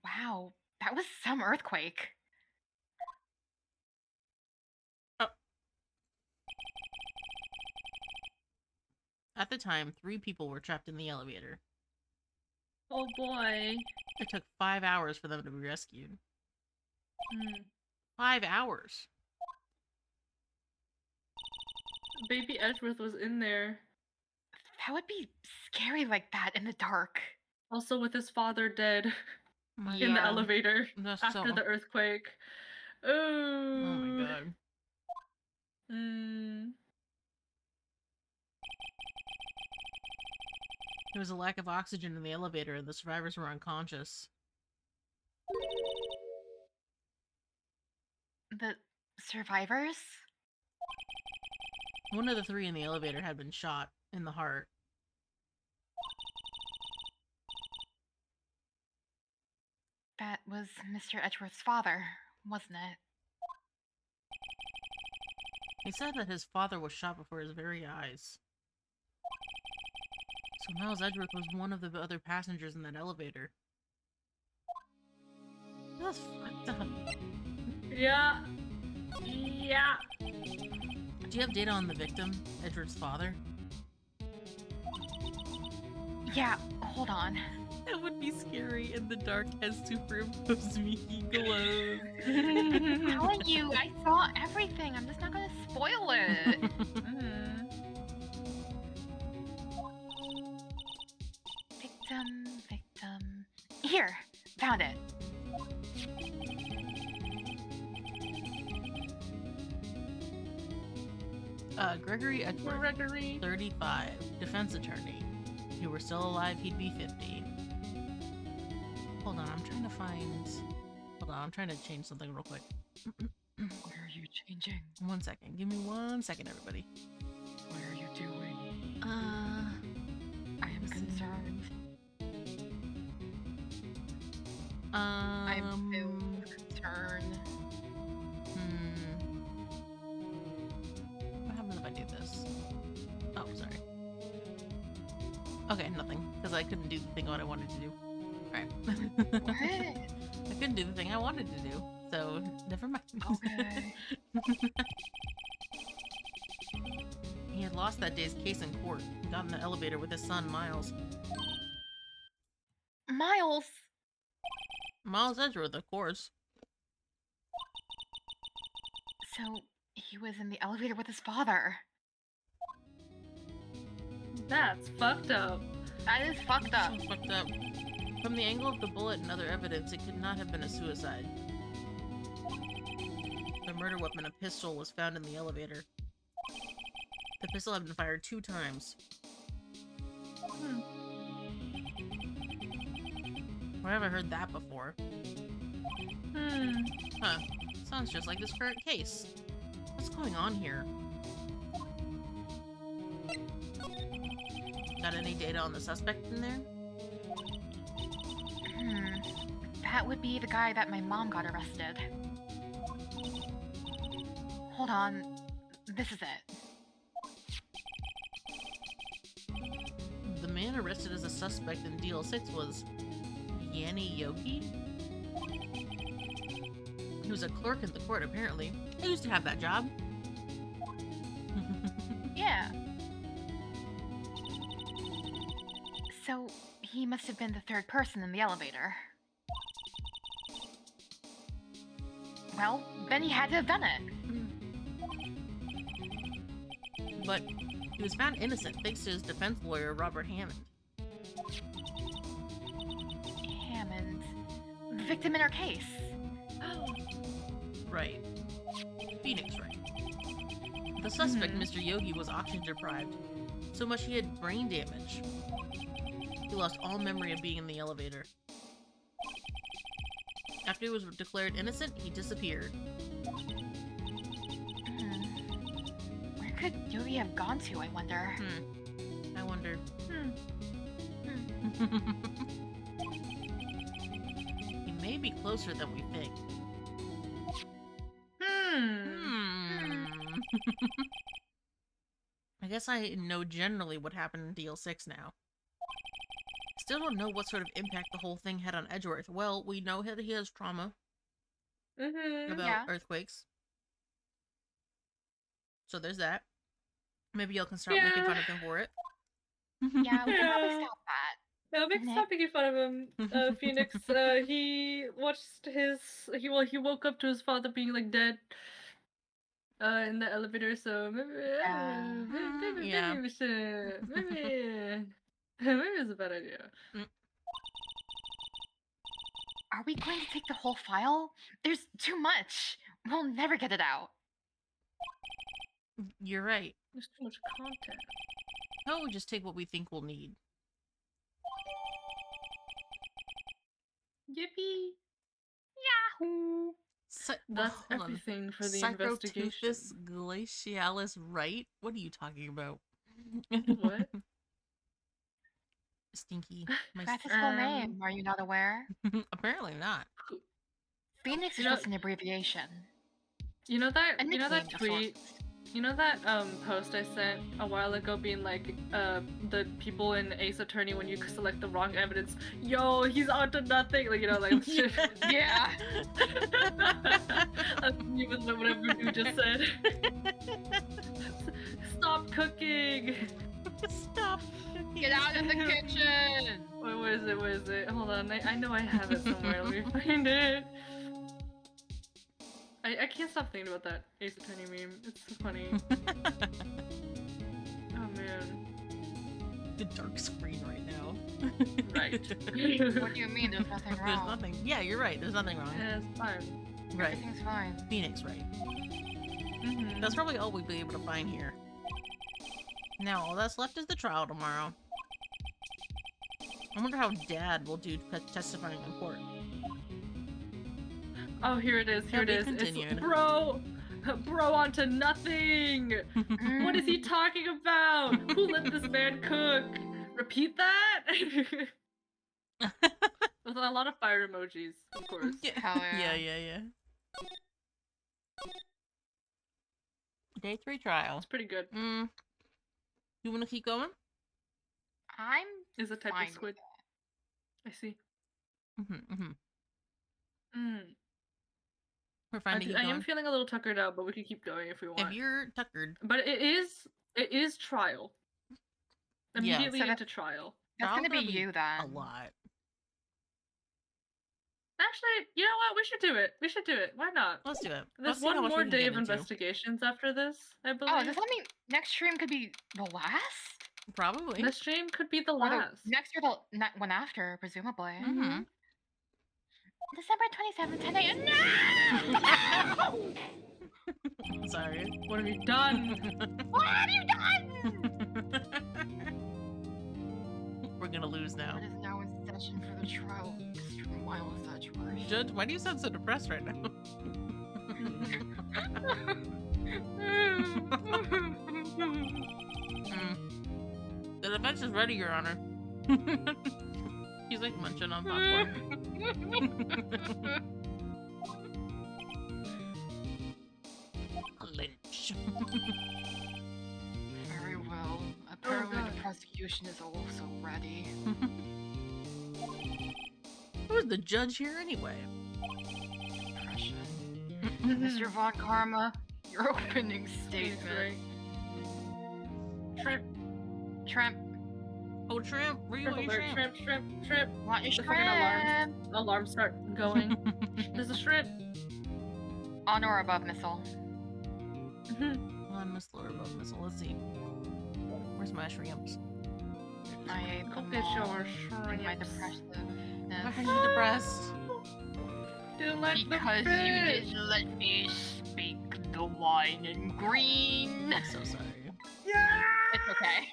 Wow, that was some earthquake. At the time, 3 people were trapped in the elevator. Oh boy. It took 5 hours for them to be rescued. 5 hours. Baby Edgeworth was in there. That would be scary like that in the dark. Also with his father dead My in the God. elevator That's after the earthquake. Oh my God. There was a lack of oxygen in the elevator and the survivors were unconscious. The survivors? One of the 3 in the elevator had been shot in the heart. That was Mr. Edgeworth's father, wasn't it? He said that his father was shot before his very eyes. So Miles Edgeworth was one of the other passengers in that elevator. That's fucked up. Yeah. Do you have data on the victim, Edgeworth's father? Yeah, hold on. That would be scary in the dark as superimposed Mickey glows. I'm telling you, I saw everything. I'm just not gonna spoil it. Victim. Here, found it. Gregory Edgeworth, Gregory. 35, defense attorney. If he were still alive, he'd be 50. Hold on, I'm trying to change something real quick. What are you changing? 1 second. Give me 1 second, everybody. What are you doing? I am concerned. I'm so concerned. What happens if I do this? Oh, sorry. Okay, nothing. Because I couldn't do the thing what I wanted to do. Alright. What? I couldn't do the thing I wanted to do. So, never mind. Okay. He had lost that day's case in court and got in the elevator with his son, Miles. Miles! Miles Edgeworth, of course. So, he was in the elevator with his father. That's fucked up. That is fucked up. So fucked up. From the angle of the bullet and other evidence, it could not have been a suicide. The murder weapon, a pistol, was found in the elevator. The pistol had been fired 2 times. Where have I heard that before? Huh. Sounds just like this current case. What's going on here? Got any data on the suspect in there? That would be the guy that my mom got arrested. Hold on. This is it. The man arrested as a suspect in DL6 was Yanni Yogi? He was a clerk in the court, apparently. I used to have that job. Yeah. So, he must have been the 3rd person in the elevator. Well, then he had to have done it. But he was found innocent thanks to his defense lawyer, Robert Hammond. Hammond. The victim in our case. Right. Phoenix Wright. The suspect, Mr. Yogi, was oxygen deprived. So much he had brain damage. He lost all memory of being in the elevator. After he was declared innocent, he disappeared. Where could Yogi have gone to, I wonder? I wonder. He may be closer than we think. I guess I know generally what happened in DL6 now. Still don't know what sort of impact the whole thing had on Edgeworth. Well, we know that he has trauma about earthquakes. So there's that. Maybe y'all can start making fun of him for it. Yeah, we can probably stop that. No, make stop making fun of him, Phoenix. He watched his. He woke up to his father being like dead. In the elevator. So maybe we should. Maybe it's a bad idea. Are we going to take the whole file? There's too much. We'll never get it out. You're right. There's too much content. How about we just take what we think we'll need? Yippee! Yahoo! That's everything for the investigation. Psychoteuthis glacialis Wright? What are you talking about? What? Stinky. That's his whole name. Are you not aware? Apparently not. Phoenix is just an abbreviation. You know that nickname, tweet? You know that post I sent a while ago being like, the people in Ace Attorney, when you select the wrong evidence, yo, he's onto nothing, like, you know, like, shit. Yeah. Even though whatever you just said. Stop cooking! Stop cooking! Get out of the kitchen! Wait, where is it? Hold on, I know I have it somewhere, let me find it. I can't stop thinking about that Ace Attorney meme. It's so funny. Oh man. The dark screen right now. Right. What do you mean? There's nothing wrong. There's nothing. Yeah, you're right. There's nothing wrong. Yeah, it's fine. Right. Everything's fine. Phoenix, right. That's probably all we'll be able to find here. Now, all that's left is the trial tomorrow. I wonder how Dad will do testifying in court. Oh, here it is. Here it is. It's bro onto nothing. What is he talking about? Who let this man cook? Repeat that. With a lot of fire emojis, of course. Hell yeah. Yeah. Day 3 trial. It's pretty good. You want to keep going? I'm Is a type fine of squid. I see. We're fine to keep I going. am feeling a little tuckered out, but we can keep going if we want. If you're tuckered. But it is trial. Immediately So into trial. That's gonna be you then. A lot. Actually, you know what? We should do it. We should do it. Why not? Let's do it. There's one more day of investigations after this, I believe. Oh, does that mean next stream could be the last? Probably. The stream could be the Or the last. next or the one after, presumably. Mm-hmm. December 27th, 10 a.m. No! Sorry. What have you done? What have you done? We're gonna lose now. It is now in session for the trial. Why was that worse? Judge, why do you sound so depressed right now? The defense is ready, Your Honor. He's like munching on popcorn. Lynch. Very well. Apparently God. the prosecution is also ready. Who's the judge here anyway? Depression. Mr. Von Karma, your opening statement. Shrimp. Shrimp. Oh, Tramp, where you Shrimp at, alert. Tramp? Shrimp. Want your The shrimp? fucking alarms start going. There's a shrimp. On or above missile. On missile or above missile. Let's see. Where's my shrimps? I ate them Look at all your in my shrimps. Why are depressiveness. you depressed? Didn't like the Because you fish. didn't let me speak the wine in green. I'm so sorry. Yeah. It's okay.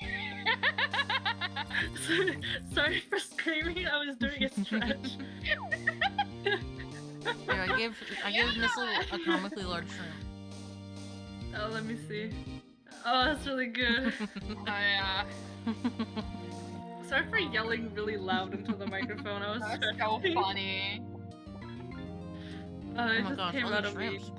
Sorry for screaming. I was doing a stretch. Here, I gave Missile a comically large shrimp. Oh, let me see. Oh, that's really good. Sorry for yelling really loud into the microphone. I was That's so stretching. funny. It Oh my just gosh, came all out these of me. shrimps.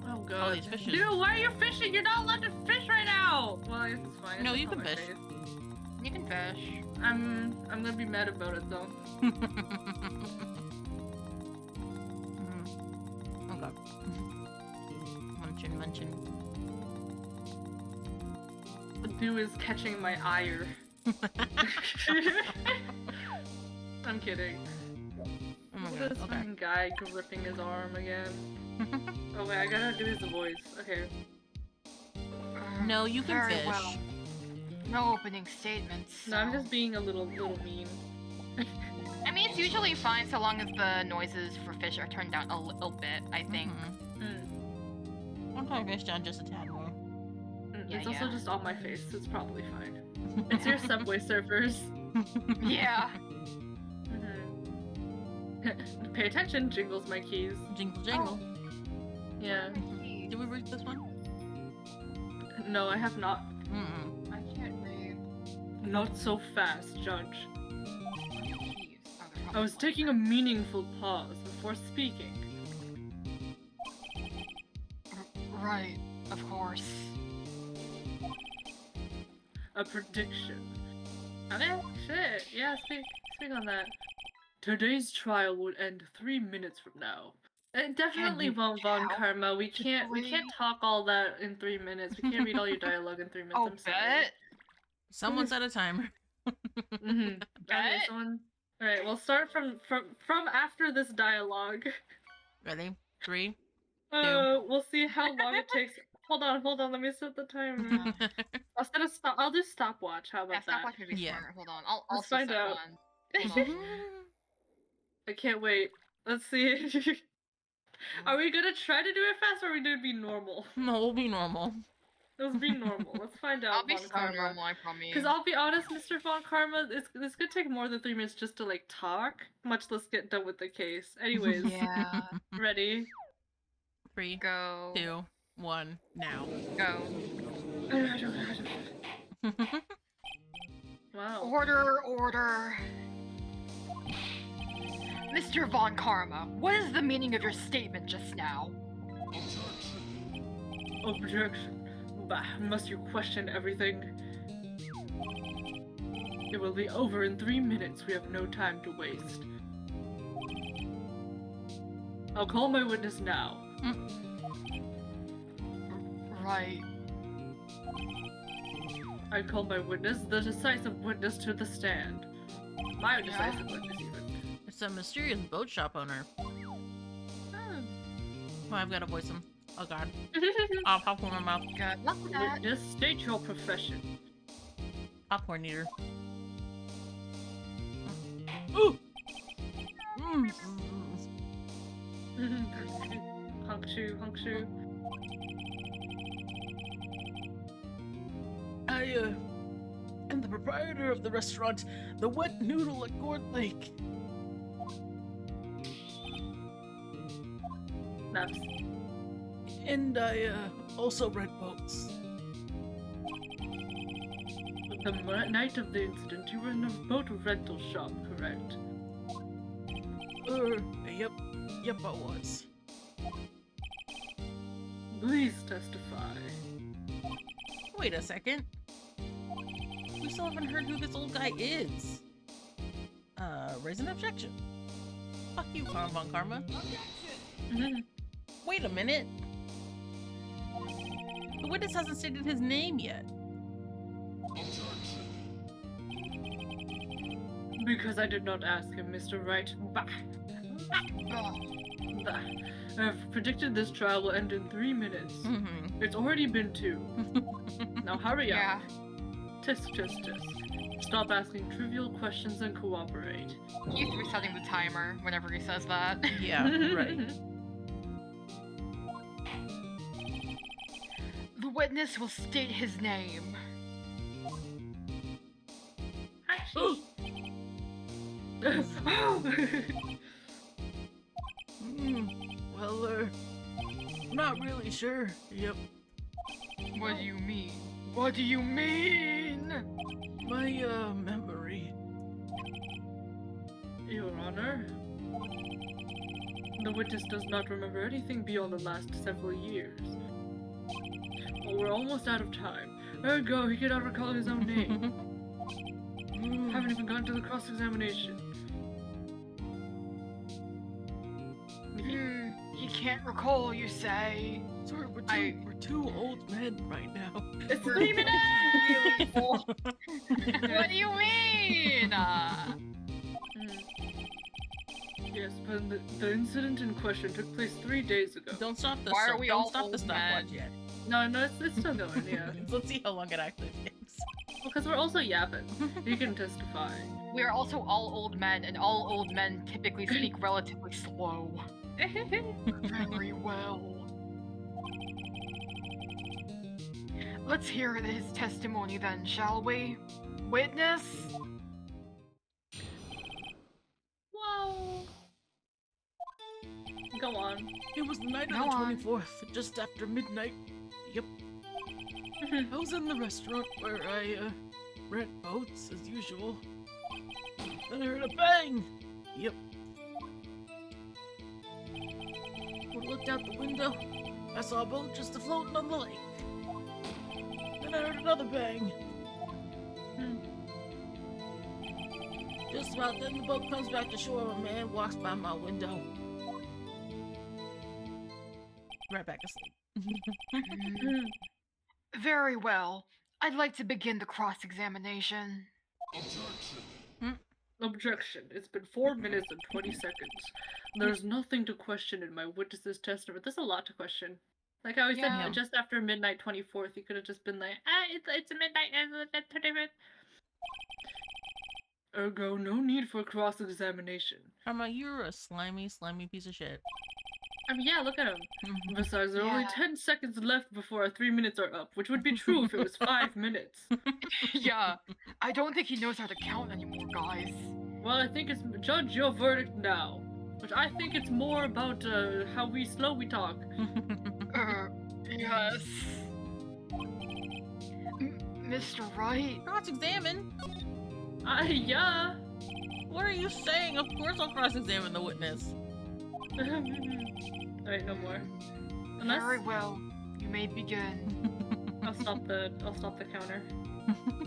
Oh god. these fishes. Dude, why are you fishing? You're not allowed to fish right now! Well, I guess it's fine. No, It's you on can my fish. face. You can fish. I'm gonna be mad about it though. Oh god. Munchin. The dew is catching my ire. I'm kidding. Oh my Look god, at this okay. fucking guy gripping his arm again. Oh wait, I gotta do his voice. Okay. No, you can Very fish. well. No opening statements. No, I'm so- just being a little mean. I mean, it's usually fine so long as the noises for fish are turned down a little bit, I think. I'll turn fish down just a tad more. Yeah, It's also yeah. just on my face, so it's probably fine. It's your Subway Surfers. Yeah. Pay attention, jingles my keys. Jingle jangle. Yeah. Did we read this one? No, I have not. I can't read. Not so fast, Judge. Keys. Oh, they're I was probably taking a meaningful pause before speaking. Right, of course. A prediction. Okay, shit. Yeah, speak on that. Today's trial will end 3 minutes from now. It definitely you won't, Von count Karma. We to can't 3? talk all that in 3 minutes. We can't read all your dialogue in 3 minutes. Oh, I'm sorry. bet. Someone's at a timer. Okay, Bet. someone. All right, we'll start from after this dialogue. Ready? 3. We'll see how long it takes. Hold on. Let me set the timer. I'll do stopwatch. How Yeah, about that? stopwatch would be Yeah. smarter. Hold on. I'll Let's also find set out. one. Hold on. I can't wait. Let's see. Are we gonna try to do it fast, or are we gonna be normal? No, we'll be normal. Let's be normal. Let's find out. I'll be Von so Karma. normal, I promise. Because I'll be honest, Mr. Von Karma, this could take more than 3 minutes just to like talk, much less get done with the case. Anyways, Yeah. ready? 3, Go. 2, 1, now. Go. Wow. Order. Mr. Von Karma, what is the meaning of your statement just now? Objection. Bah, must you question everything? It will be over in 3 minutes. We have no time to waste. I'll call my witness now. Right. I call my witness, the decisive witness, to the stand. My decisive witness, even. It's a mysterious boat shop owner. Oh, I've got to voice him. Oh god. I'll pop in my mouth. Good luck with that. Witness, state your profession. Popcorn eater. Ooh! Mm. Hunk shoe, hunk shoe. I am the proprietor of the restaurant, the Wet Noodle at Gourd Lake. Snaps. And I also rent boats. The night of the incident, you were in a boat rental shop, correct? Yep, I was. Please testify. Wait a second. We still haven't heard who this old guy is. Raise an objection. Fuck you, Karma. Wait a minute. The witness hasn't stated his name yet. Because I did not ask him, Mr. Wright. Bah. Bah. I've predicted this trial will end in 3 minutes. Mm-hmm. It's already been 2. Now hurry up. Yeah. Test. Stop asking trivial questions and cooperate. He's resetting the timer whenever he says that. Yeah, right. The witness will state his name. Well, not really sure. Yep. What do you mean? What do you mean? My, memory. Your Honor, the witness does not remember anything beyond the last several years. Well, we're almost out of time. Ergo, he cannot recall his own name. Haven't even gotten to the cross-examination. He can't recall, you say? Sorry, we're two old men right now. It's 3 minutes! What do you mean? Yes, but the incident in question took place 3 days ago. Don't stop the Why are we all stop the old stopwatch men? yet. No, it's still going, yeah. Let's see how long it actually takes. Because we're also yapping. You can testify. We are also all old men, and all old men typically speak relatively slow. Very well. Let's hear his testimony then, shall we? Witness? Whoa. Go on. It was the night of Go the on. 24th, just after midnight. Yep. I was in the restaurant where I, rent boats, as usual. Then I heard a bang! Yep. When I looked out the window, I saw a boat just floating on the lake. Then I heard another bang. Just about then, the boat comes back to shore and a man walks by my window. Right back to sleep. Very well. I'd like to begin the cross-examination. Objection. It's been 4 minutes and 20 seconds. There's nothing to question in my witness's testament. There's a lot to question. Like how he Yeah. said just after midnight 24th, he could have just been like, it's midnight 25th. Ergo, no need for cross-examination. Karma, you're a slimy piece of shit. I mean, yeah, look at him. Besides, there are only Yeah. 10 seconds left before our 3 minutes are up, which would be true if it was 5 minutes. Yeah, I don't think he knows how to count anymore, guys. Well, I think it's judge your verdict now. Which I think it's more about how slow we talk. Yes. Mr. Wright? Cross-examine? Yeah. What are you saying? Of course I'll cross-examine the witness. Alright, no more. Very well. You may begin. I'll stop the counter.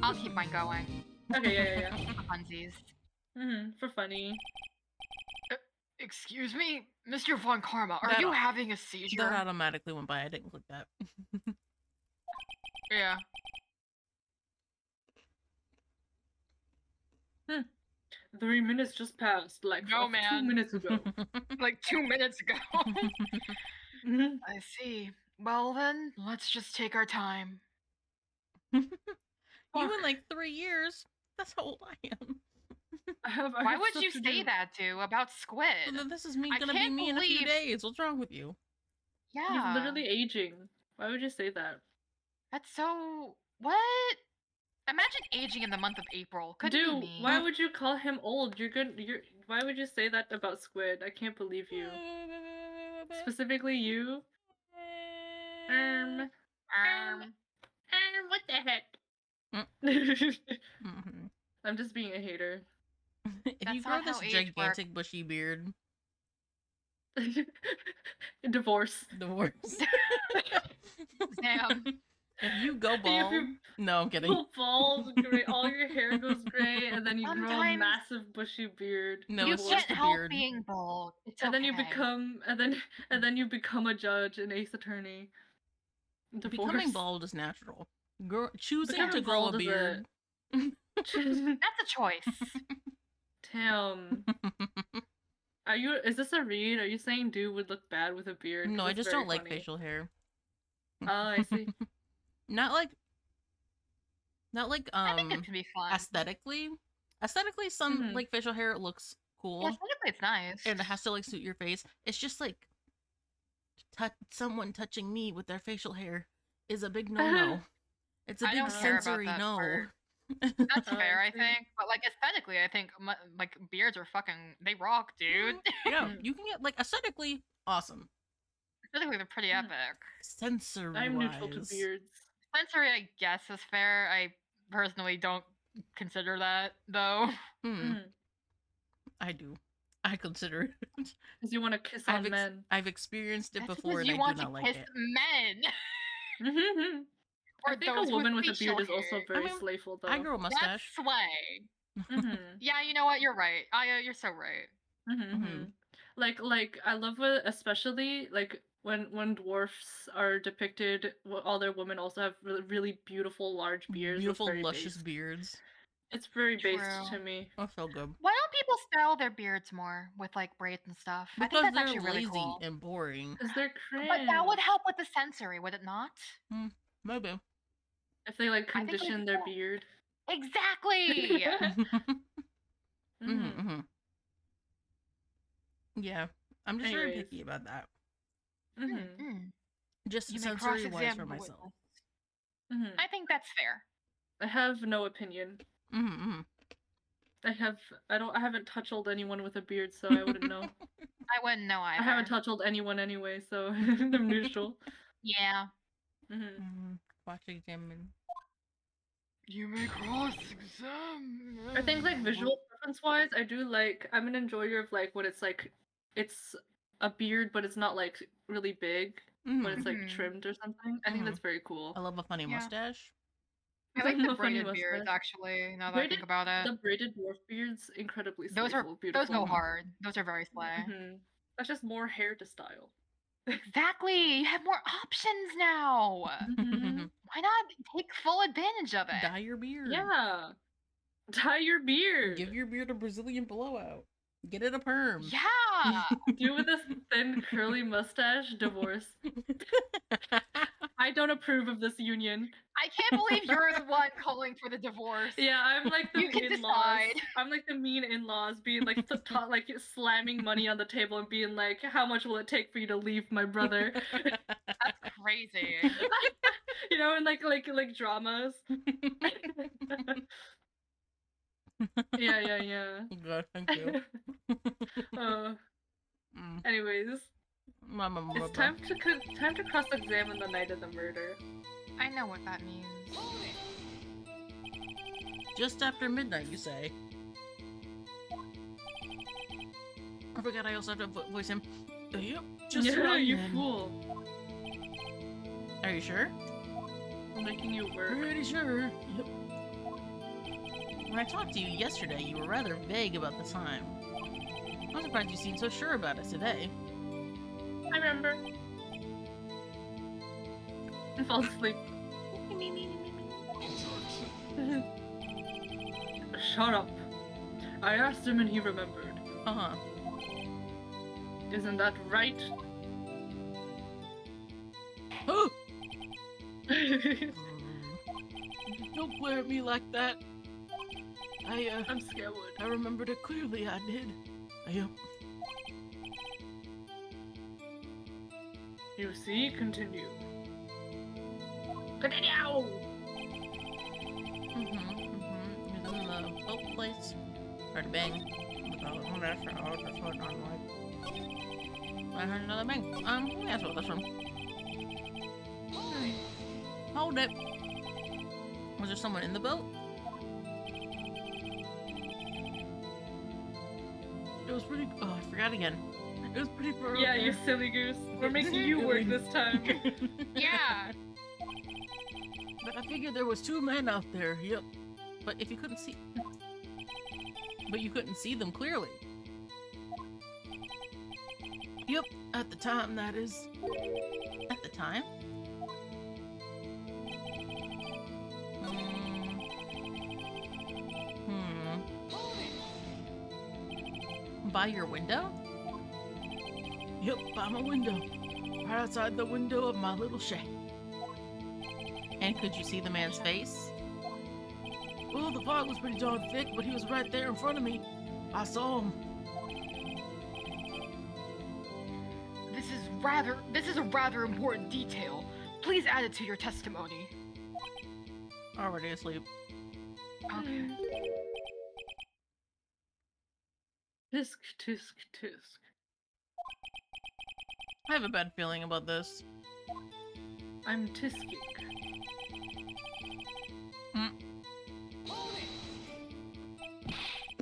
I'll keep mine going. Okay, yeah. For funsies. For funny. Excuse me? Mr. Von Karma, are That- you having a seizure? That automatically went by. I didn't click that. Yeah. 3 minutes just passed, like No, 2 man. minutes ago. Like 2 minutes ago. Mhm. I see. Well then, let's just take our time. You You in like 3 years. That's how old I am. I Why have would stuff you to say do. that to about Squid? So then this is me I gonna be can't me in a few believe- days. What's wrong with you? He's Yeah. literally aging. Why would you say that? That's so. What? Imagine aging in the month of April. Couldn't Dude, be me. why would you call him old? You're good. Why would you say that about Squid? I can't believe you. Specifically you. What the heck? Mhm. I'm just being a hater. If you That's grow not this how age gigantic bushy beard, Divorce. divorce. Damn. If you go If bald, you no, I'm kidding. go bald, gray, all your hair goes gray, and then you grow a Sometimes massive bushy beard. No, you it's can't just a help beard. being bald. It's And then you okay. become, and then you become a judge, an ace attorney. Divorce. Becoming bald is natural. Choosing Becoming to grow a bald is a- beard. That's a choice. Damn. Is this a read? Are you saying dude would look bad with a beard? 'Cause No, I that's just very don't like funny. facial hair. Oh, I see. Not like I think it can be fun. aesthetically. Aesthetically, some Mhm. like facial hair looks cool, Yeah, aesthetically it's nice. and it has to like suit your face. It's just like someone touching me with their facial hair is a big no. It's a I big don't care about sensory that no. part. That's Oh, fair, I see. think. But like aesthetically, I think like beards are they rock, dude. Yeah, you can get like aesthetically awesome. Aesthetically, they're pretty Mm. epic. Sensory I'm neutral to wise. beards. Sensory, I guess, is fair. I personally don't consider that though. Mm. I do. I consider it. Because you want to kiss on men. I've experienced it That's before, because and you I want do to not like kiss it. men. I Or think those a woman with a facial beard is also hair. very mean, slayful, though. I grow a That's mustache. sway. Mhm. Yeah, you know what? You're right. You're so right. Mhm. Like I love it, especially like when dwarfs are depicted. All their women also have really beautiful large beards. That's Beautiful, very luscious based. beards. It's very based True. to me. Oh, so good. Why don't people style their beards more with like braids and stuff? I think Because that's they're actually really lazy cool. and boring. Because they're cringe. But that would help with the sensory, would it not? Maybe. if they like I think it would condition be their cool. beard. Exactly. Mhm. Yeah. I'm just very Anyways. picky about that. Mhm. Mm. Just You may sensory wise for cross-examine the myself. witness. Mhm. I think that's fair. I have no opinion. Mm-hmm. I haven't touched anyone with a beard, so I wouldn't know. I wouldn't know either. I haven't touched anyone anyway, so I'm neutral. Yeah. Mhm. Watch examine. You may cross-examine. I think like visual preference wise, I'm an enjoyer of like when it's like it's a beard but it's not like really big, when it's like Mhm. trimmed or something. I think that's very cool. I love a funny Yeah. mustache. I like the A funny braided beards, mustache. actually, now that I think about it. The braided dwarf beards, incredibly Those are slayful, beautiful. those go hard. Those are very slay. Mhm. That's just more hair to style. Exactly. You have more options now. Mhm. Why not take full advantage of it? Dye your beard. Yeah. Dye your beard. Give your beard a Brazilian blowout. Get it a perm. Yeah. You with this thin curly mustache, divorce. I don't approve of this union. I can't believe you're the one calling for the divorce. Yeah, I'm like the You can in-laws. decide. I'm like the mean in-laws being like like slamming money on the table and being like, "How much will it take for you to leave my brother?" That's crazy. You know, and like dramas. Yeah. Good, thank you. Anyways, Mama, it's time to cross-examine the night of the murder. I know what that means. Just after midnight, you say. I forgot I also have to voice him. Yep, just Yeah, around you then. fool. Are you sure? I'm making you work. Pretty sure. Yep. When I talked to you yesterday, you were rather vague about the time. I'm surprised you seemed so sure about it today. I remember. And fall asleep. Shut up. I asked him and he remembered. Uh-huh. Isn't that right? don't glare at me like that. I'm scared. I remembered it clearly, I did. Yep. You see? Continue. Continue! You're in the boat place. Heard a bang. I heard another bang. That's what this one. Hold it. Was there someone in the boat? It was pretty. Oh, I forgot again. It was pretty far. Yeah, up you there. silly goose. We're making you work this time. Yeah! But I figured there was 2 men out there. Yep. But if you couldn't see... But you couldn't see them clearly. Yep. At the time, that is. At the time? By your window? Yep, by my window. Right outside the window of my little shack. And could you see the man's face? Well, the fog was pretty darn thick, but he was right there in front of me. I saw him. This is a rather important detail. Please add it to your testimony. Already asleep. Okay. Tisk, tisk, tisk. I have a bad feeling about this. I'm tisking.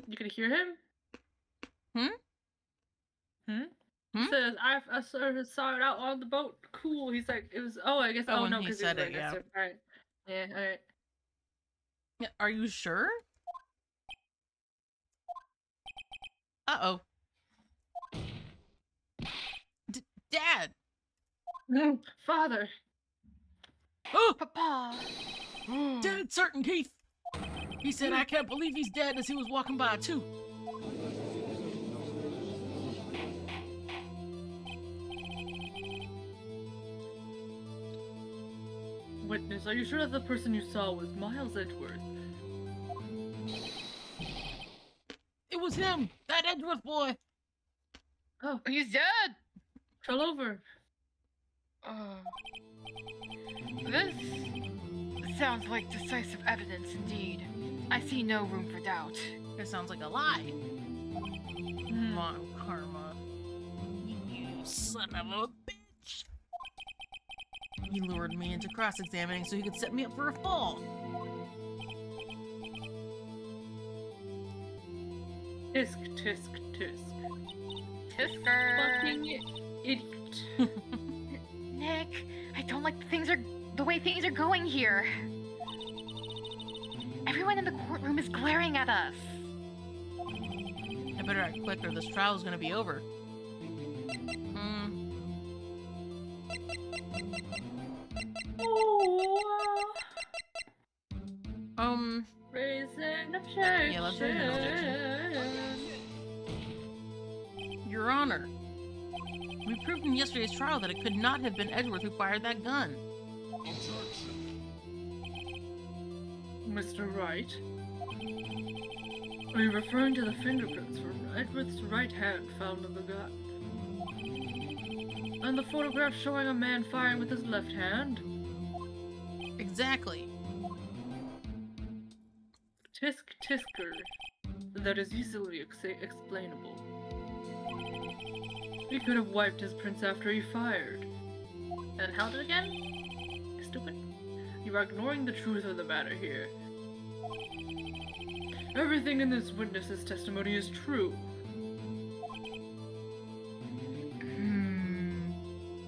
You can hear him? Hmm? Hmm? Hmm? He says, I sort of saw it out on the boat. Cool. He's like, it was, oh, I guess, Oh, oh when no, he because said right it, next yeah. to him. Alright. Yeah, alright. Yeah, are you sure? Uh-oh. Dad! Father. Oh, Papa! dead certain, Keith. He said, I can't believe he's dead as he was walking by, too. Witness, are you sure that the person you saw was Miles Edgeworth? It was him, that Edgeworth boy. Oh, He's dead! fell over. This sounds like decisive evidence indeed. I see no room for doubt. It sounds like a lie. Hmm. Come on, Karma. You son of a bitch! He lured me into cross-examining so he could set me up for a fall. Tisk, tisk, tisk. Tisker! Fucking idiot. Nick, I don't like the way things are going here. Everyone in the courtroom is glaring at us. I better act quick or this trial is gonna be over. Raise an objection. Yeah, let's raise an objection. Your Honor, we proved in yesterday's trial that it could not have been Edgeworth who fired that gun. Mr. Wright? Are you referring to the fingerprints from Edgeworth's right hand found in the gun? And the photograph showing a man firing with his left hand? Exactly. Tisk tisker. That is easily explainable. He could have wiped his prints after he fired. And held it again? Stupid. You are ignoring the truth of the matter here. Everything in this witness's testimony is true.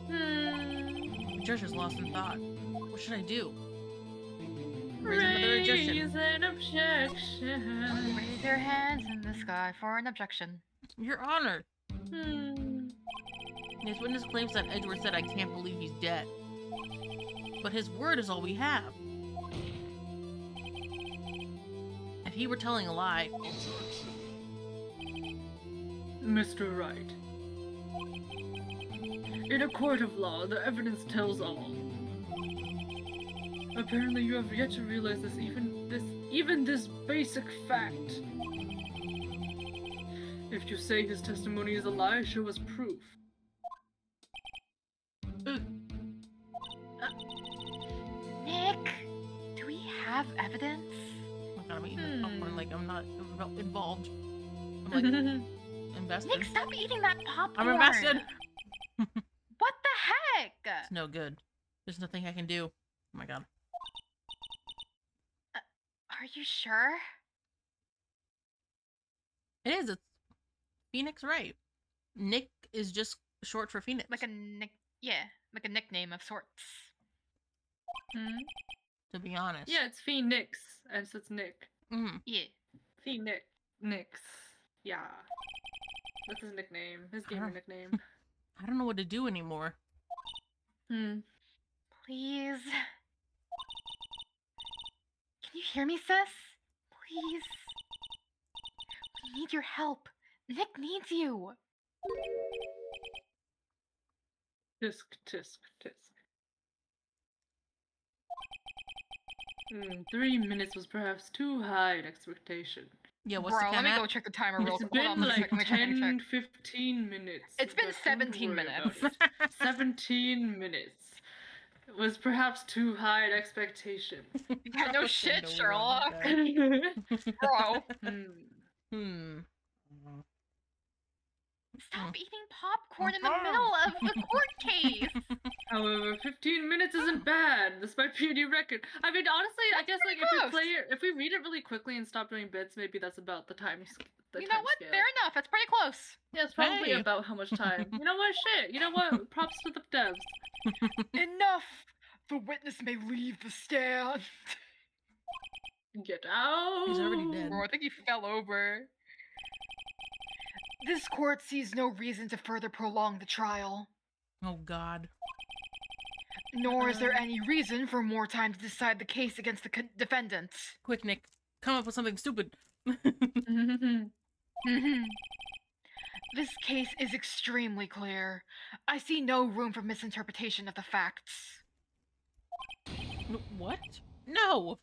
The judge is lost in thought. What should I do? Raise another Raise objection. an objection. Raise your hands in the sky for an objection. Your Honor, Hmm. this witness claims that Edgeworth said I can't believe he's dead. But his word is all we have. If he were telling a lie, Mr. Wright. In a court of law, the evidence tells all. Apparently you have yet to realize even this basic fact. If you say his testimony is a lie, show us proof. Nick, do we have evidence? Oh my god, I'm eating this popcorn like I'm not involved. I'm like invested. Nick, stop eating that popcorn. I'm invested. What the heck? It's no good. There's nothing I can do. Oh my god. Are you sure? It is. It's Phoenix Wright. Nick is just short for Phoenix. Like a nickname of sorts. To be honest. Yeah, it's Phoenix, and so it's Nick. Mm. Yeah. Phoenix. Yeah. That's his nickname. His gamer nickname. I don't know what to do anymore. Please. Can you hear me, sis? Please. We need your help. Nick needs you. Tisk, tisk, tisk. 3 minutes was perhaps too high an expectation. Yeah, what's Bro, the let me count go at? check the timer real It's quick. Hold been on, like let me check. 10, 15 minutes. It's been but don't 17 worry about minutes. it. 17 minutes. It was perhaps too high an expectation. Yeah, no shit, Don't worry Sherlock. about that. Bro. Hmm. Stop eating popcorn in the middle of the court case. However, 15 minutes isn't bad. This might be a new record. I mean, honestly, I guess like if we read it really quickly and stop doing bits, maybe that's about the time. You know what? Scale. Fair enough. That's pretty close. Yeah, it's probably Hey. about how much time. You know what? Shit. You know what? Props to the devs. Enough. The witness may leave the stand. Get out. He's already dead. Bro, I think he fell over. This court sees no reason to further prolong the trial. Oh god. Nor is there any reason for more time to decide the case against the defendant. Quick, Nick. Come up with something stupid. This case is extremely clear. I see no room for misinterpretation of the facts. What? No!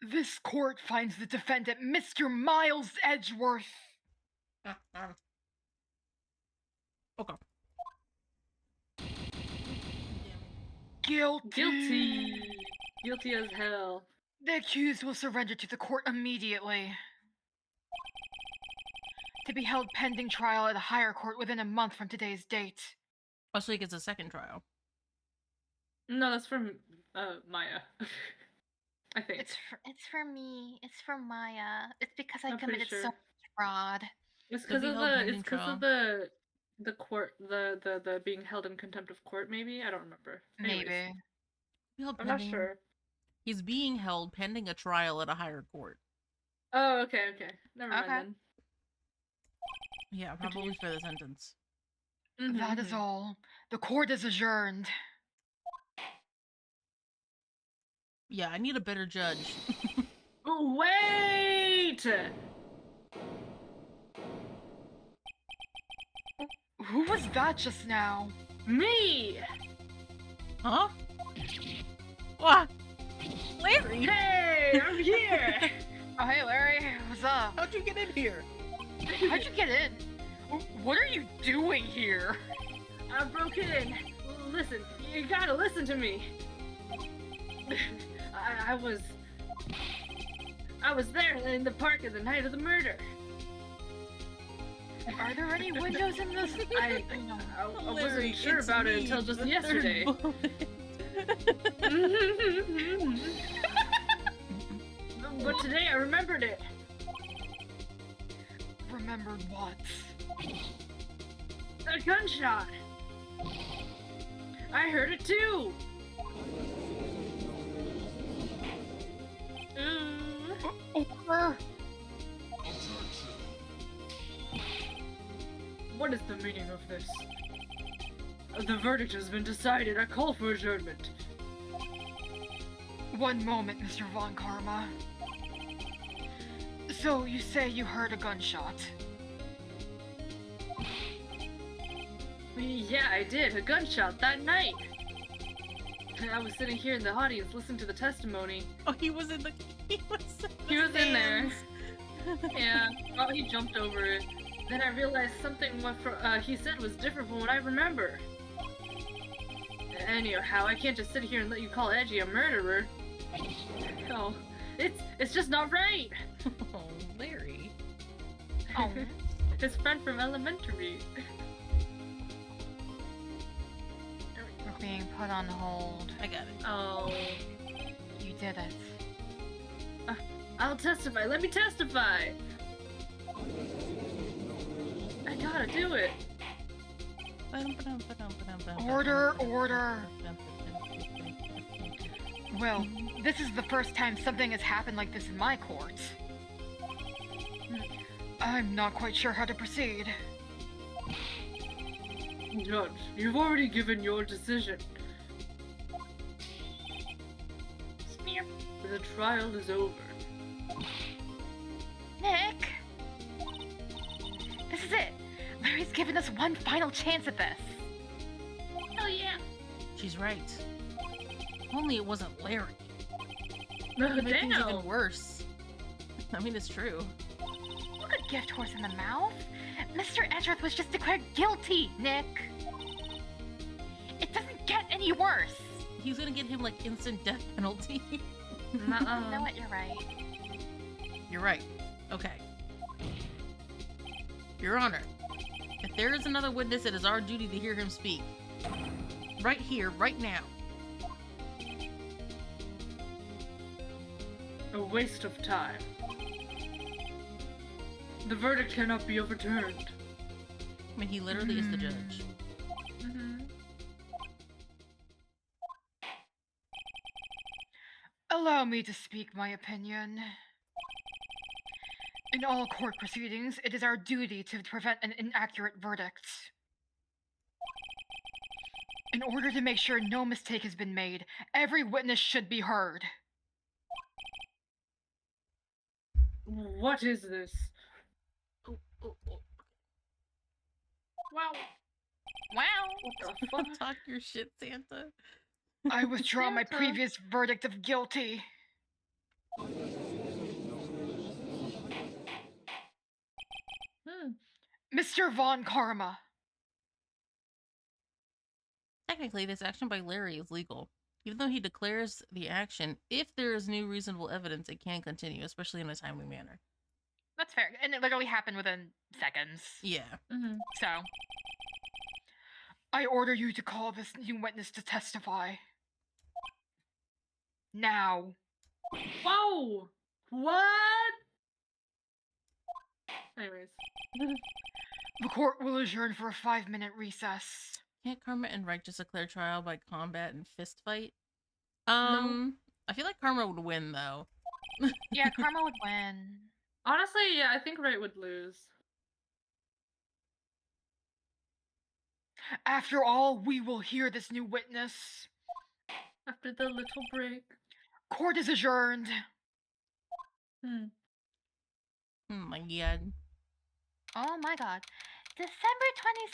This court finds the defendant Mr. Miles Edgeworth. Okay. Guilty. Guilty as hell. The accused will surrender to the court immediately. To be held pending trial at a higher court within a month from today's date. Oh, so he gets a second trial. No, that's from Maya. I think. It's for me. It's for Maya. It's because I I'm pretty committed sure. so much fraud. It's They'll because be of held the pending trial. the court the being held in contempt of court. Maybe I don't remember. Anyways, Maybe. Held I'm not pending- sure. He's being held pending a trial at a higher court. Oh, okay. Never mind Okay. then. Yeah, probably for the sentence. That is all. The court is adjourned. Yeah, I need a better judge. Oh, wait! Who was that just now? Me! Huh? What? Larry! Hey, I'm here! Oh, hey, Larry. What's up? How'd you get in here? How'd you get in? What are you doing here? I broke in. Listen, you gotta listen to me. I was there in the park on the night of the murder. Are there any windows in this? I Larry, wasn't sure it's about it me, until just the third yesterday. bullet. But today I remembered it. Remembered what? A gunshot. I heard it too. Over. What is the meaning of this? The verdict has been decided. I call for adjournment. One moment, Mr. Von Karma. So, you say you heard a gunshot? Yeah, I did. A gunshot that night. I was sitting here in the audience listening to the testimony. Oh, he was in the. He was. He was in there. stands. Yeah, oh, he jumped over it. Then I realized something he said was different from what I remember. Anyhow, I can't just sit here and let you call Edgy a murderer. Oh, it's just not right. Oh, Larry. Oh. His friend from elementary. We're being put on hold. I got it. Oh, You did it. I'll testify. Let me testify. I gotta do it. Order, order. Well, this is the first time something has happened like this in my court. I'm not quite sure how to proceed. Judge, you've already given your decision. The trial is over. Nick! This is it! Larry's given us one final chance at this! Hell yeah! She's right. If only it wasn't Larry. No, It'd make things damn! even worse. I mean, it's true. Look at gift horse in the mouth! Mr. Edgeworth was just declared guilty, Nick! It doesn't get any worse! He's gonna get him like instant death penalty. You know what, you're right. You're right. Okay. Your Honor, if there is another witness, it is our duty to hear him speak. Right here, right now. A waste of time. The verdict cannot be overturned. I mean, he literally is the judge. Allow me to speak my opinion. In all court proceedings, it is our duty to prevent an inaccurate verdict. In order to make sure no mistake has been made, every witness should be heard. What is this? Wow. Wow! What the fuck? Talk your shit, Santa. I withdraw my Santa. previous verdict of guilty. Mr. Von Karma. Technically, this action by Larry is legal. Even though he declares the action, if there is new reasonable evidence, it can continue, especially in a timely manner. That's fair. And it literally happened within seconds. Yeah. So, I order you to call this new witness to testify. Now. Whoa! What? Anyways. The court will adjourn for a 5-minute recess. Can't Karma and Wright just declare trial by combat and fist fight? I feel like Karma would win, though. Yeah, Karma would win. Honestly, yeah, I think Wright would lose. After all, we will hear this new witness. After the little break. Court is adjourned. Oh my god. Oh my god. December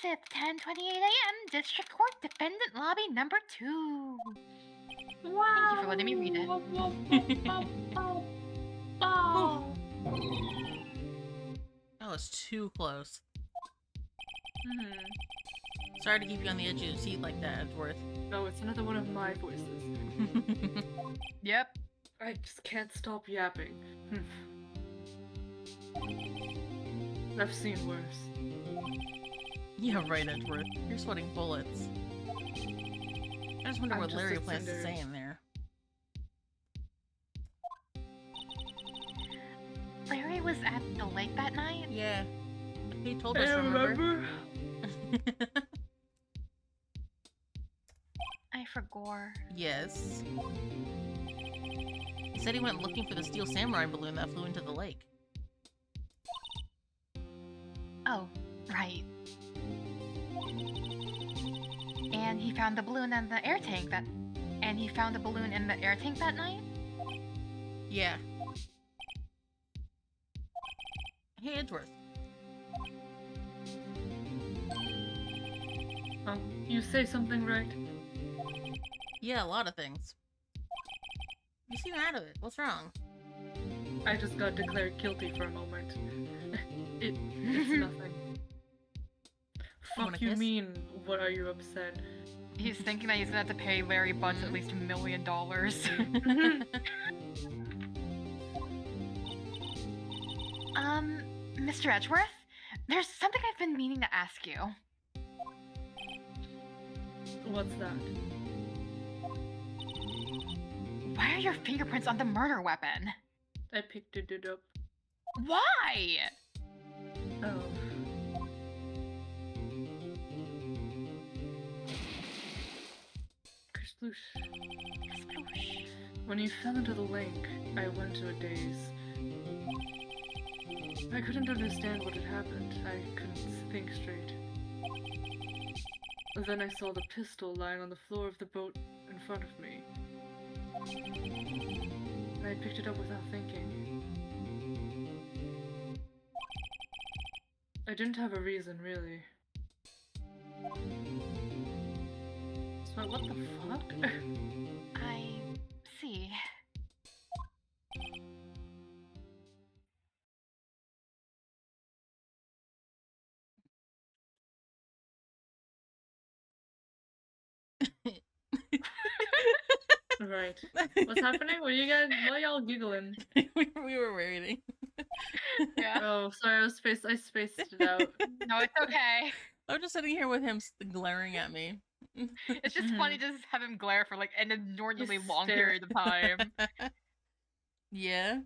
25th, 10:28 a.m. District Court Defendant Lobby number 2. Wow. Thank you for letting me read it. That was too close. Sorry to keep you on the edge of your seat like that, Edgeworth. Oh, it's another one of my voices. Yep. I just can't stop yapping. I've seen worse. Yeah, right, Edgeworth. You're sweating bullets. I just wonder I'm what just Larry a plans to cinder. say in there. Larry was at the lake that night? Yeah. He told us, I remember? remember. I forgot. Yes. He said he went looking for the steel samurai balloon that flew into the lake. Oh, right. And he found the balloon in the air tank that... And he found the balloon in the air tank that night? Yeah. Hey, Edgeworth. You say something right? Yeah, a lot of things. You seem out of it. What's wrong? I just got declared guilty for a moment. It's nothing. wanna Fuck you kiss? mean, what are you upset? He's thinking that he's gonna have to pay Larry Butts at least $1 million. Mr. Edgeworth? There's something I've been meaning to ask you. What's that? Why are your fingerprints on the murder weapon? I picked it up. Why? Oh. Kersploosh. When you fell into the lake, I went into a daze. I couldn't understand what had happened. I couldn't think straight. Then I saw the pistol lying on the floor of the boat in front of me. I picked it up without thinking. I didn't have a reason, really. So what the fuck? I see. Right. What's happening? Why are y'all giggling? we were waiting. Yeah. Oh, sorry, I spaced it out. No, it's okay. I'm just sitting here with him glaring at me. It's just funny to just have him glare for like an inordinately Just long stare. period of time. Yeah.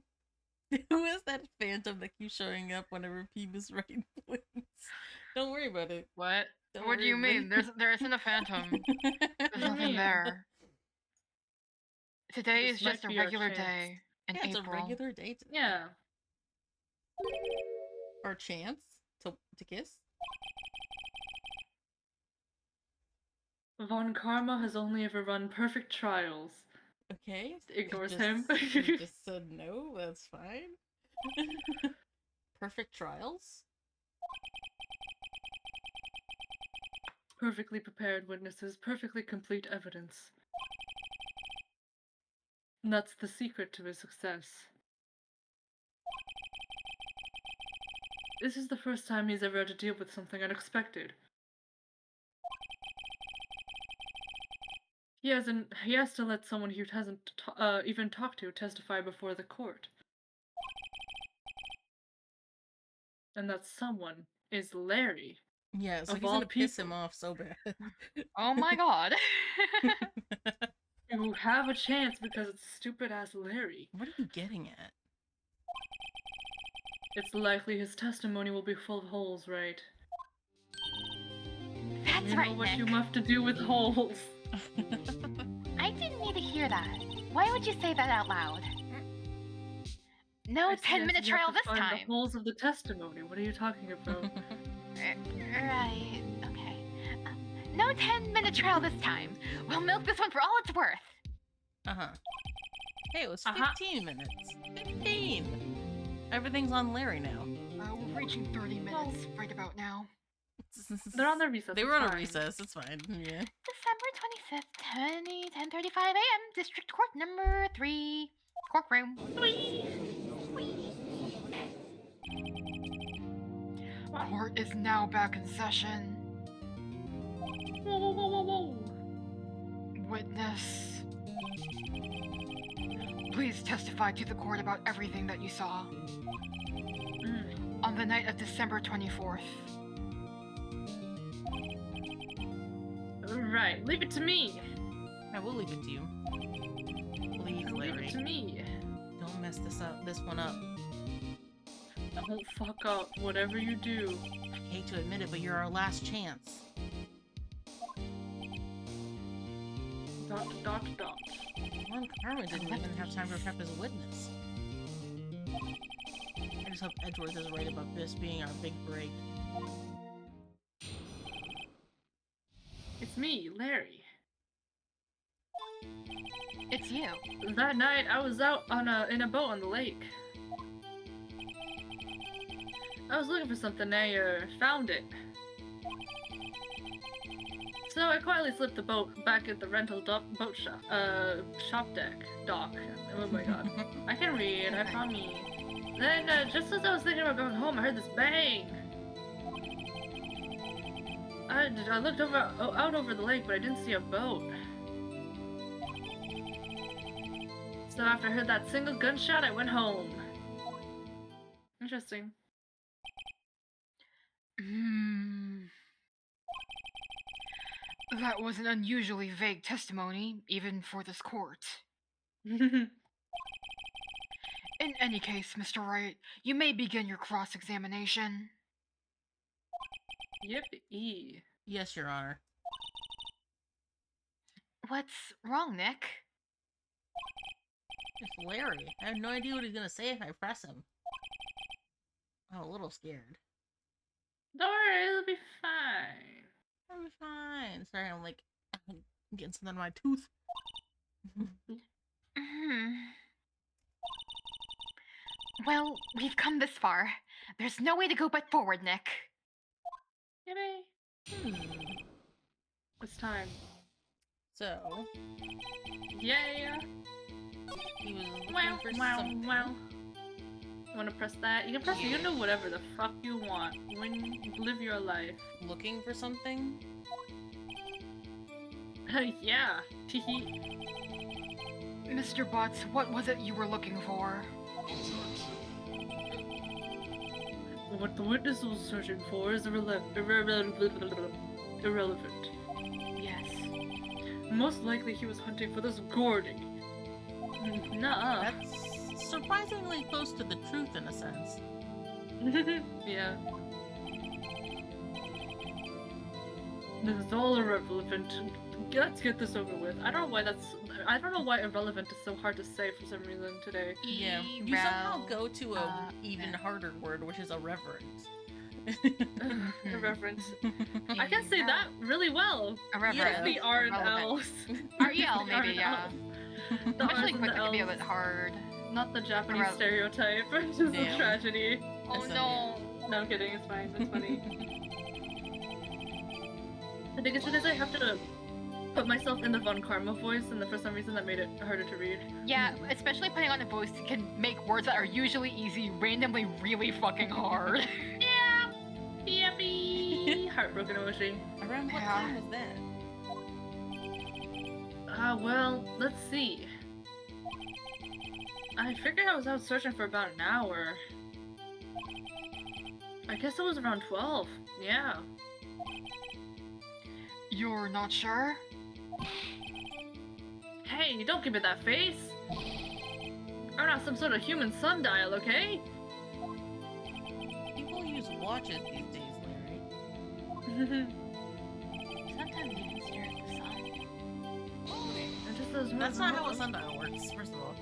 Who is that phantom that keeps showing up whenever Peebus Wright blinks? Don't worry about it. What? Don't What do you worry, mean? buddy. There isn't a phantom. There's nothing mean? there. Today This is might just a be our regular chance. day in Yeah, it's April. a regular day today. Yeah. Our chance to kiss. Von Karma has only ever run perfect trials. Okay. Ignores Just- him. he just said no. That's fine. Perfect trials. Perfectly prepared witnesses, perfectly complete evidence. And that's the secret to his success. This is the first time he's ever had to deal with something unexpected. He has to let someone he hasn't even talked to testify before the court. And that someone is Larry. Yeah, so Of he's all gonna piss him people. off so bad. Oh my god. You have a chance because it's stupid ass Larry. What are you getting at? It's likely his testimony will be full of holes, right? That's You right, know what Nick. you have to do with holes. I didn't need to hear that. Why would you say that out loud? No I said 10-minute you have trial to this find time. the holes of the testimony. What are you talking about? Right, okay. No 10-minute trial this time. We'll milk this one for all it's worth. Uh-huh. Hey, it was Uh-huh. 15 minutes. 15! Everything's on Larry now. We're reaching 30 minutes right about now. They're on their recess. They it's were on a fine. recess, it's fine. Yeah. December 25th, 10:35 a.m. District Court number 3. Courtroom. Court is now back in session. Whoa, whoa, whoa, whoa, whoa. Witness. Please testify to the court about everything that you saw on the night of December 24th. Right, leave it to me. I will leave it to you. Please, Leave it to Larry. me. Don't mess this one up. Don't fuck up whatever you do. I hate to admit it, but you're our last chance. Dot, dot, dot. Ron Carmen didn't even have time to prep as a witness. I just hope Edgeworth is right about this being our big break. It's me, Larry. It's you. That night, I was out in a boat on the lake. I was looking for something, I found it. So I quietly slipped the boat back at the rental boat shop deck dock. Oh my god. I can read, I promise. Then, just as I was thinking about going home, I heard this bang. I looked out over the lake, but I didn't see a boat. So after I heard that single gunshot, I went home. Interesting. That was an unusually vague testimony, even for this court. In any case, Mr. Wright, you may begin your cross-examination. Yippee. Yes, Your Honor. What's wrong, Nick? It's Larry. I have no idea what he's gonna say if I press him. I'm a little scared. Don't worry, it'll be fine. I'll be fine. Sorry, I'm like getting something in my tooth. Well, we've come this far. There's no way to go but forward, Nick. Yippee. It's time. So, Yeah. he was looking Wow, for wow, something. wow. Wanna press that? You can press you can do whatever the fuck you want. When you live your life. Looking for something? Yeah. Teehee. Mr. Butts, what was it you were looking for? What the witness was searching for is irrelevant. Yes. Most likely he was hunting for this Gordon. Nuh-uh. That's surprisingly close to the truth in a sense. Yeah. This is all irrelevant. Let's get this over with. I don't know why irrelevant is so hard to say for some reason today. Yeah. You somehow go to a even harder word, which is irreverent. Irreverent. I can say that really well. Irreverent. The R and Relevant. L's. REL, maybe, yeah. The R's Actually, and quick, the that could be a L's. bit hard. Not the Japanese Irrelevant. stereotype. It's just a Damn. tragedy. Oh That's no. No, I'm kidding. It's fine. It's funny. The biggest thing is I have to put myself in the Von Karma voice, and for some reason that made it harder to read. Yeah, especially putting on a voice can make words that are usually easy randomly really fucking hard. Yeah. Yippee! Heartbroken emoji. Around what Yeah. time was that? Well, let's see. I figured I was out searching for about an hour. I guess it was around 12. Yeah. You're not sure? Hey, don't give me that face! I'm not some sort of human sundial, okay? People use watches these days, Larry. Sometimes you can stare at the sun. It just says That's not how a sundial works, first of all.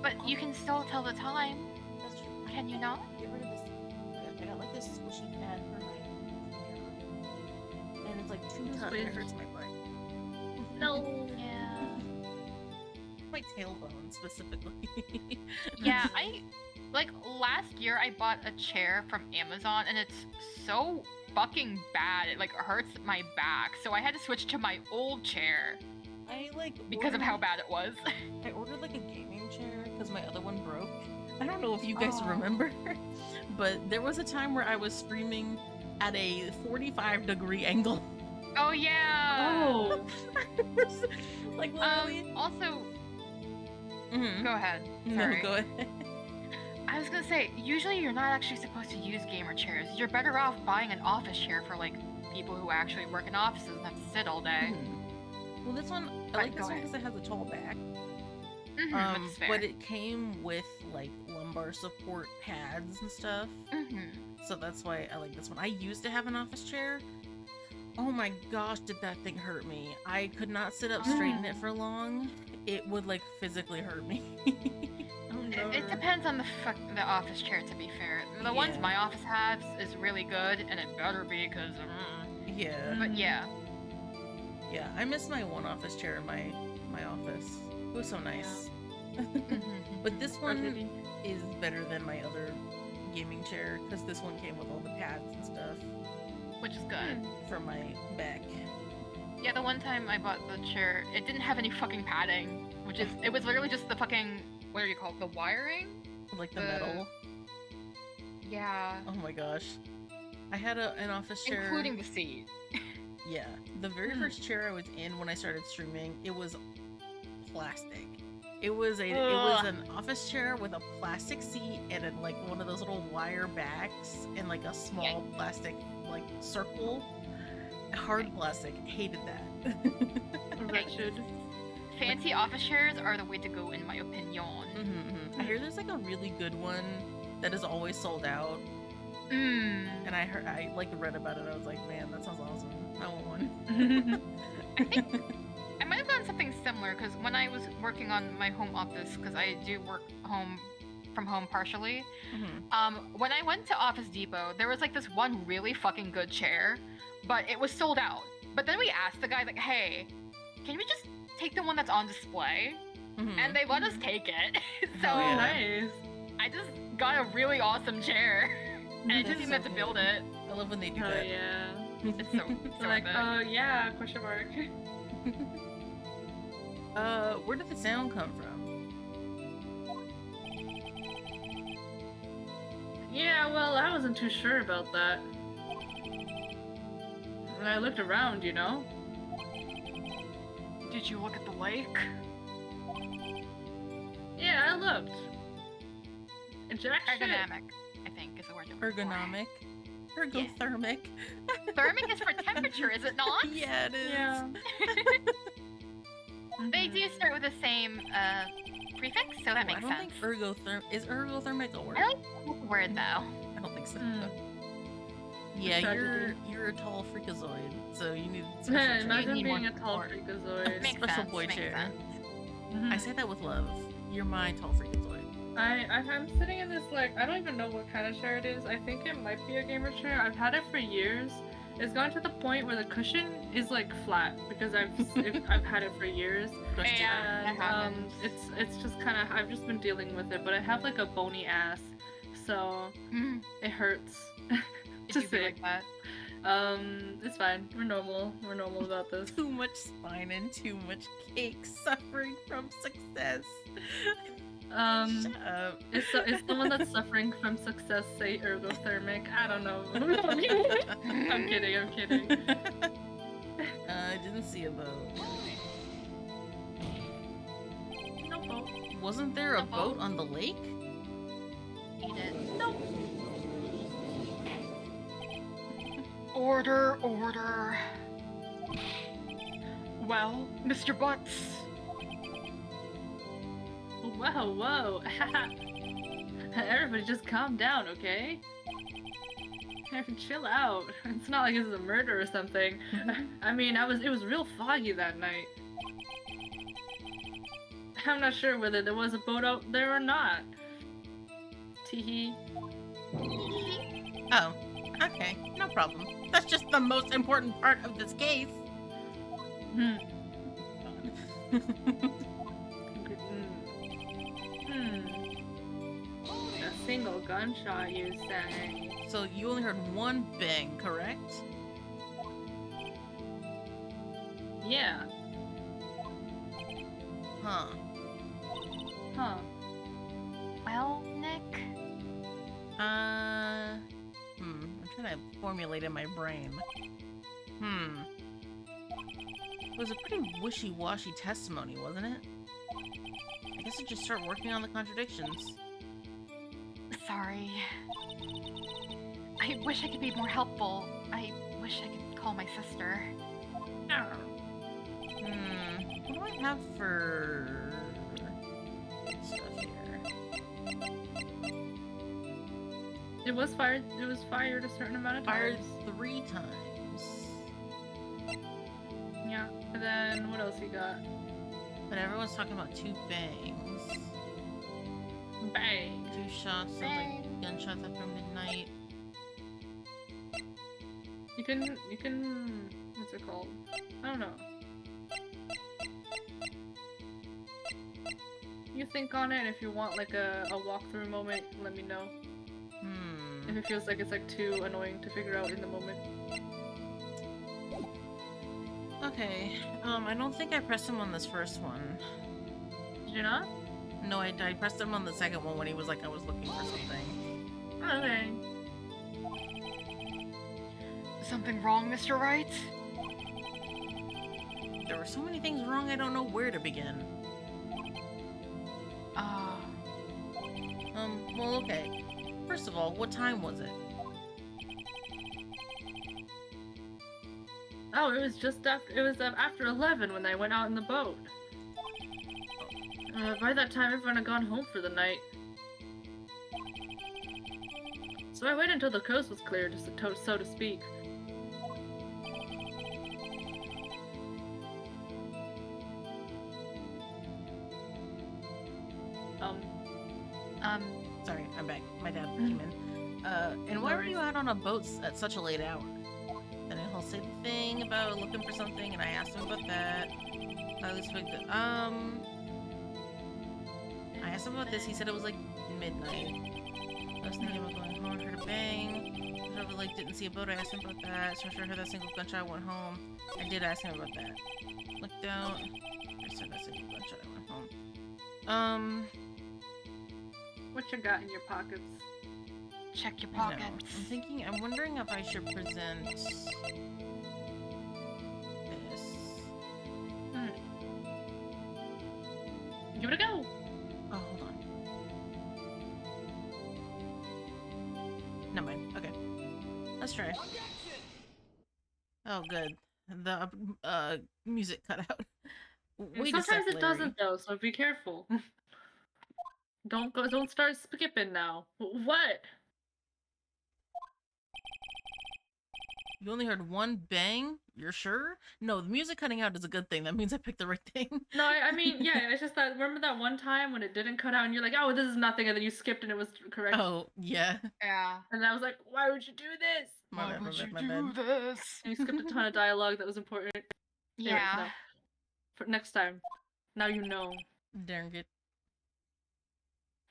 But you can still tell the time, That's true. can you not? Get rid of this. I got like this squishy pad for my and it's like too tough and it hurts my butt. No. Yeah. My tailbone specifically. Yeah, last year I bought a chair from Amazon and it's so fucking bad. It hurts my back. So I had to switch to my old chair I because of how bad it was. I ordered like a gaming chair because my other one broke. I don't know if you guys Oh. remember, but there was a time where I was streaming at a 45-degree angle. Oh yeah. Oh. Like literally. Also, Mhm. go ahead. No, Sorry. go ahead. I was gonna say, usually you're not actually supposed to use gamer chairs. You're better off buying an office chair for people who actually work in offices and have to sit all day. Well, this one, I Right, like this go one ahead. because it has a tall back. That's fair. But it came with like lumbar support pads and stuff. So that's why I like this one. I used to have an office chair. Oh my gosh, did that thing hurt me. I could not sit up straight in it for long. It would like physically hurt me. Oh no. It depends on the office chair, to be fair. The ones Yeah. my office has is really good, and it better be, because... Yeah. But yeah. Yeah, I miss my one office chair in my office. It was so nice. But this one is better than my other gaming chair because this one came with all the pads and stuff. which is good. for my back. Yeah, the one time I bought the chair, it didn't have any fucking padding, it was literally just the fucking, what do you call it, the wiring? Like the The- metal. Yeah. Oh my gosh. I had an office chair. Including the seat. Yeah. The very first chair I was in when I started streaming, it was plastic. It was an office chair with a plastic seat and like one of those little wire backs and like a small plastic like circle. Hard plastic. Hated that. Wretched. Fancy office chairs are the way to go, in my opinion. I hear there's like a really good one that is always sold out. And I like read about it. I was like, man, that sounds awesome. I want one. I think I might have done something similar because when I was working on my home office, because I do work from home partially. When I went to Office Depot, there was like this one really fucking good chair, but it was sold out. But then we asked the guy like, "Hey, can we just take the one that's on display?" And they let us take it. So Oh, yeah. Nice. I just got a really awesome chair, and I didn't even have to build it. I love when they do Oh that. yeah. It's so They're like, worth it. oh yeah, question mark. Where did the sound come from? Yeah, well, I wasn't too sure about that. When I looked around, you know. Did you look at the lake? Yeah, I looked. Jack shit. Ergonomic, I think, is the word. I'm looking for. Ergonomic. Ergothermic. Thermic is for temperature, is it not? Yeah, it is. Yeah. They do start with the same prefix, so that makes I don't sense. think is ergothermic a word? I like the word though. I don't think so. Mm. Yeah, Tragedy. you're a tall freakazoid, so you need Yeah, special training. imagine need being more a tall support. freakazoid. Makes Special sense. boy makes chair. sense. I say that with love. You're my tall freakazoid. I'm sitting in this like I don't even know what kind of chair it is. I think it might be a gamer chair. I've had it for years. It's gone to the point where the cushion is like flat because I've had it for years. Yeah, that And happens. it's just kind of I've just been dealing with it, but I have like a bony ass, so Mm, it hurts it to do be say. like that. It's fine. We're normal. We're normal about this. Too much spine and too much cake, suffering from success. Shut up. Is someone that's suffering from success say ergothermic? I don't know. I'm kidding. I'm kidding. I didn't see a boat. No boat. Wasn't there a No boat boat. on the lake? Eat it. No. Order, order. Well, Mr. Butts. Whoa, whoa. Everybody just calm down, okay? Chill out. It's not like this is a murder or something. I mean, it was real foggy that night. I'm not sure whether there was a boat out there or not. Teehee. Oh, okay, no problem. That's just the most important part of this case. Hmm. A single gunshot, you say? So you only heard one bang, correct? Yeah. Huh. Huh. Well, Nick. I'm trying to formulate in my brain. It was a pretty wishy-washy testimony, wasn't it? I guess I just start working on the contradictions. Sorry. I wish I could be more helpful. I wish I could call my sister. What do I have for stuff here? It was fired. It was fired a certain amount of Fired times. 3 times. Yeah. And then what else you got? But everyone's talking about 2 bangs. Bang. 2 shots, sounds like gunshots after midnight. You can. What's it called? I don't know. You think on it, and if you want like a walkthrough moment, let me know. If it feels like it's like too annoying to figure out in the moment. Okay. I don't think I pressed him on this first one. Did you not? No, I pressed him on the second one when he was like, I was looking for something. Okay. Something wrong, Mr. Wright? There were so many things wrong, I don't know where to begin. Well, okay. First of all, what time was it? Oh, it was just after. It was after 11 when I went out in the boat. By that time, everyone had gone home for the night. So I waited until the coast was clear, so to speak. Sorry, I'm back. My dad came in. And why were you out on a boat at such a late hour? And then he'll say the thing about looking for something, and I asked him about that. I asked him about this, he said it was like midnight. I was thinking about going home, heard a bang. I like didn't see a boat, I asked him about that. So I heard that single gunshot, went home. I did ask him about that. Looked out. I said that single gunshot, I went home. What you got in your pockets? Check your No. pockets. I'm wondering if I should present this. Give it a go! Oh, hold on. Never mind. Okay. Let's try. Oh, good. The music cut out. Wait a sec, Sometimes it Larry. doesn't though, so be careful. Don't start skipping now. What? You only heard one bang? You're sure? No, the music cutting out is a good thing. That means I picked the right thing. No, I mean, yeah, it's just that, remember that one time when it didn't cut out and you're like, oh, this is nothing, and then you skipped and it was correct? Oh, yeah. Yeah. And I was like, why would you do this? My bad, Why would you my do bad. this? And you skipped a ton of dialogue that was important. Anyways, Yeah. no. For next time. Now you know. Darn good.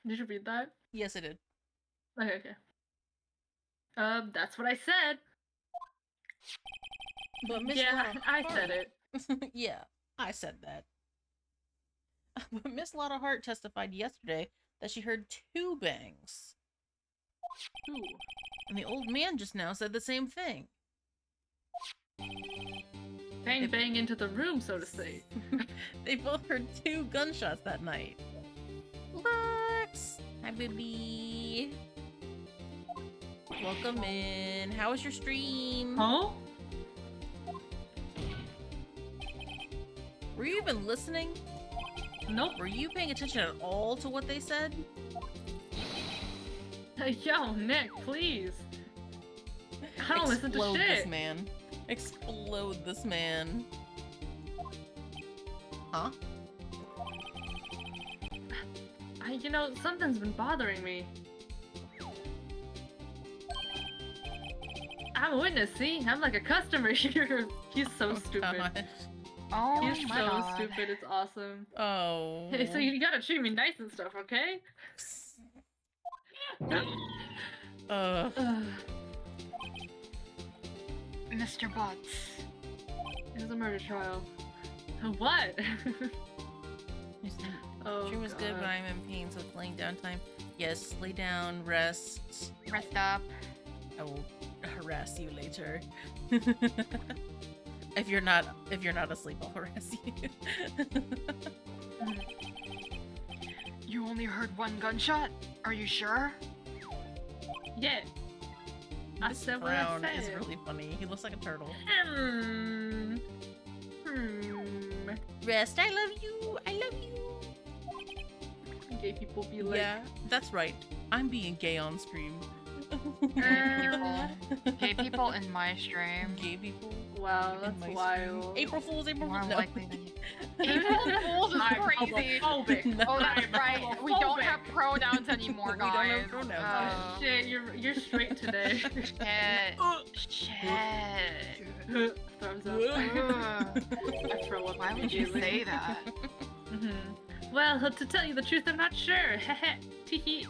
Did you read that? Yes, I did. Okay. That's what I said. But Miss Yeah, Lotta I Hart- said it. Yeah, I said that. But Miss Lotta Hart testified yesterday that she heard 2 bangs. Ooh. And the old man just now said the same thing. Bang bang into the room, so to say. They both heard 2 gunshots that night. Lux! Hi, baby. Welcome in. How was your stream? Huh? Were you even listening? Nope. Were you paying attention at all to what they said? Yo, Nick, please. I don't listen to Explode shit. this man. Explode this man. Huh? You know, something's been bothering me. I'm a witness, see? I'm like a customer here. He's so stupid. Gosh. Oh He's my so god. stupid, it's awesome. Oh. Hey, so you gotta treat me nice and stuff, okay? Ugh. Ugh, Mr. Butts. it was a murder trial. What? Oh, Stream was good, God. but I'm in pain, so it's laying down time. Yes, lay down, rest. Rest up. I will harass you later. if you're not asleep, I'll harass you. You only heard 1 gunshot? Are you sure? Yeah. I This said what I frown is said. really funny. He looks like a turtle. Hmm. Rest, I love you. I love you. Gay people be like, Yeah, that's right. I'm being gay on stream. Gay people in my stream. Gay people. wow, in that's my stream. wild. April Fools, April More Fools. No. likely than you. April Fools is I'm crazy. homophobic. No. Oh, that's right. We don't have Homophobic. pronouns anymore, We don't guys. have pronouns. Oh shit, you're straight today. Shit. Shit. Thumbs up. Ugh. I throw up Why would you immediately. say that? Well, to tell you the truth, I'm not sure. Teehee.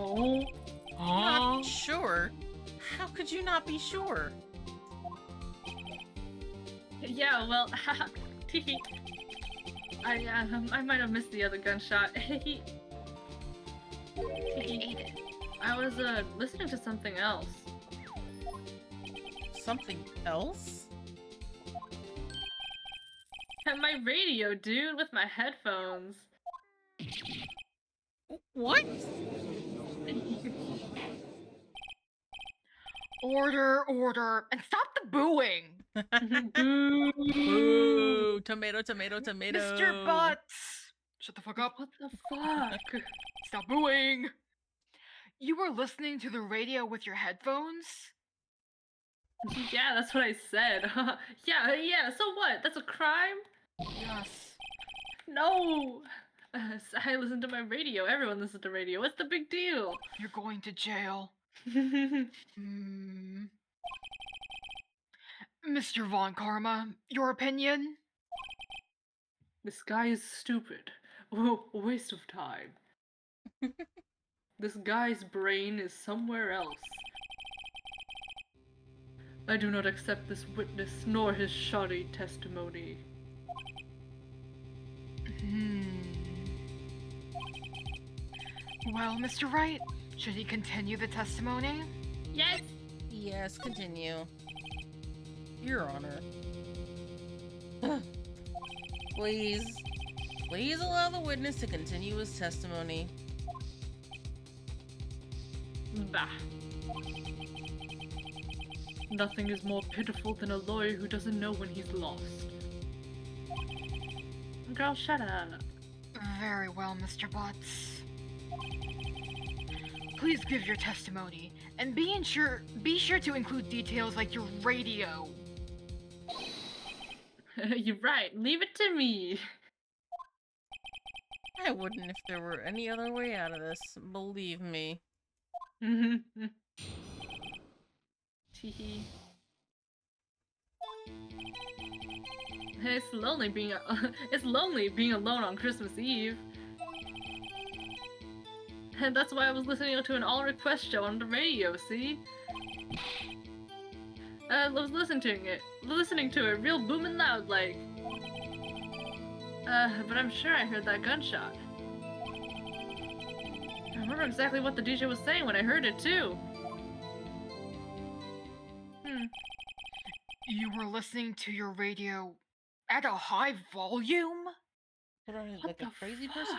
Oh. Not sure. How could you not be sure? Yeah, well, I might have missed the other gunshot. I was listening to something else. Something else? At my radio, dude, with my headphones. What? Order, order, and stop the booing! Boo! Ooh, tomato, tomato, tomato. Mr. Butts! Shut the fuck up. What the fuck? Stop booing! You were listening to the radio with your headphones? Yeah, that's what I said. yeah, so what? That's a crime? Yes. No! I listen to my radio. Everyone listens to radio. What's the big deal? You're going to jail. Mr. Von Karma, your opinion? This guy is stupid. Oh, a waste of time. This guy's brain is somewhere else. I do not accept this witness nor his shoddy testimony. Well, Mr. Wright, should he continue the testimony? Yes! Yes, continue. Your Honor. Please. Please allow the witness to continue his testimony. Bah. Nothing is more pitiful than a lawyer who doesn't know when he's lost. Girl, shut up. Very well, Mr. Butts. Please give your testimony, and be sure to include details like your radio. You're right. Leave it to me. I wouldn't if there were any other way out of this. Believe me. Teehee. It's lonely being alone on Christmas Eve. And that's why I was listening to an all request show on the radio, see? I was listening to it real booming loud like. But I'm sure I heard that gunshot. I remember exactly what the DJ was saying when I heard it too. You were listening to your radio at a high volume? Put on What like a the crazy fuck? person?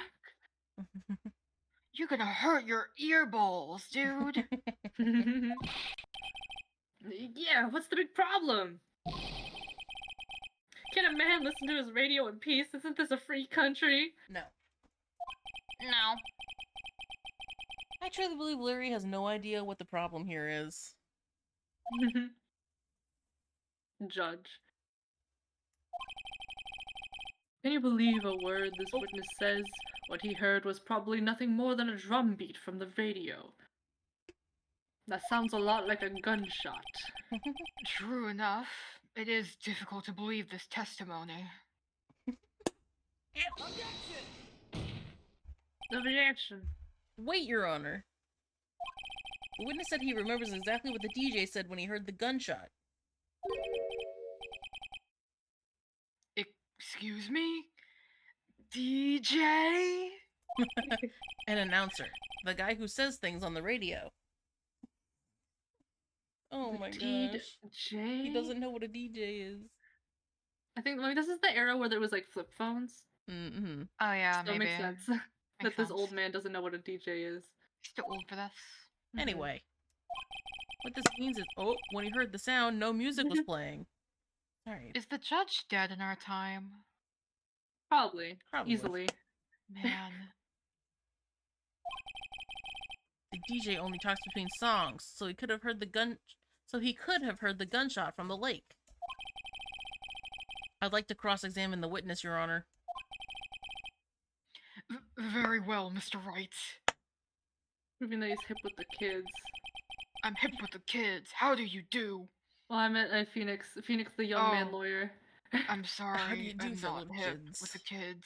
You're gonna hurt your earballs, dude. Yeah, what's the big problem? Can a man listen to his radio in peace? Isn't this a free country? No. No. I truly believe Larry has no idea what the problem here is. Judge. Can you believe a word this witness says? What he heard was probably nothing more than a drum beat from the radio. That sounds a lot like a gunshot. True enough. It is difficult to believe this testimony. Objection. Wait, Your Honor. The witness said he remembers exactly what the DJ said when he heard the gunshot. Excuse me? DJ? An announcer. The guy who says things on the radio. Oh my gosh. DJ? He doesn't know what a DJ is. I think this is the era where there was like flip phones. Mm-hmm. Oh yeah, So it maybe. makes sense Makes that this sense. old man doesn't know what a DJ is. He's too old for this. Anyway. What this means is, oh, when he heard the sound, no music was playing. Alright. Is the judge dead in our time? Probably. Probably. Easily. Man. The DJ only talks between songs, so he could have heard the gunshot from the lake. I'd like to cross-examine the witness, Your Honor. Very well, Mr. Wright. Proving that he's hip with the kids. I'm hip with the kids. How do you do? Well, I meant Phoenix the young man Oh. lawyer. I'm sorry. do you do, I'm fellow not hip kids? with the kids.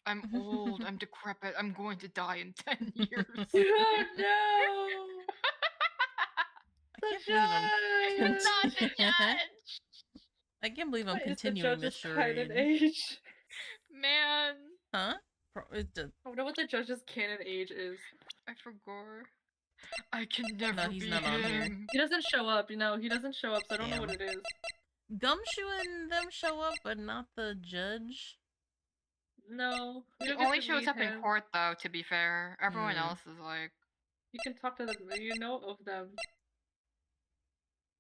I'm old. I'm decrepit. I'm going to die in 10 years. Oh no! I The can't believe I'm judge! Not the judge! I can't believe I'm What is the continuing this judge's canon charade. age? Man, Huh? It does. I wonder what the judge's canon age is. I forgot. I can never No, he's be not on here. him. He doesn't show up, you know, he doesn't show up, so I don't know Damn. what it is. Gumshoe and them show up, but not the judge. No. we He don't get only to shows meet up in him. court, though, to be fair. Everyone Hmm. else is like... You can talk to them, you know of them.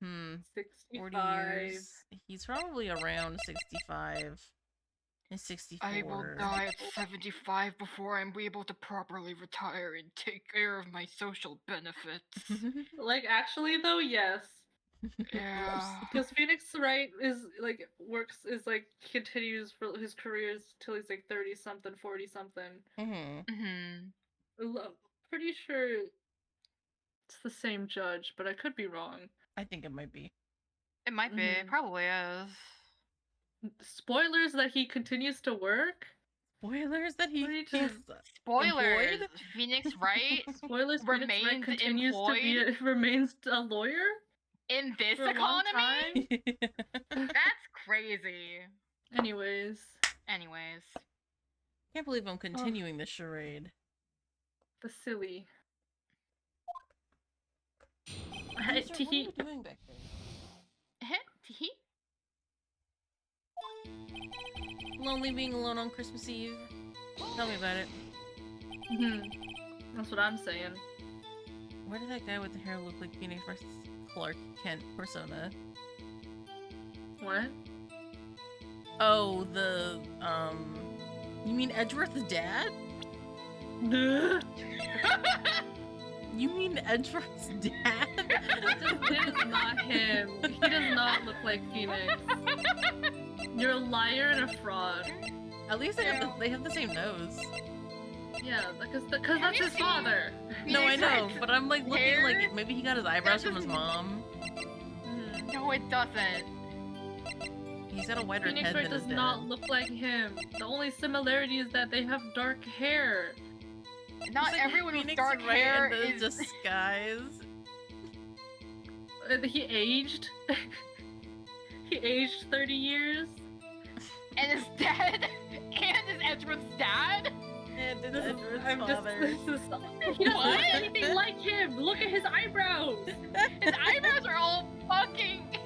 40 65. years. He's probably around 65. And 64. I will die at 75 before I'm able to properly retire and take care of my social benefits. Like, actually, though, yes. Yeah. Because Phoenix Wright continues for his careers till he's like 30 something, 40 something. Mm-hmm. Pretty sure it's the same judge, but I could be wrong. I think it might be. It might be. It Mhm. probably is. Spoilers that he continues to work? Spoilers that he What are you he's Spoilers! employed? Phoenix Wright Spoilers, Phoenix Wright Remains continues to be employed? remains a lawyer? in this For a long economy? time? That's crazy. Anyways. Anyways. Can't believe I'm continuing this charade. The silly. What are you doing back there? Teehee? Lonely being alone on Christmas Eve. Tell me about it. That's what I'm saying. Why did that guy with the hair look like Phoenix versus Clark Kent persona? What? Oh, the you mean Edgeworth's dad? You mean Edgeworth's dad? It is not him. He does not look like Phoenix. You're a liar and a fraud. At least they have the same nose. Yeah, because that's you his seen- father. No, I Phoenix know, Wright's but I'm like looking hair? like maybe he got his eyebrows from his mom. No, it doesn't. He's got a whiter Phoenix head Wright than does his dad. not look like him. The only similarity is that they have dark hair. Not It's like everyone with Phoenix dark Wright hair in the is... disguise. He aged. He aged 30 years. and is dead? And is Edgeworth's dad? And his This is, Edgeworth's I'm just. father. This is. He doesn't What? look anything like him. Look at his eyebrows. His eyebrows are all fucking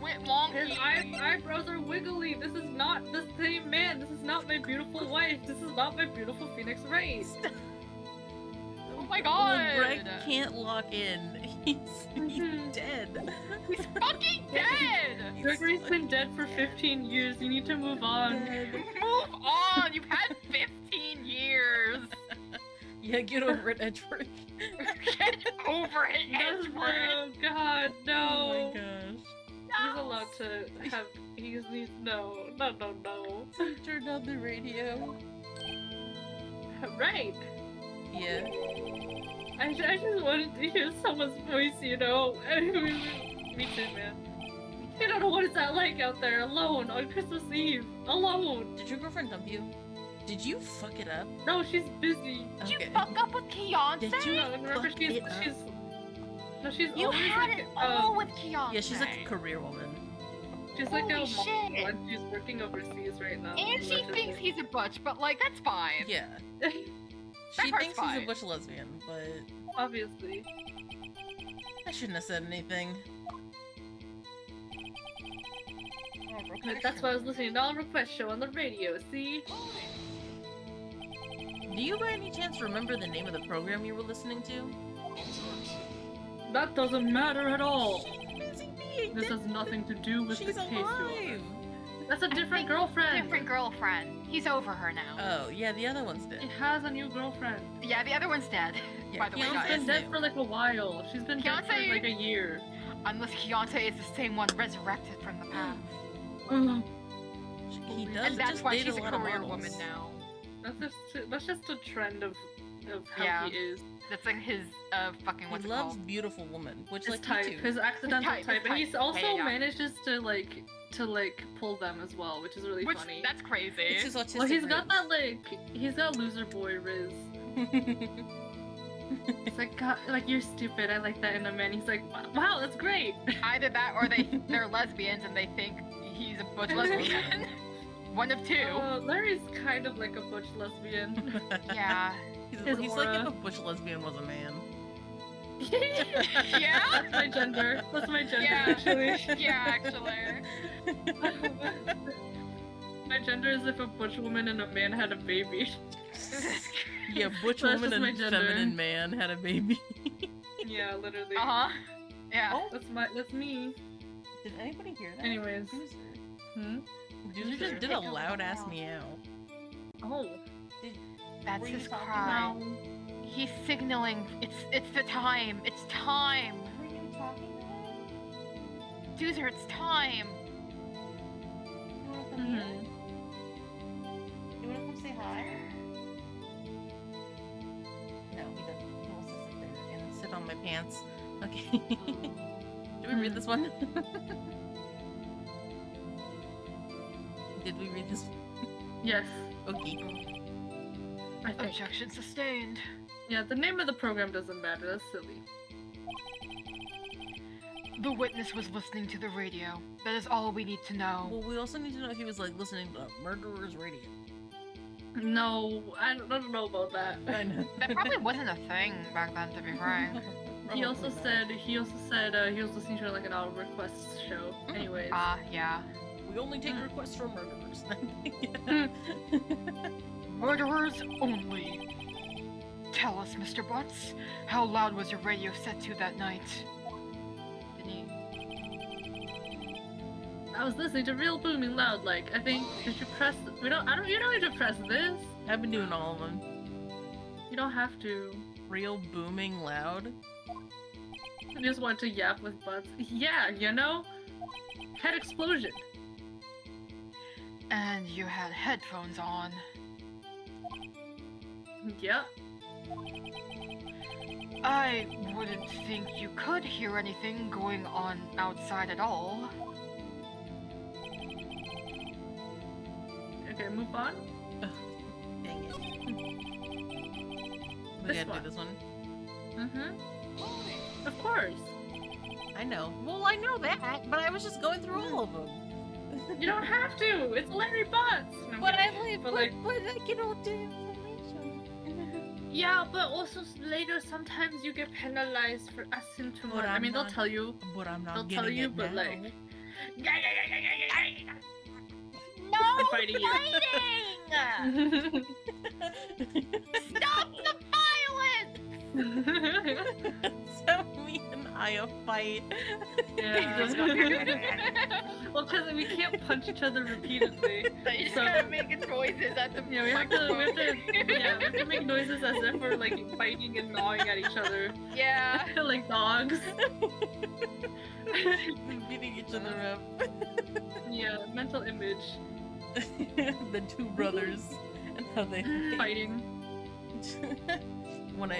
wonky. His eyebrows are wiggly. This is not the same man. This is not my beautiful wife. This is not my beautiful Phoenix Wright. Oh my god! Well, Greg can't lock in. He's dead. He's fucking dead! Gregory's been dead for 15 years. You need to move on. Move on! You've had 15 years! Yeah, get over it, Edgeworth. Get over it, Edgeworth! Oh god, Oh no. my gosh. He's allowed to have. He's no. He turned on the radio. Right. Yeah. I just wanted to hear someone's voice, you know. Me too, man. You don't know what it's like out there, alone on Christmas Eve, alone. Did your girlfriend dump you? Did you fuck it up? No, she's busy. Did you Okay. fuck up with Keontae? Did you No, remember fuck she's it up? no, she's You always had like it all with Keontae. Yeah, she's like a career woman. she's like a Holy mom shit. and she's working overseas right now. And she thinks he's a butch, but like, that's fine. Yeah. That She part's thinks he's fine. a butch lesbian, but obviously. I shouldn't have said anything. That's why I was listening to All Request Show on the radio. See? Do you by any chance remember the name of the program you were listening to? That doesn't matter at all. Busy being This dead. has nothing to do with She's the case, Your alive. Honor. That's a I different think girlfriend. Different girlfriend. He's over her now. Oh, yeah, the other one's dead. He has a new girlfriend. Yeah, the other one's dead. Yeah, by the way, She's Keontae's guys. been dead new. for like a while. She's been dead for Keontae- like a year. Unless Keontae is the same one resurrected from the past. Ugh. He does And that's just why date she's a lot of career models. woman now. That's just a trend of how Yeah. he is. That's like his fucking what's He it loves called? beautiful women, which His like type, you too. his accidental type, his type, and type. he also Yeah. manages to pull them as well, which is really Which funny. that's crazy. It's his autistic Well, he's got ribs. that he's got loser boy riz. It's like, God, like you're stupid. I like that in a man. He's like, wow, that's great. Either that or they're lesbians and they think he's a butch lesbian. One of two. Larry's kind of like a butch lesbian. Yeah. He's His like aura. if a bush lesbian was a man. Yeah? That's my gender. That's my gender, Yeah. actually. Yeah, actually. My gender is if a butch woman and a man had a baby. Yeah, butch That's woman just my and gender. feminine man had a baby. Yeah, literally. Uh-huh. Yeah. Oh, That's me. did anybody hear that? Anyways. Hmm? Dude just did a loud ass meow. Oh. That's Were you his talking cry. Wow. He's signaling. It's the time. It's time. Were you talking Doozer, it's time. You wanna come Mhm. here? You wanna come say hi? No, he doesn't. He wants to sit there and sit on my pants. Okay. Did we read this one? Did we read this? Yes, Okay. I think. Objection sustained. Yeah, the name of the program doesn't matter. That's silly. The witness was listening to the radio. That is all we need to know. Well, we also need to know if he was like listening to Murderer's Radio. No, I don't know about that. I know. That probably wasn't a thing back then, to be frank. He also Probably said he was listening to like an auto requests show. Anyways. Yeah. not. We only take requests from murderers. Murderers only. Tell us, Mr. Butts, how loud was your radio set to that night? Didn't he? I was listening to real booming loud. Like I think did you press? You don't need to press this. I've been doing all of them. You don't have to. Real booming loud. I just want to yap with Butts. Yeah, you know. Head explosion. And you had headphones on. Yep. I wouldn't think you could hear anything going on outside at all. Okay, move on. Dang it. We This gotta one. do this one. Mm-hmm. Of course. I know. Well, I know that, but I was just going through all of them. You don't have to. It's Larry Butts. No, I'm But kidding. I like, But, but like- I get all the information. Yeah, but also later sometimes you get penalized for asking too But much. I I'm mean, they'll not- tell you. But I'm not They'll getting tell you, it but, now. like- No Fighting you. fighting! Stop the violence! So me and I fight. Yeah. Just go- Well, because we can't punch each other repeatedly. You just So- gotta make noises at the Yeah, we have to make noises as if we're like fighting and gnawing at each other, Yeah. like dogs. Beating each other up. Yeah, mental image. The two brothers and how they Fighting.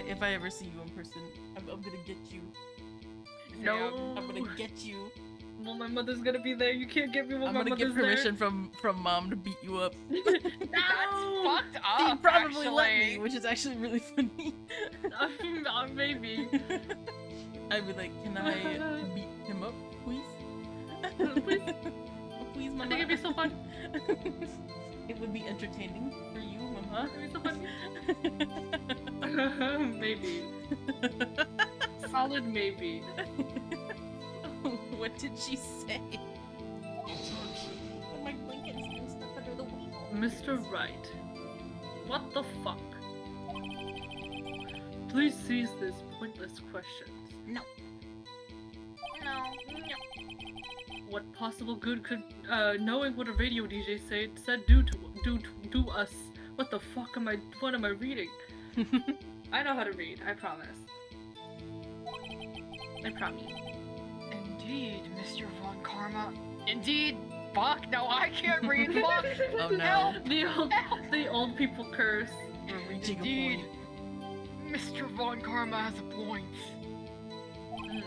if I ever see you in person, I'm gonna get you. No. I'm gonna get you. Well, my mother's gonna be there. You can't get me when I'm my gonna mother's get permission from mom to beat you up. there. That's fucked up. He'd probably let me, actually. which is actually really funny. Maybe. I'd be like, can I beat him up, please? Please. Please, I mama. think it'd be so fun. It would be entertaining for you, mama. It'd be so fun. Maybe. Solid maybe. What did she say? Oh, my blanket's getting stuck under the wheel. Mr. Wright. What the fuck? Please cease these pointless questions. No. No. What possible good could knowing what a radio DJ said do us? What the fuck am I reading? I know how to read, I promise. I promise. Indeed, Mr. Von Karma. Indeed. Fuck. No, I can't read. Fuck. Oh no. Help. The old people curse. We're reaching Indeed. a point. Mr. Von Karma has a point. Mm.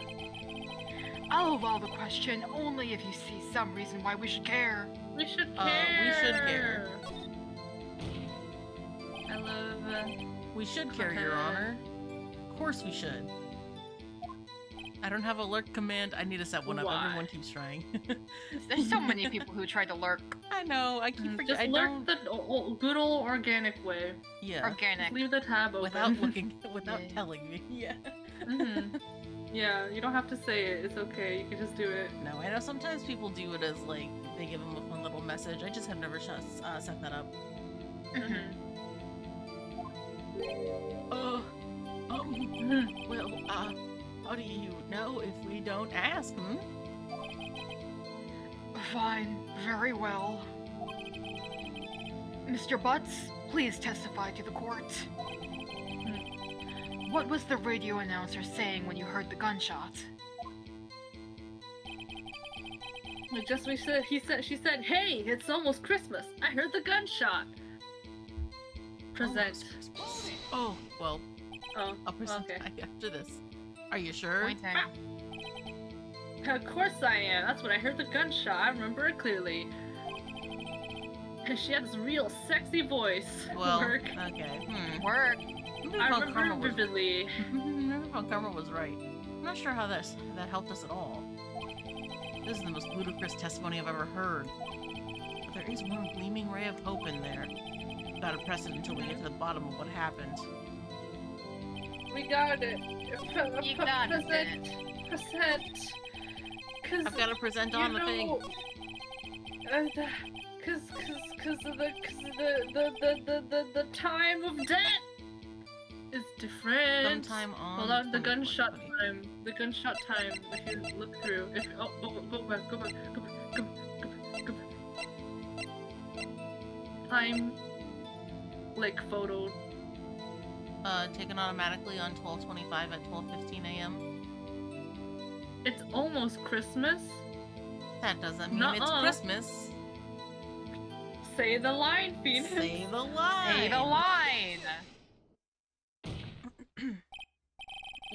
I'll allow the question only if you see some reason why we should care. We should We care. should care. I love. We should care, Your Okay. Honor. course we should. I don't have a lurk command. I need to set one up. Why? Everyone keeps trying. There's so many people who try to lurk. I know. I keep Just forgetting. I lurk don't. the good old organic way. Yeah. Organic. Just leave the tab open. Without looking. Without Yeah. telling me. Yeah. hmm Yeah, you don't have to say it. It's okay. You can just do it. No, I know sometimes people do it as like they give them a fun little message. I just have never set that up. Mhm. Well, how do you know if we don't ask? Fine. Very well. Mr. Butts, please testify to the court. What was the radio announcer saying when you heard the gunshot? She said, "Hey, it's almost Christmas. I heard the gunshot." Present. Almost Christmas. Oh, well, Oh, I'll present okay. after this. Are you sure? Pointing. Of course I am. That's when I heard the gunshot. I remember it clearly. And she had this real sexy voice. Well, Work. okay. Work. I remember it vividly. Karma was right. I'm not sure how that helped us at all. This is the most ludicrous testimony I've ever heard. But there is one gleaming ray of hope in there. Gotta press it until we get to the bottom of what happened. We got it. You got it. Present. Cause I've gotta present on the thing. Cause the time of death is different. Sometime on Hold on, the gunshot 2020. time. The gunshot time. If you look through, go back. Time, like photo. Taken automatically on 12:25 at 12:15 a.m. It's almost Christmas. That doesn't mean it's Nuh-uh. Christmas. Say the line, Phoenix. Say the line. Say the line.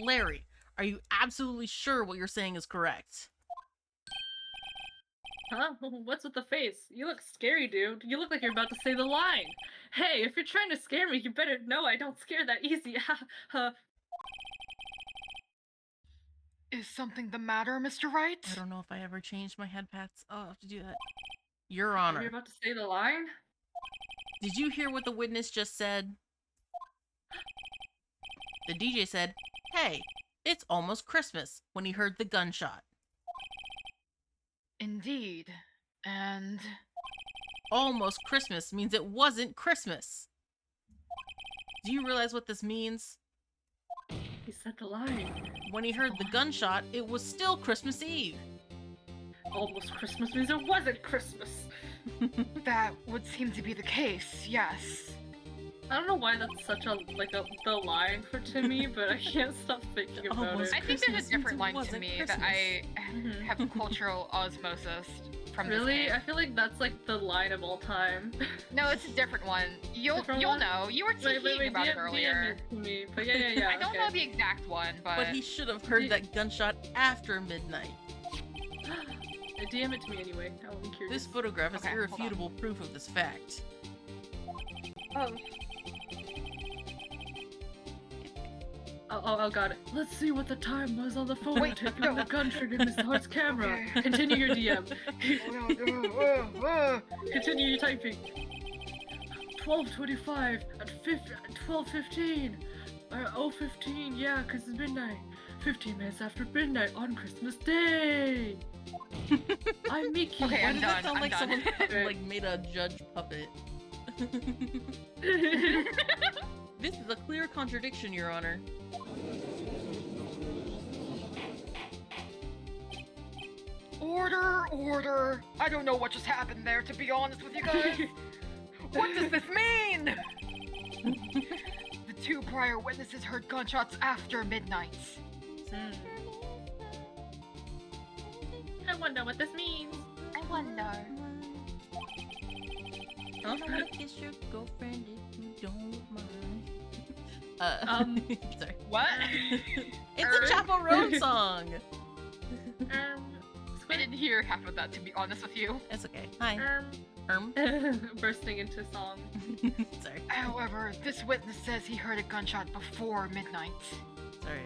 Larry, are you absolutely sure what you're saying is correct? Huh? What's with the face? You look scary, dude. You look like you're about to say the line. Hey, if you're trying to scare me, you better know I don't scare that easy. Is something the matter, Mr. Wright? I don't know if I ever changed my head pats. Oh, I'll have to do that. Your Are you Honor, about to say the line? did you hear what the witness just said? The DJ said, "Hey, it's almost Christmas," when he heard the gunshot. Indeed. And Almost Christmas means it wasn't Christmas. Do you realize what this means? He said the line. When he heard the gunshot, it was still Christmas Eve. Almost Christmas means it wasn't Christmas. that would seem to be the case, yes. I don't know why that's such a the line to me, but I can't stop thinking about Almost it. I think there's Christmas a different means it line to wasn't me Christmas. that I Mhm. have cultural osmosis from Really? this I game. feel like that's like the line of all time. No, it's a different one. You'll Different you'll one? know. You were talking about it earlier. DM it to me. But yeah. I don't okay. know the exact one, But he should have heard that gunshot after midnight. DM it to me anyway. I'm curious. This photograph is Okay, hold on. irrefutable proof of this fact. Oh, got it. Let's see what the time was on the phone. Wait, taking no. the gun trigger in Miss Hart's camera. Okay. Continue your DM. Continue your typing. 12:25 at 12:15. 0:15. Yeah, 'cause it's midnight. 15 minutes after midnight on Christmas Day. I'm Mickey. Okay, Why I'm does done. that sound I'm like done. someone Okay. like made a judge puppet? This is a clear contradiction, Your Honor. Order! I don't know what just happened there, to be honest with you guys. What does this mean? The two prior witnesses heard gunshots after midnight. I wonder what this means. I wonder. I wanna kiss your girlfriend if you don't mind. Sorry. What? It's a Chapel Road song. I didn't hear half of that, to be honest with you. It's okay. Hi. Bursting into song. Sorry. However, this witness says he heard a gunshot before midnight. Sorry,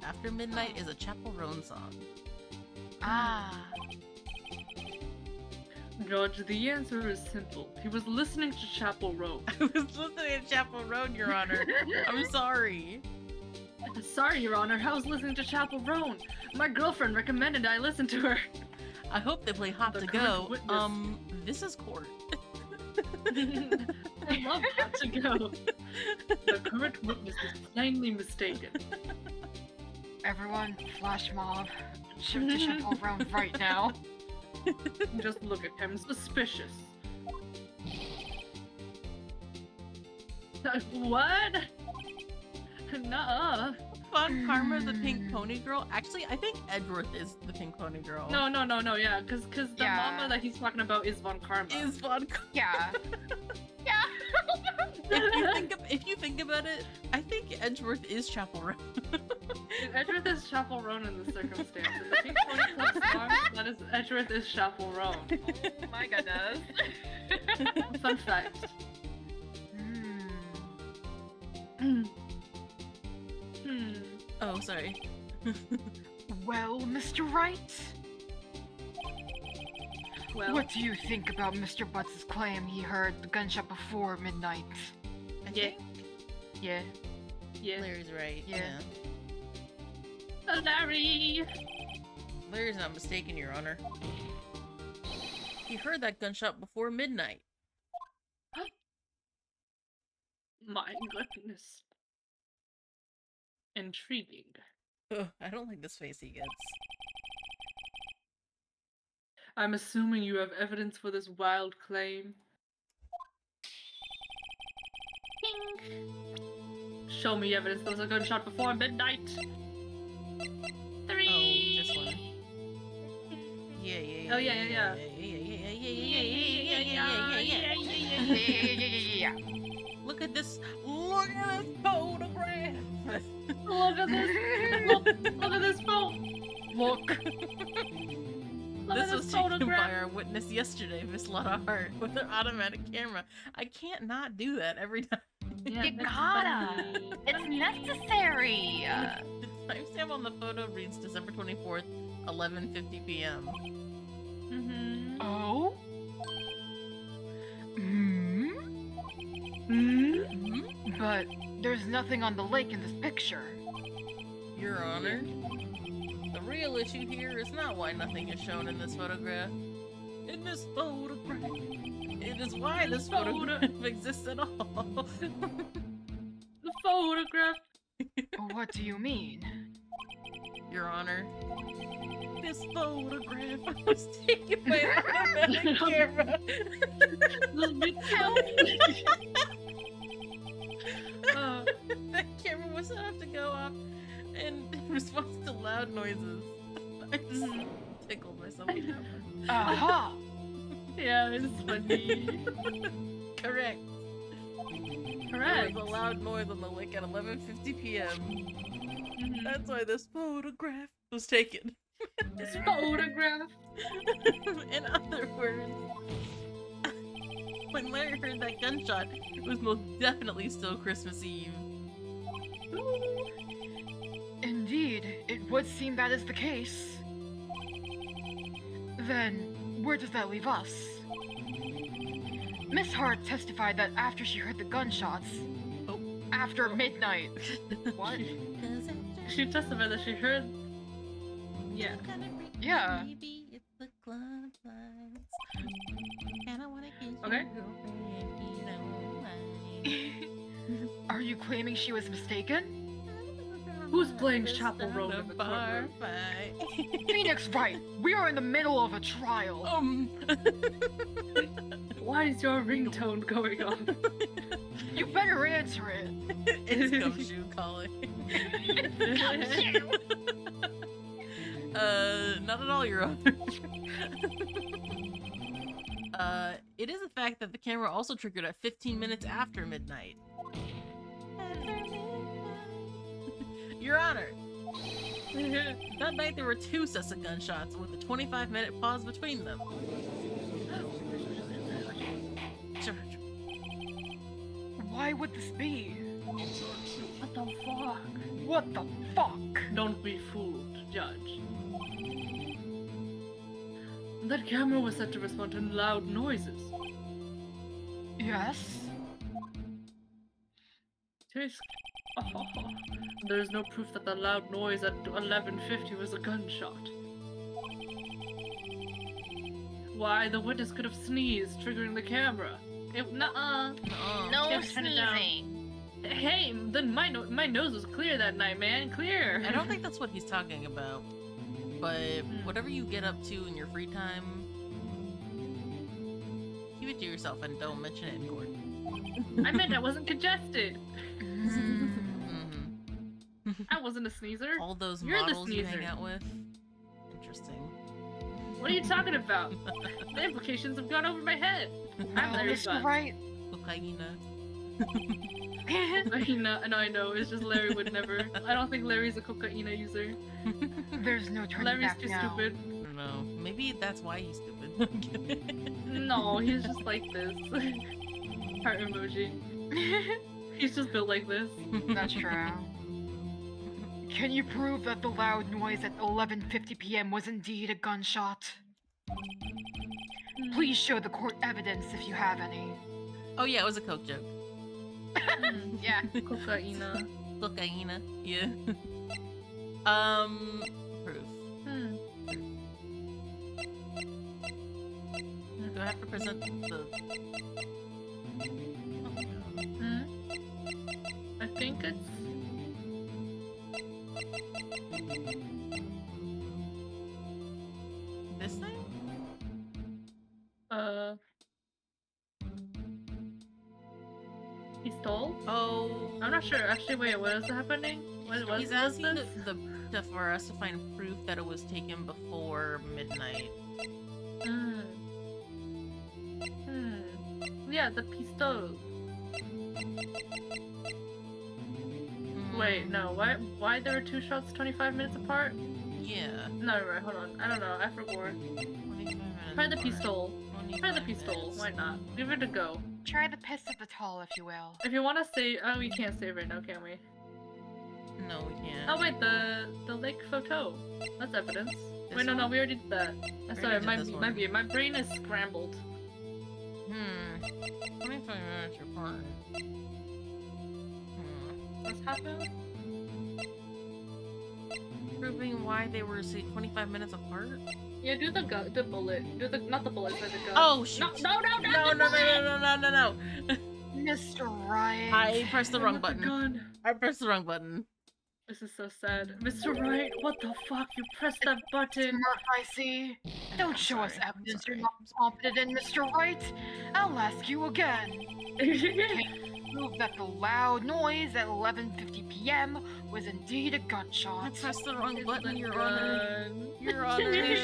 After Midnight is a Chapel Roan song. Ah. George, the answer is simple. He was listening to Chapel Roan. I was listening to Chapel Roan, Your Honor. I'm sorry. Sorry, Your Honor, I was listening to Chapel Roan. My girlfriend recommended I listen to her. I hope they play Hot The to current Go. witness. This is court. I love Hot to Go. The current witness is plainly mistaken. Everyone, flash mob. Shoot the ship all around right now. Just look at him, suspicious. What? Nuh-uh. Von Karma, the pink pony girl. Actually, I think Edgeworth is the pink pony girl. No, yeah, because the Yeah. mama that he's talking about is Von Karma. Is Von Karma. Yeah. Yeah. If you think about it, I think Edgeworth is Chapel Roan. Edgeworth is Chapel Roan in this circumstance. In the Pink Pony Club song, that is Edgeworth is Chapel Roan. Oh my goodness. Fun fact. Oh, sorry. Well, Mr. Wright, Well, what do you think about Mr. Butts' claim he heard the gunshot before midnight? I Yeah. think Yeah. yeah. Larry's right. Yeah. Larry! Larry's not mistaken, Your Honor. He heard that gunshot before midnight. My goodness. Intriguing. Ugh, I don't like this face he gets. I'm assuming you have evidence for this wild claim. Show me evidence there was a gunshot before midnight. 3. Oh, this one. Yeah. Oh, yeah. Yeah. Yeah. Look at this photograph. Look at this! Look at this phone! Look. Look This at was this taken by photograph! our witness yesterday, Miss Lotta Hart, with her automatic camera. I can't not do that every time. Yeah, You that's gotta. funny. It's necessary. The timestamp on the photo reads December 24th, 11:50 p.m. Mhm. Oh? Hmm? Mhm. But there's nothing on the lake in this picture. Your Honor, the real issue here is not why nothing is shown in this photograph. In this photograph, it is why this photograph exists at all. The photograph! What do you mean? Your Honor, this photograph was taken by an automatic camera. This big That camera was set up to go off in response to loud noises. I just tickled myself with that one. Aha! Yeah, it's funny. Correct. Correct. There was a loud noise on the lake at 11:50 p.m. Mhm. That's why this photograph was taken. This photograph. In other words, when Larry heard that gunshot, it was most definitely still Christmas Eve. Indeed, it would seem that is the case. Then, where does that leave us? Miss Hart testified that after she heard the gunshots, after midnight. What? She testified that she heard. Yeah. Yeah. Okay. Are you claiming she was mistaken? Who's playing Chapel Roan in the courtroom? Phoenix Wright, we are in the middle of a trial. Why is your ringtone going on? You better answer it. It's Gumshoe calling. Not at all, Your Honor. It is a fact that the camera also triggered at 15 minutes after midnight. Your Honor, that night there were 2 sets of gunshots with a 25-minute pause between them. Why would this be? What the fuck? What the fuck? Don't be fooled, Judge. That camera was set to respond to loud noises. Yes? Oh, there's no proof that the loud noise at 11:50 was a gunshot. Why, the witness could have sneezed, triggering the camera. Nuh-uh. No Can't turn it down. sneezing. Hey, then my nose was clear that night, man. Clear. I don't think that's what he's talking about. But whatever you get up to in your free time, keep it to yourself and don't mention it in court. I meant I wasn't congested. Mhm. I wasn't a sneezer. All those You're the models you hang sneezer. out with. Interesting. What are you talking about? The implications have gone over my head. I'm Larry Mr. Bud. Wright. Cocaina. I know. It's just Larry would never. I don't think Larry's a cocaina user. There's no turning Larry's back too now. stupid. I don't know. Maybe that's why he's stupid. No, he's just like this. Heart emoji. He's just built like this. That's true. Can you prove that the loud noise at 11:50 p.m. was indeed a gunshot? Please show the court evidence if you have any. Oh yeah, it was a coke joke. Yeah. Cocaina. Cocaina. Yeah. Proof. Do I have to present the... I think it's. This thing? He stole? Oh. I'm not sure. Actually, wait, what is happening? What He's was asking this? for us to find proof that it was taken before midnight. Yeah, the pistol. Wait, no. Why there were two shots 25 minutes apart? Yeah. No, right, hold on. I don't know. I forgot. 25 minutes Try the apart. pistol. Try the 25 pistol. minutes. Why not? Give it a go. Try the piss of the tall, if you will. If you want to save, oh, we can't save right now, can we? No, we can't. Oh wait, the lake photo. That's evidence. This Wait, no, one? we already did that. We Sorry, already did this one. my brain is scrambled. 25 minutes apart. What's happened? Proving why they were, say, 25 minutes apart? Yeah, do the bullet. Do the not the bullet, but the gun. Oh, shoot! No, No. Mr. Wright. I pressed the wrong Not the button. gun. I pressed the wrong button. This is so sad. Mr. Wright, what the fuck? You pressed that button. Mark, I see. Don't show us sorry, I'm evidence sorry. you're not confident in, Mr. Wright. I'll ask you again. Can you prove that the loud noise at 11:50 p.m. was indeed a I gunshot? pressed the wrong It's button, the Your Honor. gun. Your Honor. I'm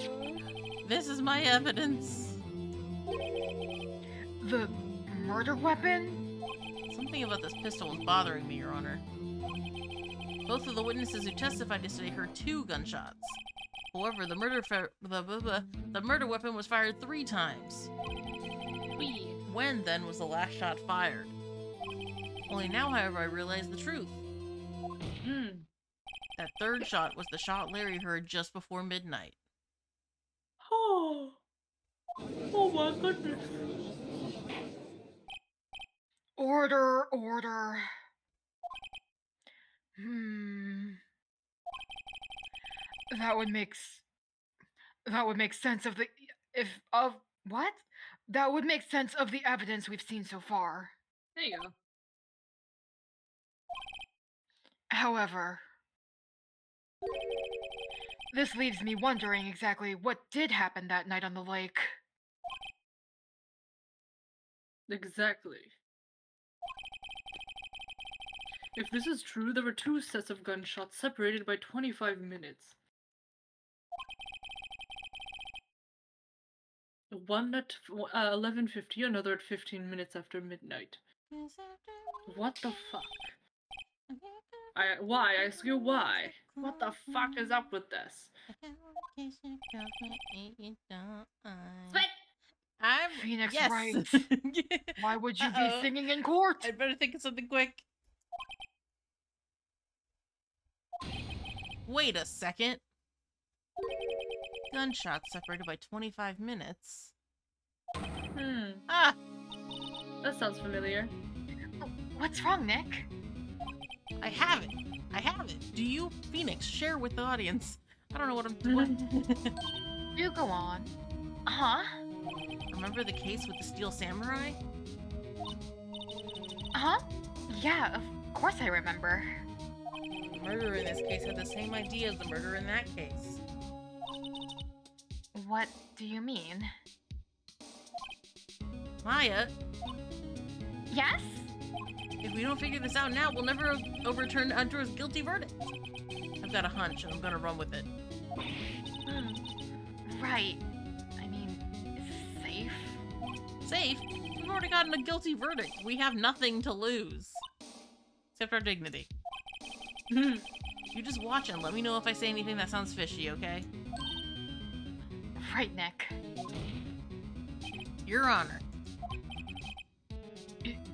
sorry. This is my evidence. The murder weapon? Something about this pistol was bothering me, Your Honor. Both of the witnesses who testified yesterday heard 2 gunshots. However, the murder weapon was fired 3 times. When, then, was the last shot fired? Only now, however, I realize the truth. That 3rd shot was the shot Larry heard just before midnight. Oh my goodness. Order. That would make sense of the what? That would make sense of the evidence we've seen so far. There you go. However, this leaves me wondering exactly what did happen that night on the lake. Exactly. If this is true, there were 2 sets of gunshots separated by 25 minutes. One at 11:50, another at 15 minutes after midnight. What the fuck? Why? I ask you why? What the fuck is up with this? Spit! I'm Phoenix yes. Wright. Why would you Uh-oh. be singing in court? I'd better think of something quick. Wait a second. Gunshots separated by 25 minutes. Ah! That sounds familiar. What's wrong, Nick? I have it. I have it. Do you, Phoenix, share with the audience? I don't know what I'm doing. You go on. Uh-huh. Remember the case with the Steel Samurai? Uh-huh. Yeah, of course I remember. The murderer in this case had the same idea as the murderer in that case. What do you mean? Maya, Yes? if we don't figure this out now, we'll never overturn Andrew's guilty verdict. I've got a hunch, and I'm gonna run with it. Right. I mean, is this safe? Safe? We've already gotten a guilty verdict. We have nothing to lose. Except our dignity. You just watch and let me know if I say anything that sounds fishy, okay? Right, Nick. Your Honor.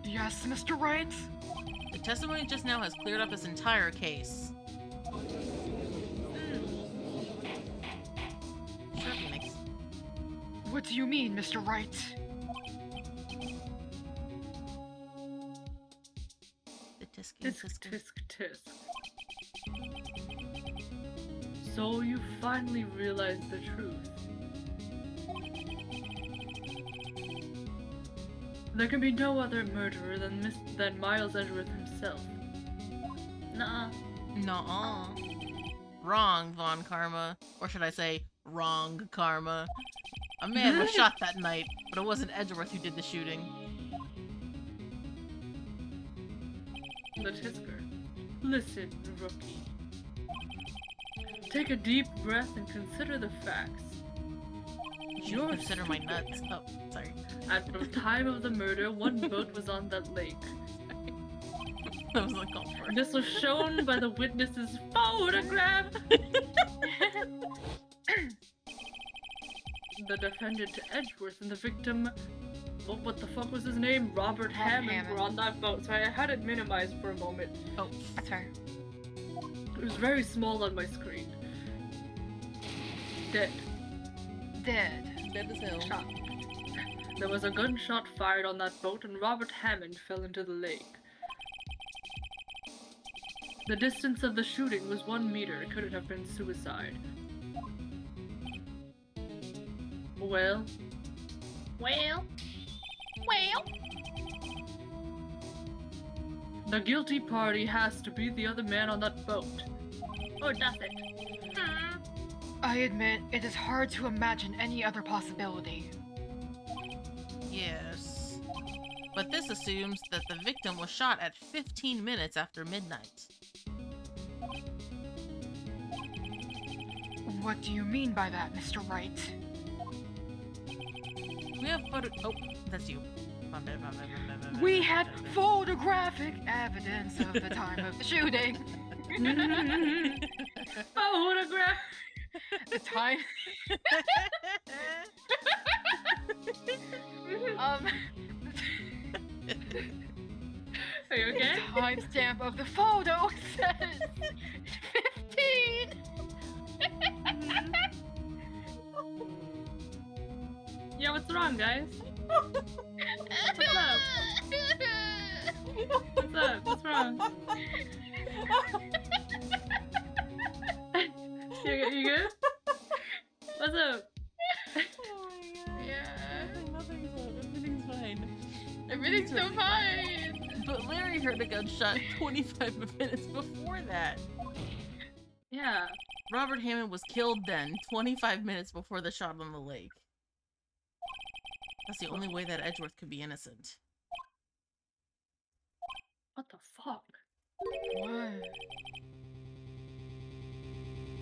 Yes, Mr. Wright? The testimony just now has cleared up this entire case. Sure, Phoenix. What do you mean, Mr. Wright? The tisking Tisk, tisking. tisk, tisk. So you finally realized the truth. There can be no other murderer than Miles Edgeworth himself. Nuh-uh. Nuh-uh. Wrong, Von Karma. Or should I say, wrong Karma. A man was shot that night, but it wasn't Edgeworth who did the shooting. The Tisker. Listen, rookie. Take a deep breath and consider the facts. You should You're consider my stupid. nuts. Oh, sorry. At the time of the murder, one boat was on that lake. That was uncalled for. This was shown by the witness's photograph. The defendant Edgeworth and the victim, what the fuck was his name? Robert Hammond were on that boat, so I had it minimized for a moment. Oh, That's fair. It was very small on my screen. Dead. Dead. dead as hell. Shot. There was a gunshot fired on that boat and Robert Hammond fell into the lake. The distance of the shooting was 1 meter. Could it have been suicide? Well? The guilty party has to be the other man on that boat. Or does it? I admit, it is hard to imagine any other possibility. Yes. But this assumes that the victim was shot at 15 minutes after midnight. What do you mean by that, Mr. Wright? We have photo- Oh, that's you. My bad. We have photographic evidence of the time of the shooting. Photograph! The time. Are you okay? The timestamp of the photo says 15. Yeah, what's wrong, guys? What's up? What's up? What's wrong? You good? What's up? Yeah. Everything's fine. Everything's so fine. But Larry heard a gunshot 25 minutes before that. Yeah. Robert Hammond was killed then, 25 minutes before the shot on the lake. That's the only way that Edgeworth could be innocent. What the fuck? What?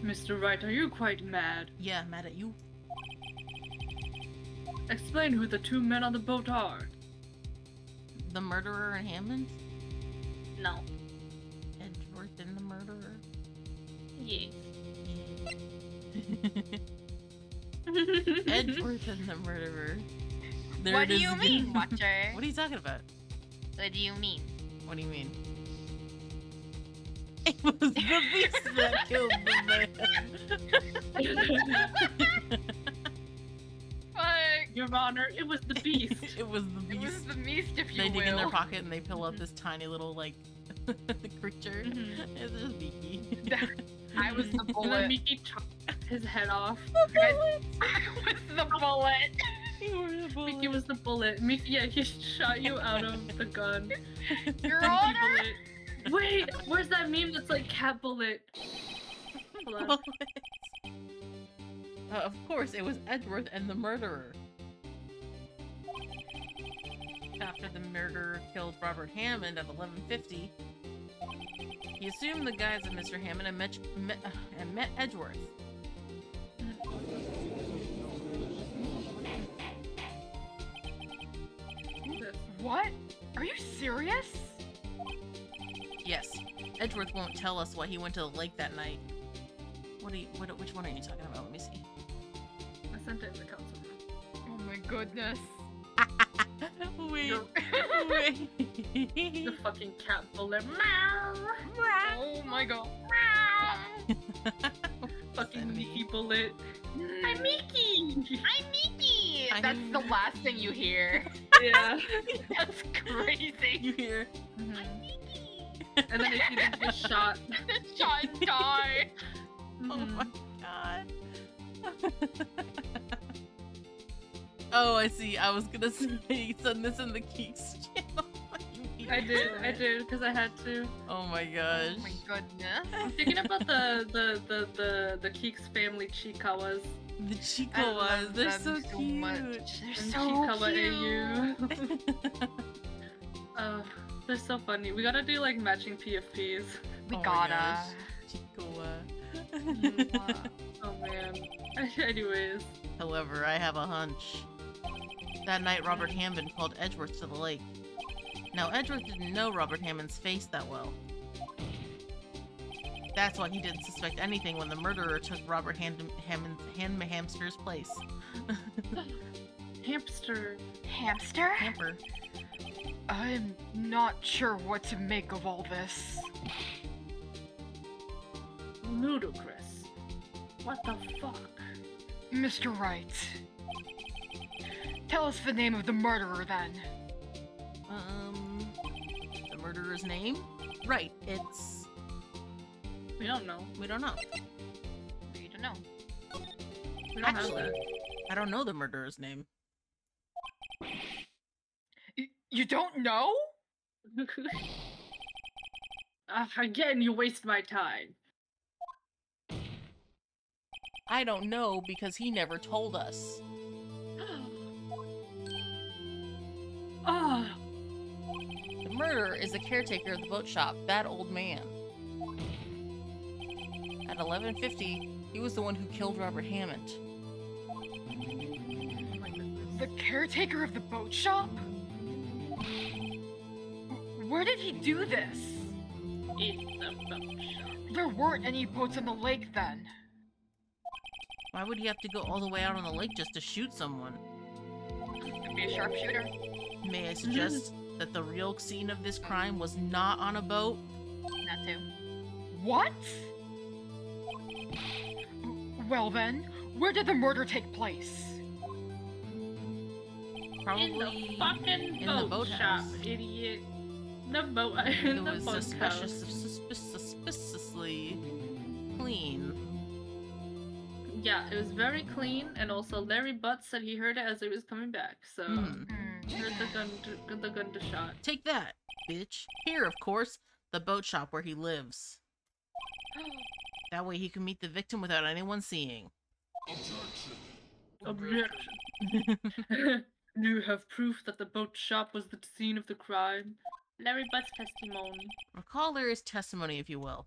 Mr. Wright, are you quite mad? Yeah, mad at you. Explain who the two men on the boat are. The murderer and Hammond? No. Edgeworth and the murderer? Yeah. Edgeworth and the murderer. There What it do is you again. mean, Watcher? What are you talking about? What do you mean? What do you mean? It was the beast that killed the man. Fuck. Your Honor, it was the beast. It was the It was beast. the beast, if you They dig in their will. pocket and they pull out this tiny little like creature. Mhm. It's just Mickey. I was the And then bullet. Mickey chopped his head off. I was the bullet. You were the bullet. Mickey was the bullet. Mickey, yeah, he shot you out of the gun. Your Mickey Honor. bullet. Wait, where's that meme that's like cat bullet? Hold on. Bullets. Of course, it was Edgeworth and the murderer. After the murderer killed Robert Hammond at 11:50, he assumed the guise of Mr. Hammond and met Edgeworth. What? Are you serious? Yes, Edgeworth won't tell us why he went to the lake that night. Which one are you talking about? Let me see. I sent it in the council room. Oh my goodness. Wait, You're- wait. The fucking cat bullet. Meow. Oh my god. Fucking that Mickey mean? bullet. I'm Mickey. I'm Mickey! I'm- That's the last thing you hear. Yeah. That's crazy. You hear? Mhm. Mickey! And then Mickey just gets shot. Shot and die. Oh Mhm. my god. Oh, I see. I was gonna say send this in the Geeks channel. I did, because I had to. Oh my gosh. Oh my goodness. I'm thinking about the Keeks family Chikawas. The I Chico love ones, they're them so cute. much. They're And so Chikawa cute. AU. They're so funny. We gotta do like matching PFPs. We Oh my gotta. gosh. Chico. Oh man. Anyways. However, I have a hunch. That night, Robert Hammond called Edgeworth to the lake. Now, Edgeworth didn't know Robert Hammond's face that well. That's why he didn't suspect anything when the murderer took Robert Hammond's hamster's place. Hamster. Hamster? Hamper. I'm not sure what to make of all this. Ludicrous. What the fuck? Mr. Wright. Tell us the name of the murderer then. The murderer's name? Right, it's... We don't know. we don't know. We don't know. We don't Actually, have I don't know the murderer's name. You don't know? that. Again, you waste my time. I don't know because he never told us. Ah, The murderer is the caretaker of the boat shop, that old man. At 11:50, he was the one who killed Robert Hammond. The caretaker of the boat shop? Where did he do this? in the boat shop. There weren't any boats on the lake then. Why would he have to go all the way out on the lake just to shoot someone? Could be a sharpshooter. May I suggest that the real scene of this crime was not on a boat? That too. What? Well then, where did the murder take place? Probably In the fucking in the boat shop, boathouse. idiot. The boat. It In the was boathouse. suspiciously clean. Yeah, it was very clean, and also Larry Butts said he heard it as he was coming back. So Mhm. heard the gun to shot. Take that, bitch. Here, of course, the boat shop where he lives. That way he can meet the victim without anyone seeing. Objection. You have proof that the boat shop was the scene of the crime. Larry Butts' testimony. Recall Larry's testimony, if you will.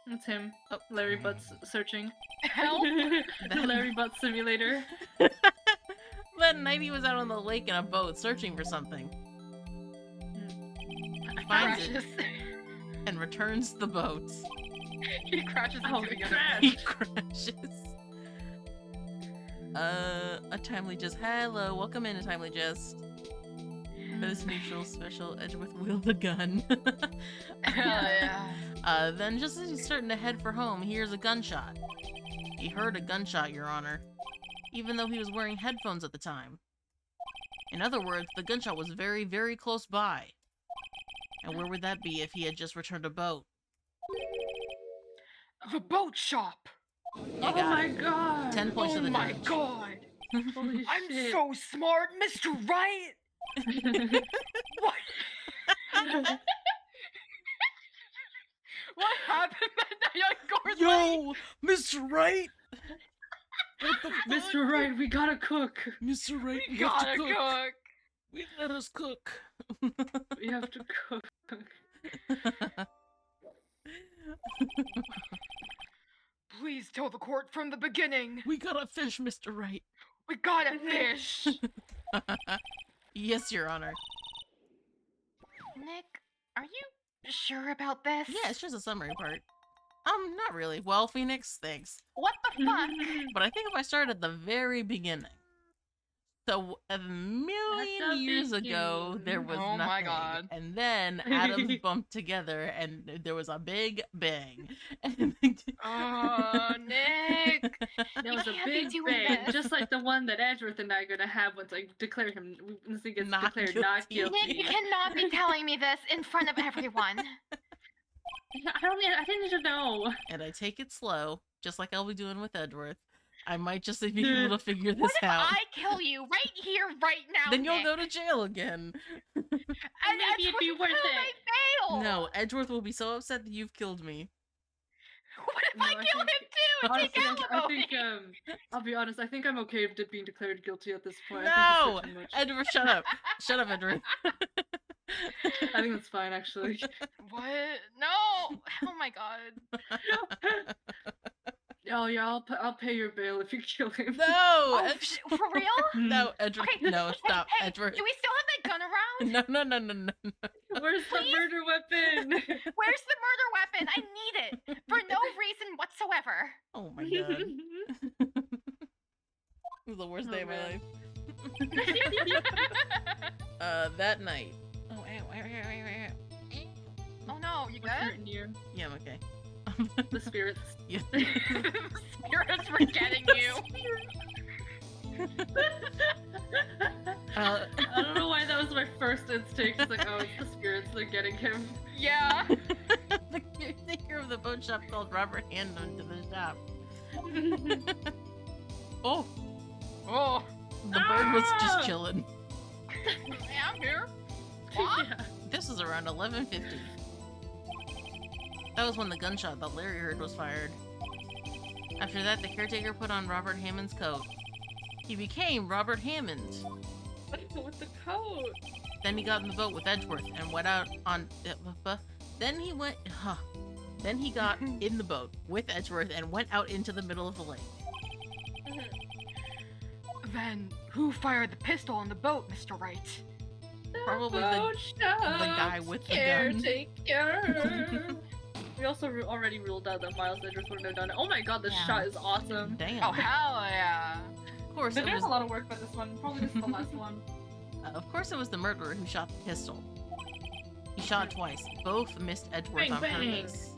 That's him. Oh. Larry Butts searching. Help! The Larry Butts simulator. That night he was out on the lake in a boat searching for something. Finds it Crashes. and returns the boat. He crashes Oh, into he the other crashed. He crashes. A timely jest. Hello, welcome in, a timely jest. Those neutral special Edgeworth wield a gun. Hell yeah. Then just as he's starting to head for home, he hears a gunshot. He heard a gunshot, Your Honor, even though he was wearing headphones at the time. In other words, the gunshot was very, very close by. And where would that be if he had just returned a boat? The boat shop. You Oh got my it. god! 10 points to the my judge. god. Holy I'm shit. so smart, Mr. Wright. What? What happened that night on Gordon Lake? Yo, Mr. Wright! What the fuck? Mr. Wright, we gotta cook. Mr. Wright, We we have gotta to cook. cook. We let us cook. We have to cook. Please tell the court from the beginning. We got a fish, Mr. Wright. We got a fish. Yes, Your Honor. Nick, are you sure about this? Yeah, it's just a summary part. Not really. Well, Phoenix, thanks. What the fuck? But I think if I start at the very beginning. So, a million the years ago, there was Oh nothing. my God. And then atoms bumped together, and there was a big bang. And Oh, Nick. There was a can't be big doing bang, this. just like the one that Edgeworth and I are gonna have once I declare him, once he gets Not declared not guilty. guilty. Nick, you cannot be telling me this in front of everyone. I didn't need to know. And I take it slow, just like I'll be doing with Edgeworth. I might just be able to figure this What if out. I kill you right here, right now, Then you'll Nick? go to jail again. And Maybe it'd be Edgeworth worth will it. fail. No, Edgeworth will be so upset that you've killed me. What if No, I I kill think- him too and Honestly, take I alimony? think I'll be honest. I think I'm okay with being declared guilty at this point. No! I think it's too much. Edgeworth, shut up. Shut up, Edgeworth. I think that's fine, actually. What? No! Oh my god. Oh yeah, I'll pay your bail if you kill him. No! Oh, Edge- for real? no, Edgeworth. Okay, No, stop. Hey, Edgeworth. do we still have that gun around? No. Where's the Please? murder weapon? Where's the murder weapon? I need it for no reason whatsoever. Oh my god. This is the worst Oh, day of my man. life. That night. Oh, ow. Oh no, you What's good? hurting you? Yeah, I'm okay. The spirits. Yeah. Spirits were getting you. Uh, I don't know why that was my first instinct. It's like, oh, it's the spirits. They're getting him. Yeah. the caretaker of the boat shop called Robert Handon to the shop. Oh, Oh. the bird was Ah! just chilling. Yeah, I'm here. What? Yeah. This is around 11:50. That was when the gunshot that Larry heard was fired. After that, the caretaker put on Robert Hammond's coat. He became Robert Hammond. With the coat. Then he got in the boat with Edgeworth and went out on. Then he went. Then he got in the boat with Edgeworth and went out into the middle of the lake. Then who fired the pistol on the boat, Mr. Wright? Probably the guy with the gun. caretaker. We also already ruled out that Miles Edgeworth wouldn't have done it. Oh my god, this Yeah. shot is awesome. Damn. Oh hell yeah! Of course, They're it doing was. a lot of work by this one. Probably this is the last one. Of course, it was the murderer who shot the pistol. He shot twice. Both missed Edgeworth Bang, on bang. purpose.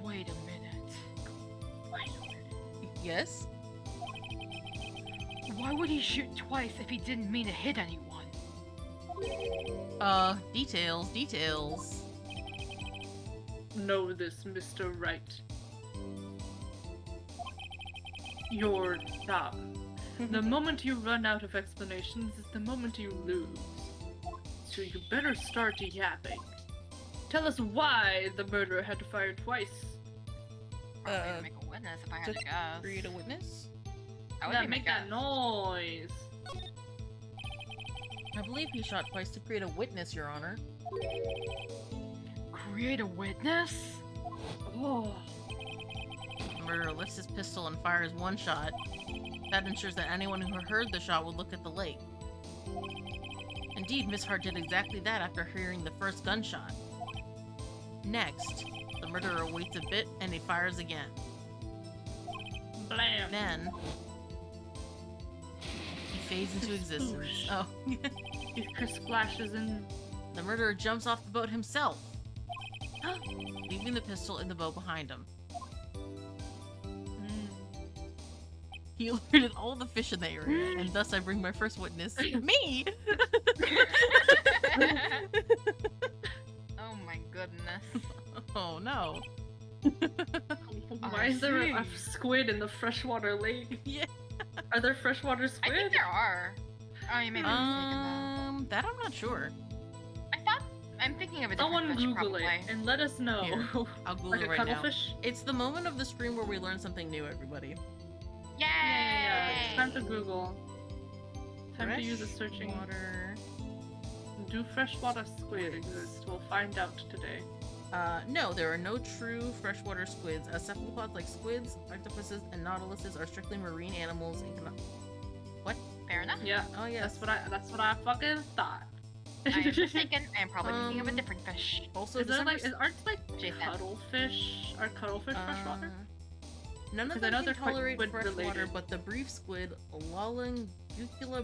Wait a minute. Yes. Why would he shoot twice if he didn't mean to hit anyone? Details. Know this, Mr. Wright. You're dumb. The moment you run out of explanations is the moment you lose. So you better start yapping. Tell us why the murderer had to fire twice. Probably to make a witness if I had to Just guess. create a witness? That would Yeah, be my make that guess. noise. I believe he shot twice to create a witness, Your Honor. Create a witness? Oh. The murderer lifts his pistol and fires one shot. That ensures that anyone who heard the shot would look at the lake. Indeed, Miss Hart did exactly that after hearing the first gunshot. Next, the murderer waits a bit and he fires again. Blam. Then he fades into existence. Sploosh. Oh. He splashes in. The murderer jumps off the boat himself, leaving the pistol and the bow behind him. He alerted all the fish in the area, and thus I bring my first witness, me! Oh my goodness. Oh no. Why is there a squid in the freshwater lake? Yeah. Are there freshwater I squid? think there are. Oh, you made a mistake in that. That I'm not sure. I'm thinking of a different Someone fish, Google probably. it and let us know. Here, I'll Google Like it a right now. cuttlefish? It's the moment of the stream where we learn something new, everybody. Yay! Yeah, it's time to Google. Time to use a searching. Water. Do freshwater squid exist? We'll find out today. No, there are no true freshwater squids. Cephalopods like squids, octopuses, and nautiluses are strictly marine animals and cannot... What? Fair enough. Yeah, Oh, yes. that's what I fucking thought. I am mistaken. I am probably thinking of a Um, different fish. Also, Is there December like aren't like Jason. cuttlefish? Are cuttlefish freshwater? None of 'Cause I them know can they're quite tolerate squid fresh water, related. but the brief squid, Lollingucula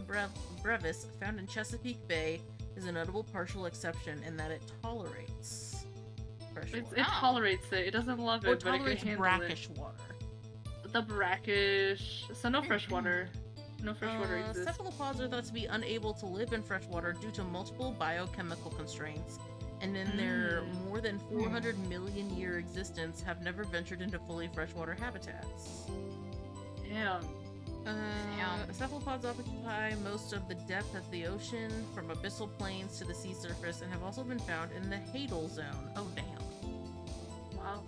brevis, found in Chesapeake Bay, is a notable partial exception in that it tolerates fresh water. It tolerates it. It doesn't love Or it, but it tolerates can handle brackish water. it. The brackish. So no freshwater. No freshwater exists. Cephalopods are thought to be unable to live in freshwater due to multiple biochemical constraints, and in their more than 400 million year existence have never ventured into fully freshwater habitats. Damn. Cephalopods occupy most of the depth of the ocean, from abyssal plains to the sea surface, and have also been found in the Hadal Zone. Oh, damn. Wow.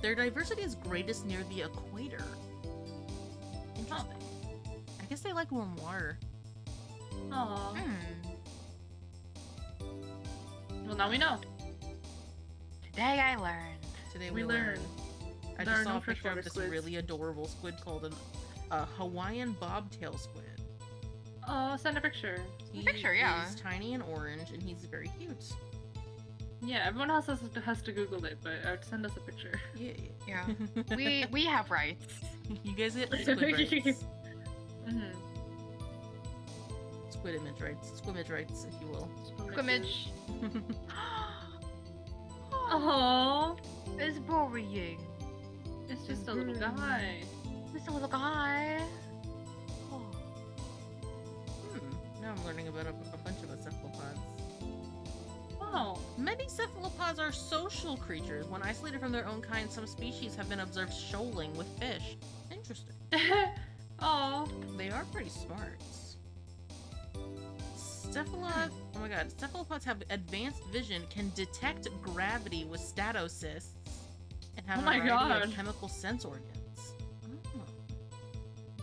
Their diversity is greatest near the equator. Interesting. I guess they like warm water. Aww. Hmm. Well, now we know. Today I learned. Today We learned. I There just are saw no a picture freshwater of this squids. really adorable squid called a Hawaiian bobtail squid. Oh, send a picture. He Picture, yeah. is tiny and orange, and he's very cute. Yeah, everyone else has to Google it, but send us a picture. Yeah. Yeah. We have rights. You guys get squid rights. Mm-hmm. Squid image rights. Squimage rights, if you will. Squimmage. Oh, It's worrying. it's just a little guy. It's a little guy. Oh. Now I'm learning about a bunch of cephalopods. Wow. Many cephalopods are social creatures. When isolated from their own kind, some species have been observed shoaling with fish. Interesting. Oh. They are pretty smart. Oh my god, cephalopods have advanced vision, can detect gravity with statocysts, and have Oh a my variety of God. chemical sense organs. Oh.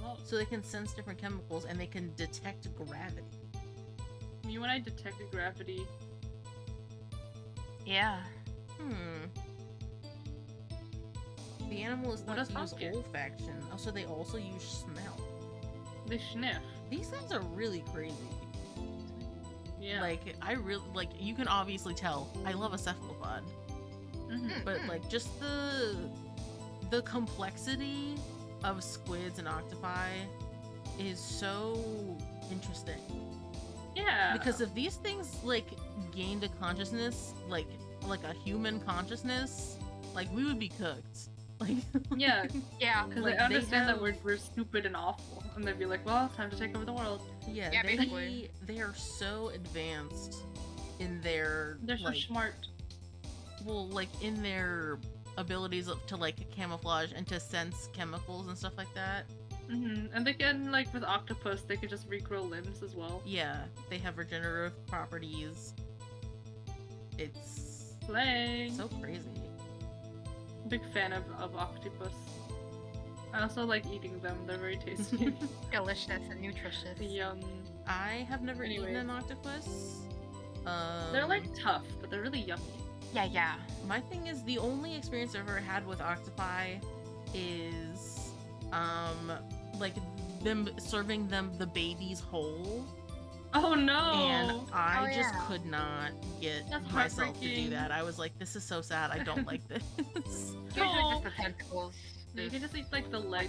Well, So they can sense different chemicals and they can detect gravity. you and I detected gravity. Yeah. The animal is What thought does to use Hawk get? olfaction. Oh, so they also use smell. They sniff. These things are really crazy. Yeah. Like, I really, like, you can obviously tell, I love a cephalopod. Mhm. But, like, just the complexity of squids and octopi is so interesting. Yeah. Because if these things, like, gained a consciousness, like a human consciousness, like, we would be cooked. Like, Yeah, Yeah. because Like, they understand they that we're stupid and awful, and they'd be like, "Well, time to take over the world." Yeah, basically. they are so advanced in their They're so like, smart. well, like in their abilities to like camouflage and to sense chemicals and stuff like that. And they can, like, with octopus, they could just regrow limbs as well. Yeah, they have regenerative properties. It's Play. so crazy. Big fan of octopus. I also like eating them. They're very tasty. Delicious and nutritious. Yum. I have never eaten Anyways. an octopus. They're like tough, but they're really yummy. Yeah, yeah. My thing is, the only experience I've ever had with octopi is like them serving them the babies whole, Oh no! and I Oh, just yeah. could not get That's myself to do heartbreaking. that. I was like, this is so sad. I don't like this. These are just the tentacles. You can just eat like the leg.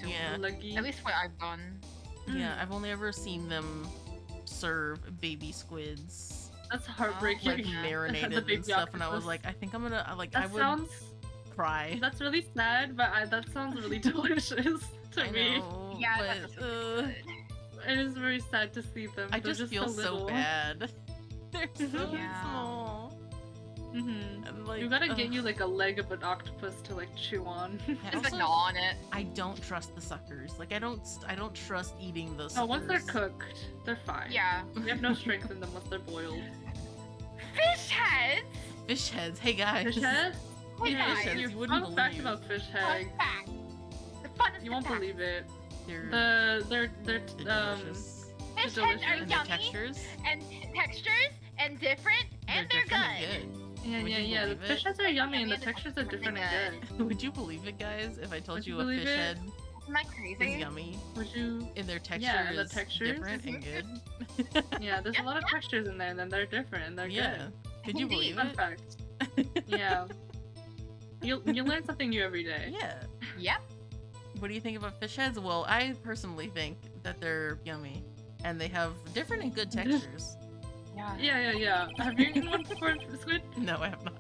Yeah. Leggy. At least what I've done. Yeah, I've only ever seen them serve baby squids, That's heartbreaking. like Yeah. marinated The baby and stuff, and I was octopus. like, I think I'm gonna I That would sounds. cry. That's really sad, but that sounds really delicious to I me. know, Yeah, that's but good. It is very sad to see them. I They're just feel so little. bad. They're so Yeah. small. Mhm. And like, You gotta get ugh. you like a leg of an octopus to like chew on. I Just like also- gnaw on it. I don't trust the suckers. Like I don't trust eating those. Oh, once they're suckers. cooked, they're fine. Yeah. They have no strength in them once they're boiled. Fish heads! Fish heads. Hey guys. Fish heads? Hey Yeah, guys. heads, you you wouldn't fun fact believe. about fish Fun heads. fact. The funnest You won't fact. believe it. They're They're delicious. Fish heads delicious. are And their yummy textures. and textures and different and they're, different good. and Yeah, Would yeah, you yeah. The believe fish it? heads are yummy and Yummy the and the textures are textures are different and good. good. Would you believe it, guys, if I told Would you you a believe fish it? head Isn't that is crazy? yummy Would you? and their texture Yeah, and the is textures. different and good? Yeah, there's a lot of textures in there and then they're different and they're Yeah. good. Could you believe Fun it? fact. Yeah. You learn something new every day. Yeah. Yep. What do you think about fish heads? Well, I personally think that they're yummy and they have different and good textures. Yeah. Yeah. Have you eaten one before, Squid? No, I have not.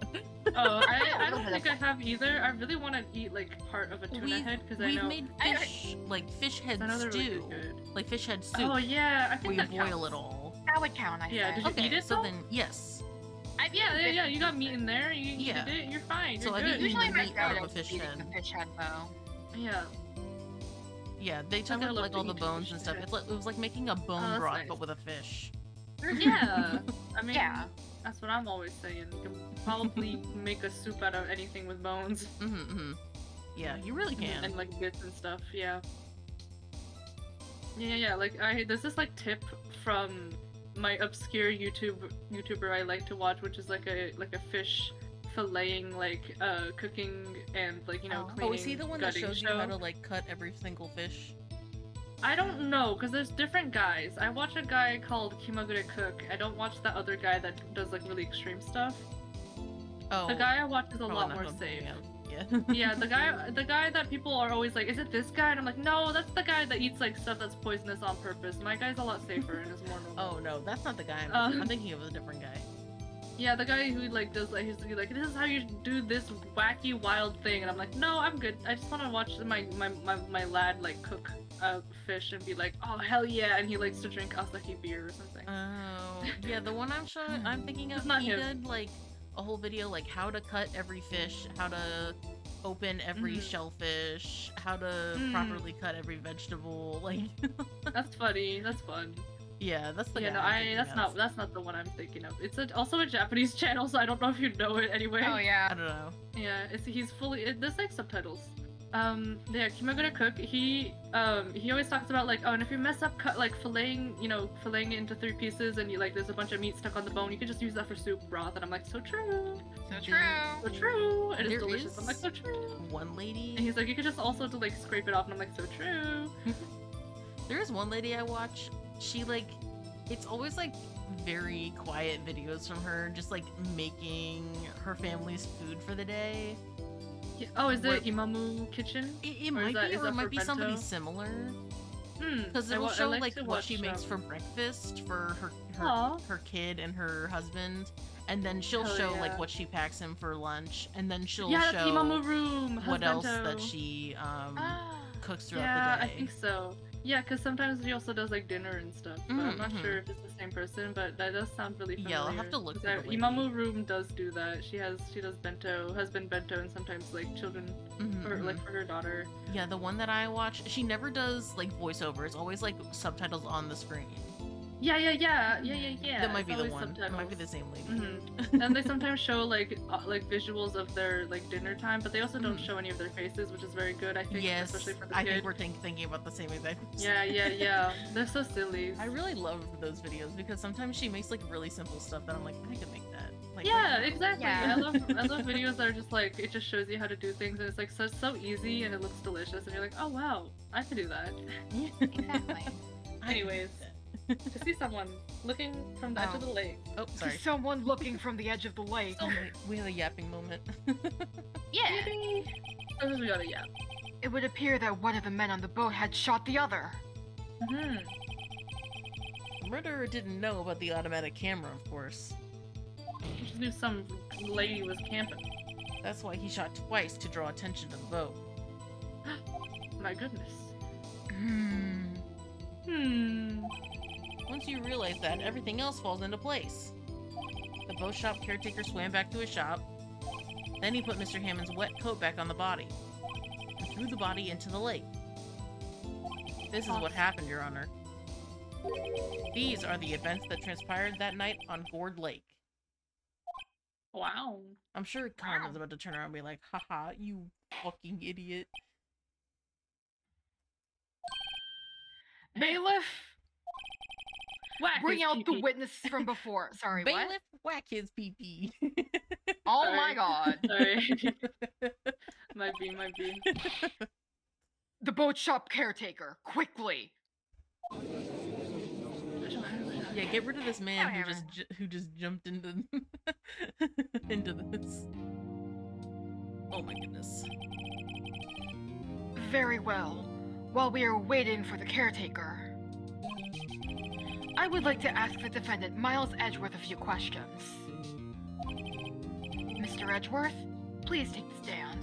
Oh, I don't think I have either. I really want to eat like part of a tuna head because I We've know. made I- fish, like fish head I know they're really stew, good. like fish head soup. Oh yeah, I think we that boil counts. it all. That would count, I Yeah, think. did you Okay, eat it so though? then yes. I've Yeah, eaten yeah. fish You got and meat in there. You Yeah. did it. You're fine. So You're I've good. eaten Usually the my meat dad out of a is fish eating head. the fish head though. Yeah. Yeah, they took would out love like to all the eat bones fish and stuff. head. It was like making a bone that's broth nice. but with a fish. Yeah. I mean, Yeah. that's what I'm always saying. You can probably make a soup out of anything with bones Mm-hmm. Yeah, you really can. and like bits and stuff. Yeah. Yeah. Like there's this like tip from my obscure YouTuber I like to watch, which is like a fish filleting, like cooking and like Oh. cleaning. Oh, is he the one that gutting shows you show. how to like cut every single fish? I don't know, because there's different guys. I watch a guy called Kimagure Cook. I don't watch that other guy that does like really extreme stuff. Oh, The guy I watch is a probably lot not more who I'm safe. thinking of. Yeah. Yeah, the guy that people are always like, is it this guy? And I'm like, no, that's the guy that eats like stuff that's poisonous on purpose. My guy's a lot safer and is more normal. Oh no, that's not the guy. I'm thinking of a different guy. Yeah, the guy who like does like he's like, this is how you do this wacky wild thing, and I'm like, no, I'm good. I just want to watch my lad like cook fish and be like, oh hell yeah, and he likes to drink Asahi beer or something. Oh, yeah, the one I'm thinking of. It's not He him. did like a whole video like how to cut every fish, how to open every Mhm. shellfish, how to Mm. properly cut every vegetable. Like, That's funny. That's fun. yeah, that's the Yeah, guy. no, I'm thinking of. that's not the one I'm thinking of. It's also a Japanese channel, so I don't know if you know it anyway. Oh yeah. I don't know. Yeah, he's fully. There's like subtitles. Yeah, Kimagure Cook. He always talks about like, oh, and if you mess up filleting it into 3 pieces, and you like there's a bunch of meat stuck on the bone, you can just use that for soup broth. And I'm like, so true, So true. so true. And it's There delicious. is- I'm like, so true. One And lady. he's like, you could just also like scrape it off, and I'm like, so true. There is one lady I watch. She like, it's always like very quiet videos from her, just like making her family's food for the day. Yeah, oh, is What- it Imamu Kitchen? It Or is might that- be, is or it that might for be somebody bento? similar. Hmm. Because I it will wa- I show like like to what watch, she makes um, for breakfast for Aw. her kid and her husband, and then she'll Hell show yeah. like what she packs him for lunch, and then she'll Yeah, that's show Imamu Room. what else Husbando. that she Ah. cooks throughout Yeah, the day. I think so. Yeah, because sometimes she also does like dinner and stuff. But I'm not Mhm. sure if it's the same person, but that does sound really familiar. Yeah, I'll have to look 'Cause for the lady. Imamu Room does do that. She does bento, husband bento, and sometimes like children Mhm, or mhm. like for her daughter. Yeah, the one that I watch, she never does like voiceover. It's always like subtitles on the screen. Yeah. That might it's be the always one. It might be subtitles. the same lady. Mhm. And they sometimes show like visuals of their like dinner time, but they also don't Mhm. show any of their faces, which is very good. I think, Yes, especially for the I kid. think we're thinking about the same exact. Yeah. They're so silly. I really love those videos because sometimes she makes like really simple stuff that I'm like, I could make that. Like, Yeah, right now. exactly. Yeah. I love videos that are just like it just shows you how to do things and it's like so easy and it looks delicious and you're like, oh wow, I can do that. Exactly. I Anyways. can To see someone looking from the edge of the lake. Oh, To sorry. someone looking from the edge of the lake. Oh, we had a yapping moment. Yeah. Sometimes we gotta yap. It would appear that one of the men on the boat had shot the other. Mm-hmm. The murderer didn't know about the automatic camera, of course. We just knew some lady was camping. That's why he shot twice to draw attention to the boat. My goodness. Hmm. Once you realize that, everything else falls into place. The boat shop caretaker swam back to his shop. Then he put Mr. Hammond's wet coat back on the body and threw the body into the lake. This is what happened, Your Honor. These are the events that transpired that night on Gourd Lake. Wow. I'm sure Karma's about to turn around and be like, haha, you fucking idiot. Bailiff, Whack bring his out the pee-pee. witnesses from before. Sorry, what? Bailiff, whack his pee-pee. Oh Sorry. my god. Sorry. might be. The boat shop caretaker, quickly. Yeah, get rid of this man who Whatever. who just jumped into into this. Oh my goodness. Very well. While we are waiting for the caretaker, I would like to ask the defendant, Miles Edgeworth, a few questions. Mr. Edgeworth, please take the stand.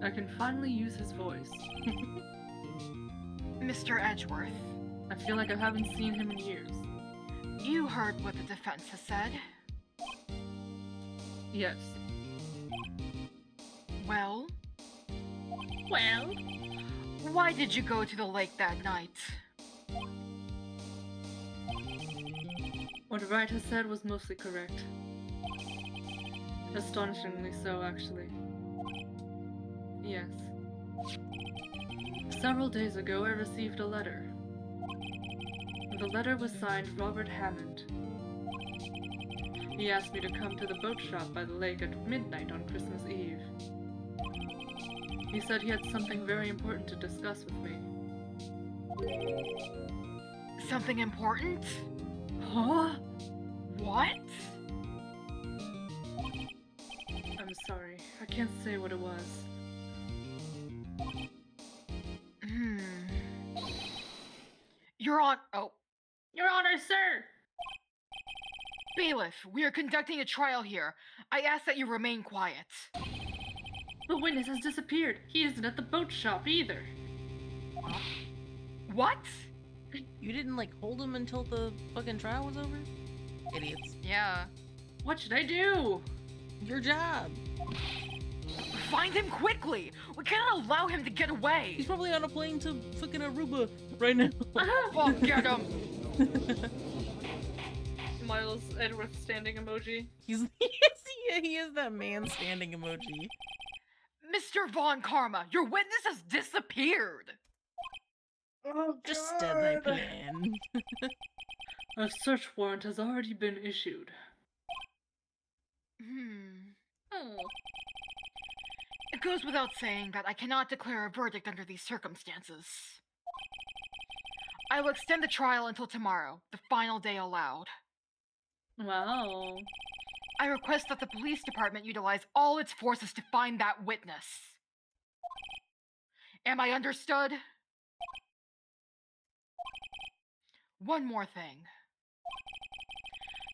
I can finally use his voice. Mr. Edgeworth, I feel like I haven't seen him in years. you heard what the defense has said. Yes. Well, Well, why did you go to the lake that night? what Wright has said was mostly correct. Astonishingly so, actually. Yes. Several days ago, I received a letter. The letter was signed Robert Hammond. He asked me to come to the boat shop by the lake at midnight on Christmas Eve. He said he had something very important to discuss with me. Something important? Huh? What? I'm sorry. I can't say what it was. You're on. Oh, Your Honor, sir! bailiff, we are conducting a trial here. I ask that you remain quiet. The witness has disappeared. He isn't at the boat shop either. What? You didn't like hold him until the fucking trial was over? Idiots. Yeah. What should I do? Your job. Find him quickly! We cannot allow him to get away! He's probably on a plane to fucking Aruba right now. Fuck, get him! Miles Edgeworth standing emoji. He is that man standing emoji. Mr. Von Karma, your witness has disappeared! Oh, Just stand there, man. A search warrant has already been issued. It goes without saying that I cannot declare a verdict under these circumstances. I will extend the trial until tomorrow, the final day allowed. Wow. I request that the police department utilize all its forces to find that witness. Am I understood? One more thing.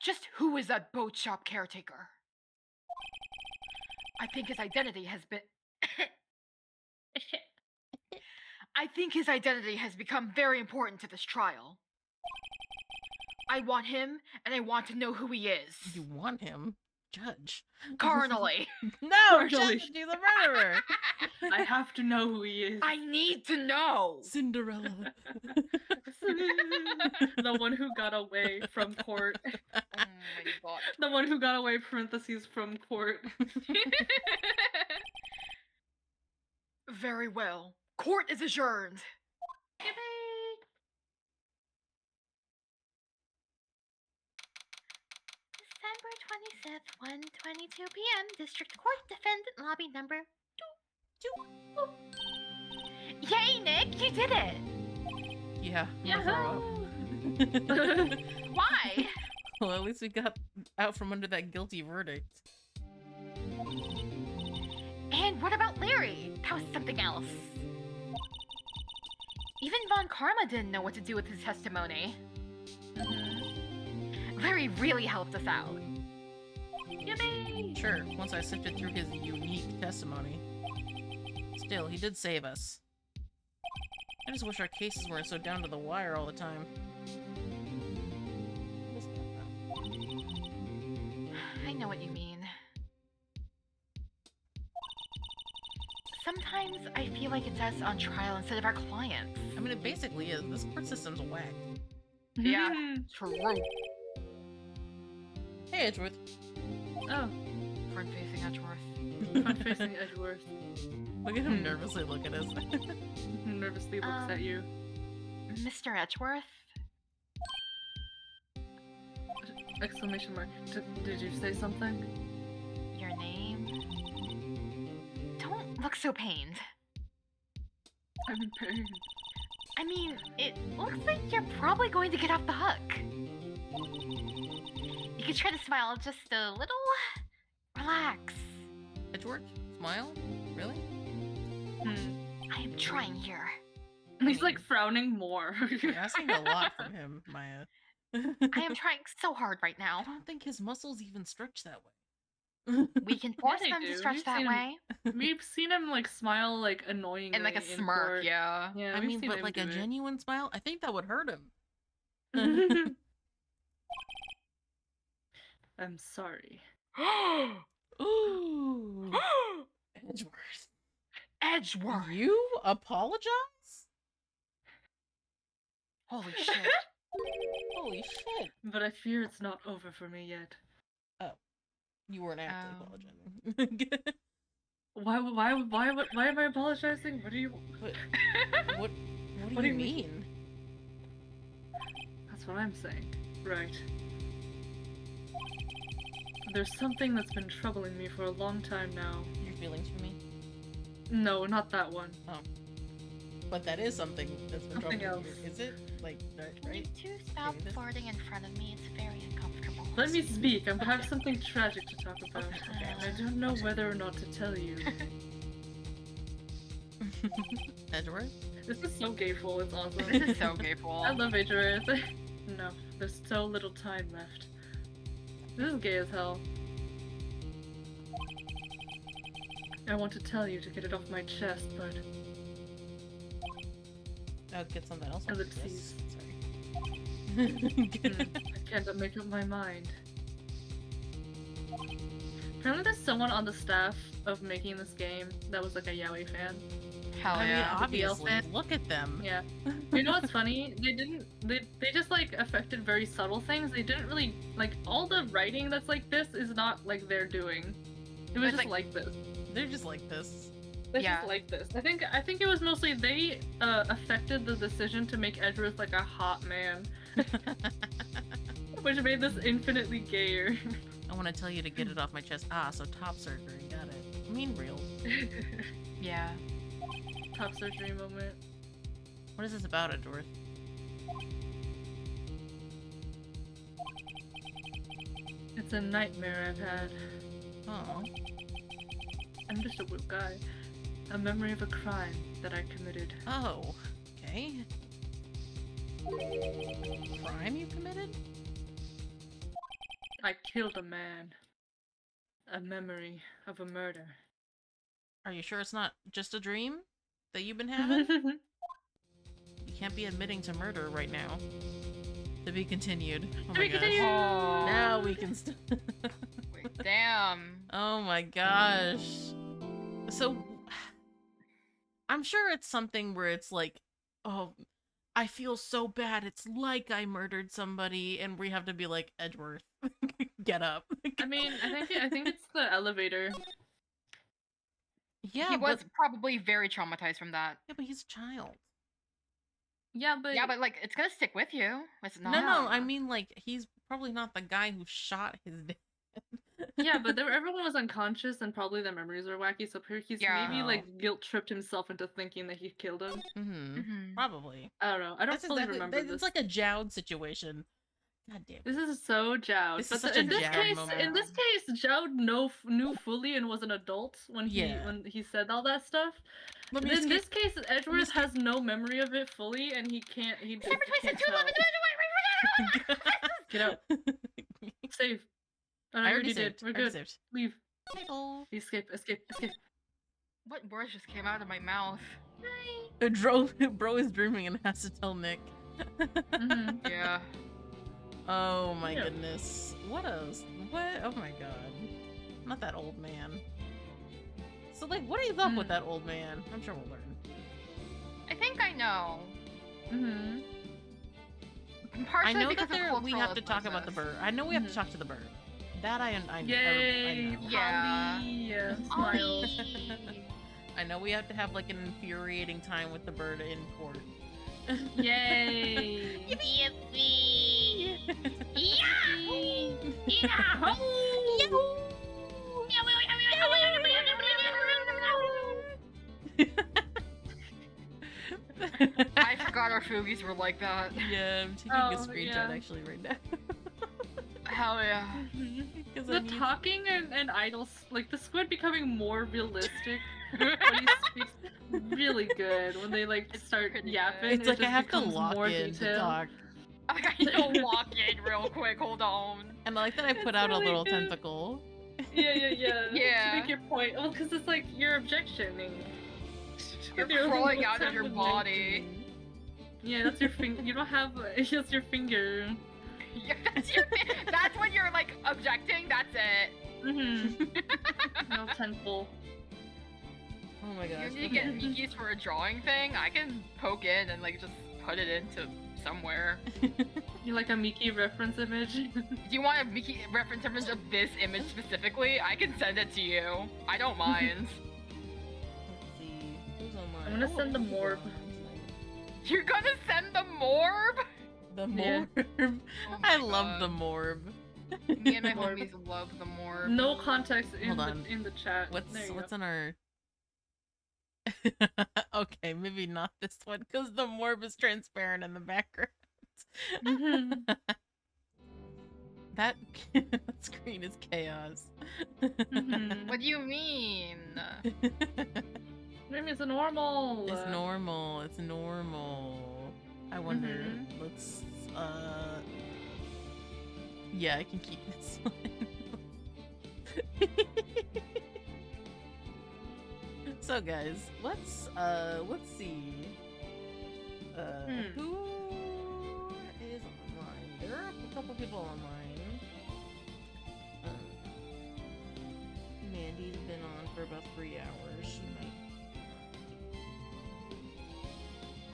Just who is that boat shop caretaker? I think his identity has been... I think his identity has become very important to this trial. I want him, and I want to know who he is. You want him? Judge. Carnally. No, Carnally. Judge, he's a murderer. I have to know who he is. I need to know. Cinderella. The one who got away from court. Oh my god. The one who got away, parentheses, from court. Very well. Court is adjourned. December 26th, 1:22 p.m. District Court Defendant Lobby number 2. Yay, Nick! You did it! Yeah. I'm Yeah. gonna throw up. Why? Well, at least we got out from under that guilty verdict. And what about Larry? That was something else. Even Von Karma didn't know what to do with his testimony. Larry really helped us out. Yippee! Sure, once I sifted through his unique testimony. Still, he did save us. I just wish our cases weren't so down to the wire all the time. I know what you mean. Sometimes I feel like it's us on trial instead of our clients. I mean, it basically is. This court system's whacked. Yeah. True. Hey, Edgeworth. Oh, Front-facing Edgeworth. front-facing Edgeworth Look at him nervously look at us. nervously looks at you. Mr. Edgeworth? Exclamation mark. Did you say something? Your name? Don't look so pained. I'm in pain. I mean, it looks like you're probably going to get off the hook. You could try to smile just a little. Relax. Edgeworth? Smile? Really? I am trying here. He's like frowning more. You're asking a lot from him, Maya. I am trying so hard right I now. don't think his muscles even stretch that way. We can force they them do. to stretch We've that seen 'em- way. We've seen him like smile like annoyingly And like a in smirk, court. yeah. Yeah, I we've mean, seen but him like do a it. genuine smile, I think that would hurt him. I'm sorry. Ooh. Edgeworth. Edgeworth! You apologize? Holy shit. Holy shit. But I fear it's not over for me yet. You weren't actually Um. apologizing. Why am I apologizing? What do you? But what What do do you you mean? mean? That's what I'm saying. Right. There's something that's been troubling me for a long time now. Your feelings for me? No, not that one. But that is something that's been Something troubling else. you. Is it? Like, Can you right? two stop Okay, this- farting in front of me? It's very uncomfortable. Let me speak. I have something tragic to talk about. Okay. I don't know whether or not to tell you. Edgeworth? This is so gayful. It's awesome. This is so gayful. I love Edgeworth. No, there's so little time left. This is gay as hell. I want to tell you to get it off my chest, but I would get something else. off Ellipses. this. Sorry. I can't make up my mind. Apparently there's someone on the staff of making this game that was like a Yaoi fan. Hell I mean, yeah. obviously, fan. look at them. Yeah. You know what's funny? They just like affected very subtle things. They didn't really like all the writing that's like this is not like they're doing. It was It's just like- like this. They're just like this. It's Yeah. just like this. I think it was mostly they affected the decision to make Edgeworth like a hot man, which made this infinitely gayer. I want to tell you to get it off my chest. Ah, so top surgery. Got it. I mean, real. Yeah. Top surgery moment. What is this about, Edgeworth? It's a nightmare I've had. Oh. I'm just a weak guy. A memory of a crime that I committed. Oh. Okay. Crime you committed? I killed a man. A memory of a murder. Are you sure it's not just a dream that you've been having? You can't be admitting to murder right now. To be continued. Oh To my be gosh. continued! Now we can Wait, damn. Oh my gosh. So I'm sure it's something where it's like, oh, I feel so bad. It's like I murdered somebody, and we have to be like, Edgeworth, get up. I mean, I think it's the elevator. Yeah, He was but probably very traumatized from that. yeah, but he's a child. Yeah, but Yeah, but like it's gonna stick with you. It's not. No, I mean like he's probably not the guy who shot his dad. Yeah, but everyone was unconscious and probably their memories were wacky, so he's Yeah. maybe like guilt tripped himself into thinking that he killed him. Mhm. Probably. I don't know. I don't That's fully exactly. remember It's this. like a Jowd situation. God damn. This is so Jowd. This But is such in a this Jowd case, moment. in this case, Jowd knew fully and was an adult when Yeah. he said all that stuff. Let me In escape. this case, Edgeworth has no memory of it fully, and he can't. He just December can't 26th, tell. Get out. Save. Oh, no, I you already already did. saved. We're I already good. saved. Leave. Hello. Escape. Escape. Escape. What words just came out of my mouth? Bro is dreaming and has to tell Nick. Mhm. Yeah. Oh my Yeah. goodness. What else? What? Oh my god. Not that old man. So like, what is up with that old man? I'm sure we'll learn. I think I know. Mhm. Partially I know because that of we cultural have to talk about the osmosis. bird. I know we have to Mhm. talk to the bird. That I know. Yay! Yeah. Polly! Smile. I know we have to have like an infuriating time with the bird in court. Yay! Yippee! Yahoo! I forgot our foogies were like that. Yeah, I'm taking Oh, a screenshot yeah. actually right now. Hell yeah. Because The talking and idols, like the squid becoming more realistic when he speaks, really good. When they like start pretty yapping, it's like I just have to becomes lock more in detailed. to talk. I need to walk in real quick. Hold on. And I like that I put It's out a really little good. tentacle. Yeah. Yeah. To make your point. Well, because it's like you're objectioning. You're You're crawling what's out of your happening? body. Yeah, that's your finger. You don't have. It's just your finger. Yeah, that's when you're like objecting. That's it. Mm-hmm. No temple. Oh my gosh. You need to get Miki's for a drawing thing. I can poke in and like just put it into somewhere. You like a Miki reference image? Do you want a Miki reference image of this image specifically? I can send it to you. I don't mind. Let's see. Who's online? I'm gonna send the people morb. online You're gonna send the morb? tonight. The Yeah. morb. Oh I my love the God. morb. Me and my Morb. homies love the morb. No context Hold on. in the chat. What's There you what's go. in our? Okay, maybe not this one because the morb is transparent in the background. Mhm. That screen is chaos. Mhm. What do you mean? Maybe it's normal. It's normal. It's normal. I wonder. Mhm. Let's. Yeah, I can keep this one. So guys, let's see. Who is online? There are a couple people online. Mandy's been on for about 3 hours. She might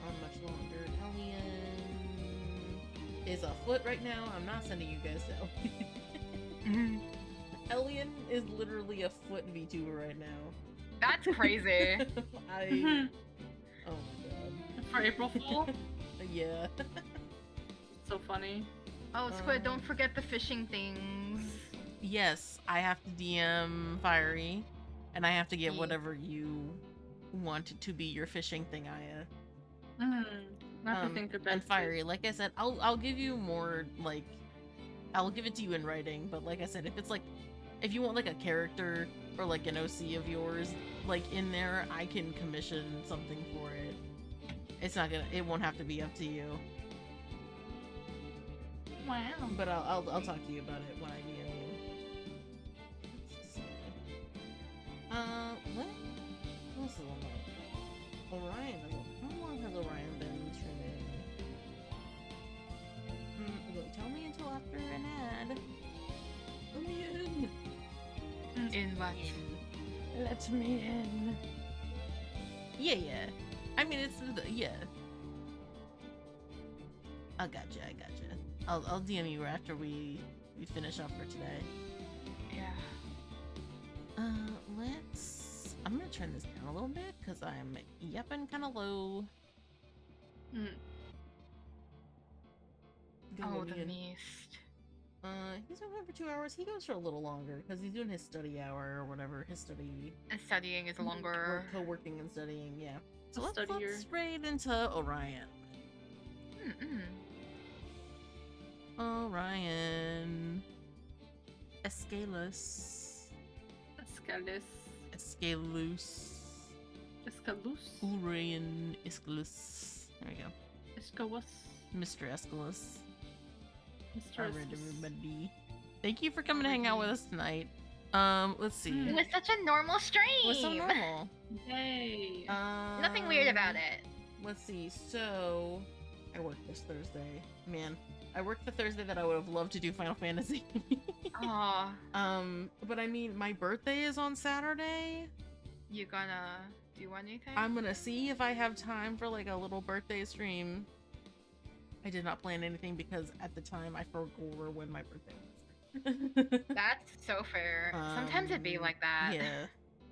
on much longer. Elian is afoot right now. I'm not sending you guys to Elian. Elian is literally a foot VTuber right now. That's crazy. Mhm. Oh my god. For April Fool? Yeah. So funny. Oh, Squid, don't forget the fishing things. Yes, I have to DM Fiery, and I have to get Yeah. whatever you want it to be your fishing thing, Aya. I have to think about And it. Fiery, like I said, I'll give you more, like, I'll give it to you in writing, but like I said, if you want like a character or like an OC of yours like in there, I can commission something for it. It won't have to be up to you. Wow. But I'll talk to you about it when I DM you. Let's see. What? Who else is on? Orion. How long has Orion been streaming? Don't tell me until after an ad. Let me in. In what? Let me in. Yeah. I mean, yeah. I gotcha. I'll DM you after we finish up for today. Yeah. I'm gonna turn this down a little bit because I'm yapping kind of low. Mm. Oh, Go the in. mist. He's over for 2 hours. He goes for a little longer because he's doing his study hour or whatever. His study. And studying is longer. Co-working and studying, yeah. So A let's studier. raid into Orion. Orion. Escalus. Escalus. Escalus. Orion Escalus. There we go. Escalus. Mr. Escalus. Mr. Alright, Escalus. everybody. Thank you for coming to hang out with us tonight. Let's see. Mm. It was such a normal stream. What's so normal? Yay. Nothing weird about it. Let's see. So, I work this Thursday. Man, I work the Thursday that I would have loved to do Final Fantasy. Aw, But I mean, my birthday is on Saturday. you gonna do anything? I'm gonna see if I have time for like a little birthday stream. I did not plan anything because at the time I forgot when my birthday was. That's so fair. Sometimes it'd be like that. Yeah.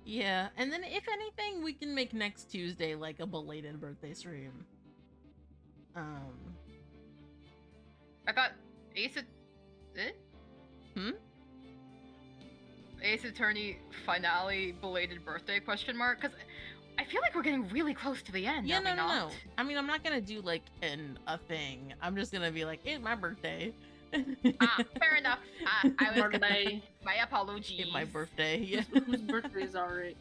Yeah. And then if anything, we can make next Tuesday like a belated birthday stream. I thought Ace Ace Attorney finale belated birthday question mark? Because I feel like we're getting really close to the end. Yeah, are we no. not? I mean, I'm not gonna do like a thing. I'm just gonna be like, it's my birthday. Fair enough. I was gonna, Birthday. my apologies. It's my birthday. Yeah. Whose birthdays are it?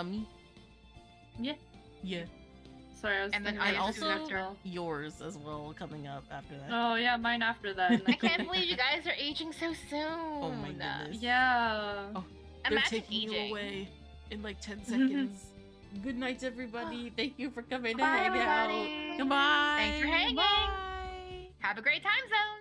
Me? Yeah. Yeah. Sorry, I was And then thinking And I of just also Susan as well. yours as well coming up after that. Oh yeah, mine after that. I can't believe you guys are aging so soon. Oh my goodness. Yeah. Oh, They're Imagine taking aging. you away in like 10 seconds. Good night, everybody. Thank you for coming to Bye, hang out. everybody. Goodbye. Thanks for hanging. Bye. Have a great time zone.